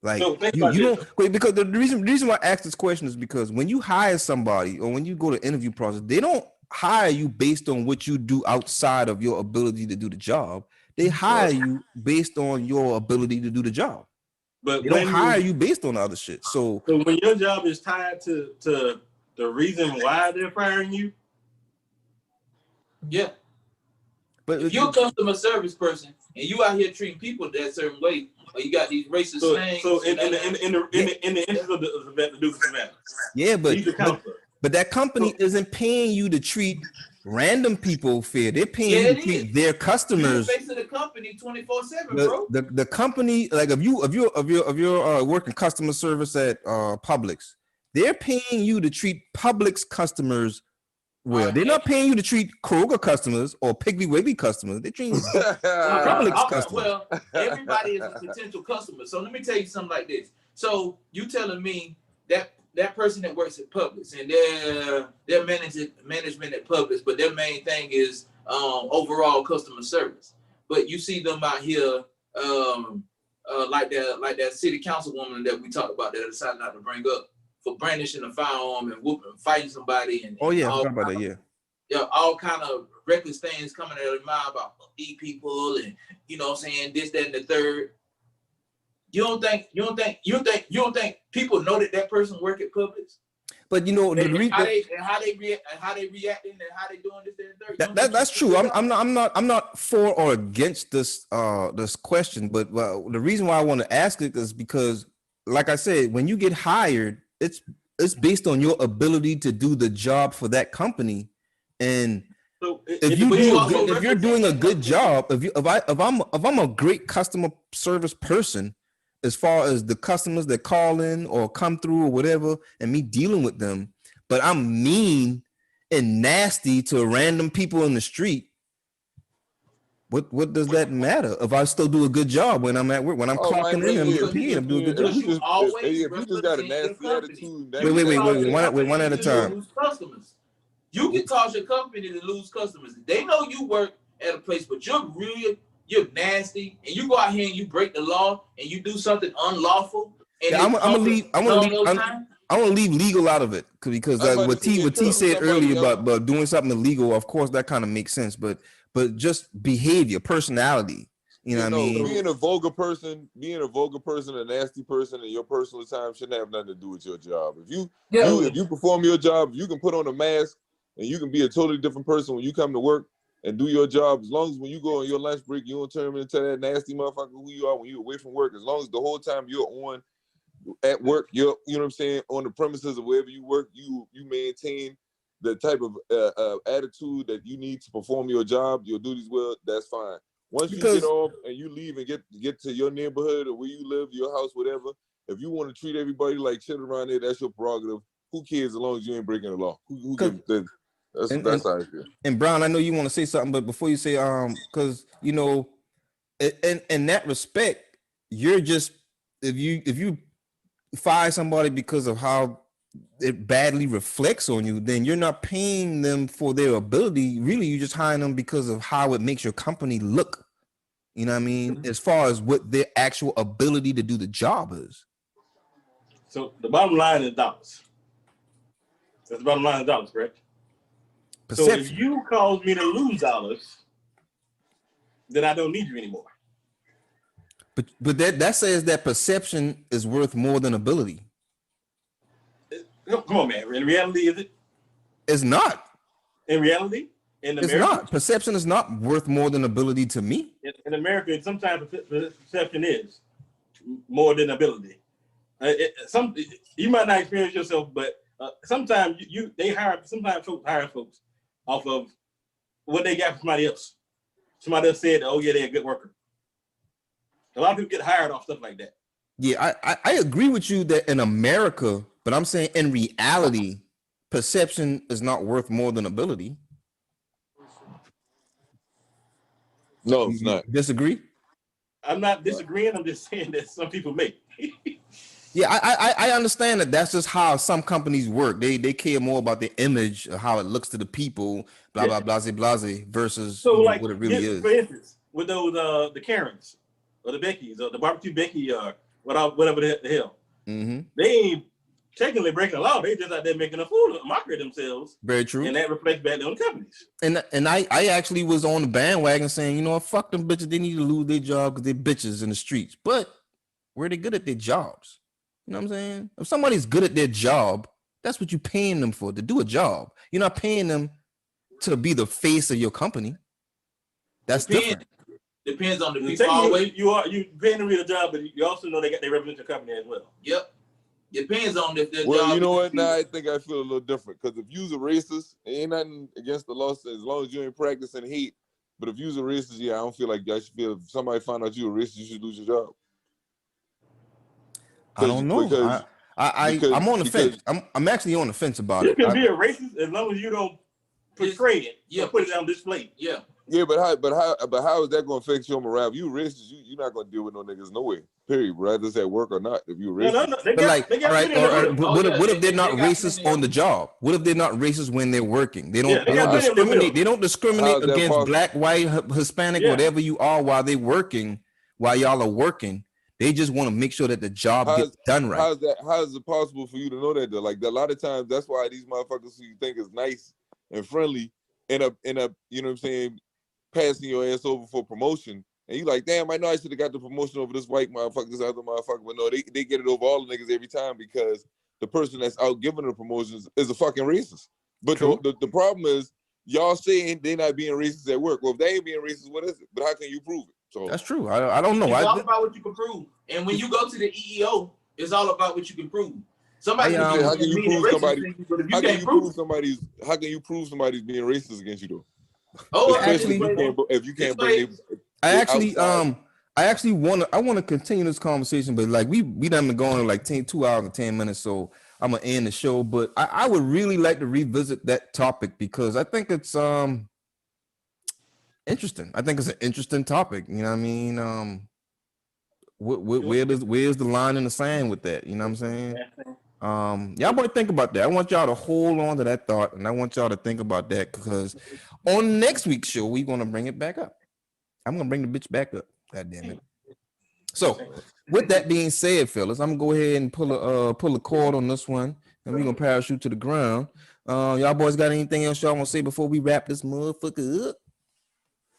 Like you don't, because the reason why I ask this question is because when you hire somebody or when you go to interview process, they don't hire you based on what you do outside of your ability to do the job. They hire you based on your ability to do the job. But they don't hire you based on the other shit. So when your job is tied to the reason why they're firing you, yeah. But if you're a customer service person and you out here treating people that certain way, or you got these racist things. So in the interest of the Duke of yeah, but that company isn't paying you to treat random people fair. They're paying you to treat their customers. You're facing the company 24/7, bro. The company, like if you're working customer service at Publix, they're paying you to treat Publix customers well. They're not paying you to treat Kroger customers or Piggly Wiggly customers. They're treating Publix customers. Well, everybody is a potential customer. So let me tell you something like this. So you telling me that person that works at Publix and their management at Publix, but their main thing is overall customer service. But you see them out here like that city councilwoman that we talked about that I decided not to bring up for brandishing a firearm and fighting somebody and all kind of reckless things coming out of their mind about these people and you know what I'm saying, this, that, and the third. You don't think people know that person work at Publix? But you know how they reacting and how they doing this, that, and third. That's true. I'm not for or against this question, but the reason why I want to ask it is because, like I said, when you get hired, it's based on your ability to do the job for that company, and so if you're doing a good job, if I'm a great customer service person, as far as the customers that call in or come through or whatever, and me dealing with them, but I'm mean and nasty to random people in the street, what does that matter if I still do a good job when I'm at work, when I'm clocking in and getting paid? I'm doing a good job. If you just got a nasty attitude, wait, one at a time. You can cause your company to lose customers. They know you work at a place, but you're nasty, and you go out here and you break the law and you do something unlawful. And I'm gonna leave legal out of it because what T said earlier about doing something illegal, of course that kind of makes sense, but just behavior, personality. You know what I mean? Being a vulgar person, a nasty person in your personal time shouldn't have nothing to do with your job. If you perform your job, you can put on a mask and you can be a totally different person when you come to work and do your job. As long as when you go on your lunch break, you don't turn into that nasty motherfucker who you are when you're away from work. As long as the whole time you're on at work, you know what I'm saying, on the premises of wherever you work, you maintain the type of attitude that you need to perform your job, your duties well, that's fine. Once you get off and you leave and get to your neighborhood or where you live, your house, whatever, if you want to treat everybody like shit around there, that's your prerogative. Who cares as long as you ain't breaking the law? Who gives a That's how I feel. And Brown, I know you want to say something, but before you say, because you know, in that respect, you're just if you fire somebody because of how it badly reflects on you, then you're not paying them for their ability. Really, you're just hiring them because of how it makes your company look. You know what I mean? As far as what their actual ability to do the job is. So the bottom line is dollars. That's the bottom line of dollars, correct? Perception. So if you cause me to lose dollars, then I don't need you anymore. But that says that perception is worth more than ability. No, come on, man. In reality, is it? It's not. In reality? In America? It's not. Perception is not worth more than ability to me. In America, sometimes perception is more than ability. You might not experience yourself, but sometimes sometimes folks hire folks off of what they got from somebody else. Somebody else said, "Oh yeah, they're a good worker." A lot of people get hired off stuff like that. Yeah, I agree with you that in America, but I'm saying in reality, perception is not worth more than ability. No, it's not. Disagree? I'm not disagreeing. I'm just saying that some people make. Yeah, I understand that. That's just how some companies work. They care more about the image of how it looks to the people, blah blah blase blase, versus So like what it really is. For instance, with those the Karens or the Beckys or the barbecue Becky or whatever the hell, they ain't technically breaking the law. They just out there making a fool, mockery of themselves. Very true. And that reflects back on the companies. And I actually was on the bandwagon saying, you know what, fuck them bitches. They need to lose their job because they're bitches in the streets. But were they good at their jobs? You know what I'm saying? If somebody's good at their job, that's what you're paying them for, to do a job. You're not paying them to be the face of your company. That's different. Depends on the people. Always you paying them to do a job, but you also know they represent your company as well. Yep. Depends on if their well, job. You know what? Now I think I feel a little different because if you's a racist, it ain't nothing against the law as long as you ain't practicing hate. But if you's a racist, yeah, I don't feel like I should feel. If somebody find out you a racist, you should lose your job. I don't know. I'm on the fence. I'm actually on the fence about it. You can be a racist as long as you don't portray it. Yeah, put it on display. Yeah. Yeah, but how is that going to affect your morale? If you racist, you're not going to deal with no niggas no way. Period. Whether it's at work or not. If you racist, what if they're not racist on the job? What if they're not racist when they're working? They don't discriminate. They don't discriminate against black, white, Hispanic, whatever you are while they're working. While y'all are working, they just want to make sure that the job gets done right. How is it possible for you to know that though? Like a lot of times, that's why these motherfuckers who you think is nice and friendly end up, you know what I'm saying, passing your ass over for promotion. And you like, damn, I know I should have got the promotion over this white motherfucker, this other motherfucker. But no, they get it over all the niggas every time because the person that's out giving the promotions is a fucking racist. But the problem is, y'all saying they not being racist at work. Well, if they ain't being racist, what is it? But how can you prove it? So that's true. I don't know. It's all about what you can prove. And when you go to the EEO, it's all about what you can prove. Somebody how can you prove somebody? How can you prove somebody's being racist against you though? Oh, actually, if you can't bring I actually want to continue this conversation, but like we done been going like 2 hours and 10 minutes, so I'm gonna end the show. But I would really like to revisit that topic because I think it's interesting. I think it's an interesting topic. You know what I mean? Where's the line in the sand with that? You know what I'm saying? Y'all boy think about that. I want y'all to hold on to that thought, and I want y'all to think about that because on next week's show we're gonna bring it back up. I'm gonna bring the bitch back up. God damn it. So with that being said, fellas, I'm gonna go ahead and pull a cord on this one, and we're gonna parachute to the ground. Y'all boys got anything else y'all want to say before we wrap this motherfucker up?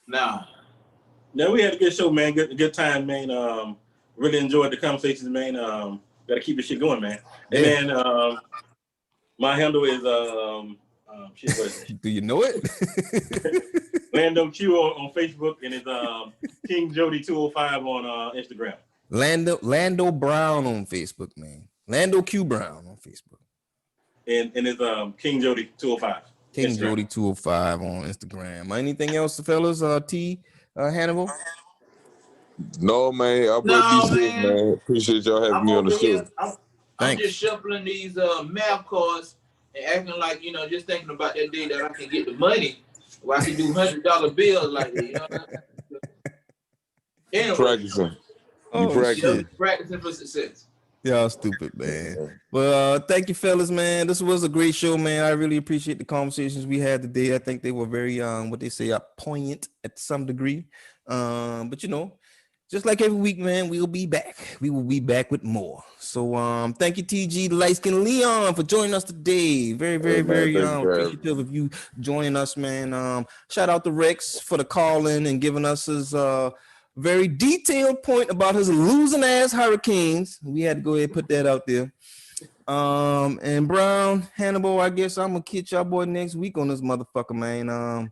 Nah. No, we had a good show, man. Good time, man. Really enjoyed the conversations, man. Gotta keep this shit going, man. And man, my handle is shit, what is it? Do you know it? Lando Q on Facebook, and it's King Jody 205 on Instagram. Lando Brown on Facebook, man. Lando Q Brown on Facebook. And it's King Jody 205. King Instagram. Jody 205 on Instagram. Anything else, fellas? Hannibal? No, man. Man. Appreciate y'all having me on the show. I'm just shuffling these math cards and acting like, just thinking about that day that I can get the money where I can do $100 bills like that. You know what I mean? Anyway, practicing. Practicing for success. Y'all stupid, man. Well, thank you, fellas, man. This was a great show, man. I really appreciate the conversations we had today. I think they were very, what they say, poignant at some degree. But just like every week, man, we'll be back. We will be back with more. So thank you, TG, the light-skinned Leon, for joining us today. Very, very, very appreciative of you joining us, man. Shout out to Rex for the call-in and giving us his very detailed point about his losing ass Hurricanes. We had to go ahead and put that out there. And Brown, Hannibal, I guess I'm gonna catch y'all boy next week on this motherfucker, man.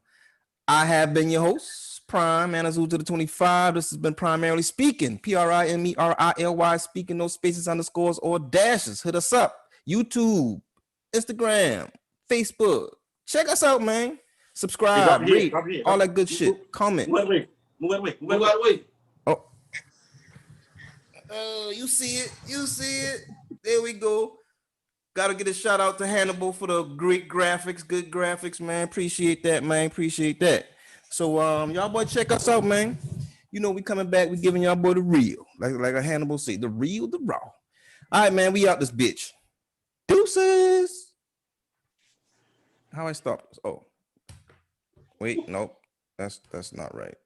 I have been your host, Prime Manazoo to the 25. This has been Primarily Speaking, PRIMERILY speaking, no spaces, underscores, or dashes. Hit us up. YouTube, Instagram, Facebook. Check us out, man. Subscribe, read, all that good shit. Comment. Wait. Oh, you see it. There we go. Gotta get a shout out to Hannibal for the great graphics, good graphics, man. Appreciate that, man. Appreciate that. So y'all boy check us out, man. You know we coming back. We giving y'all boy the real, like a Hannibal say, the real, the raw. All right, man. We out this bitch. Deuces. How I stop this? Oh, wait, nope. That's not right.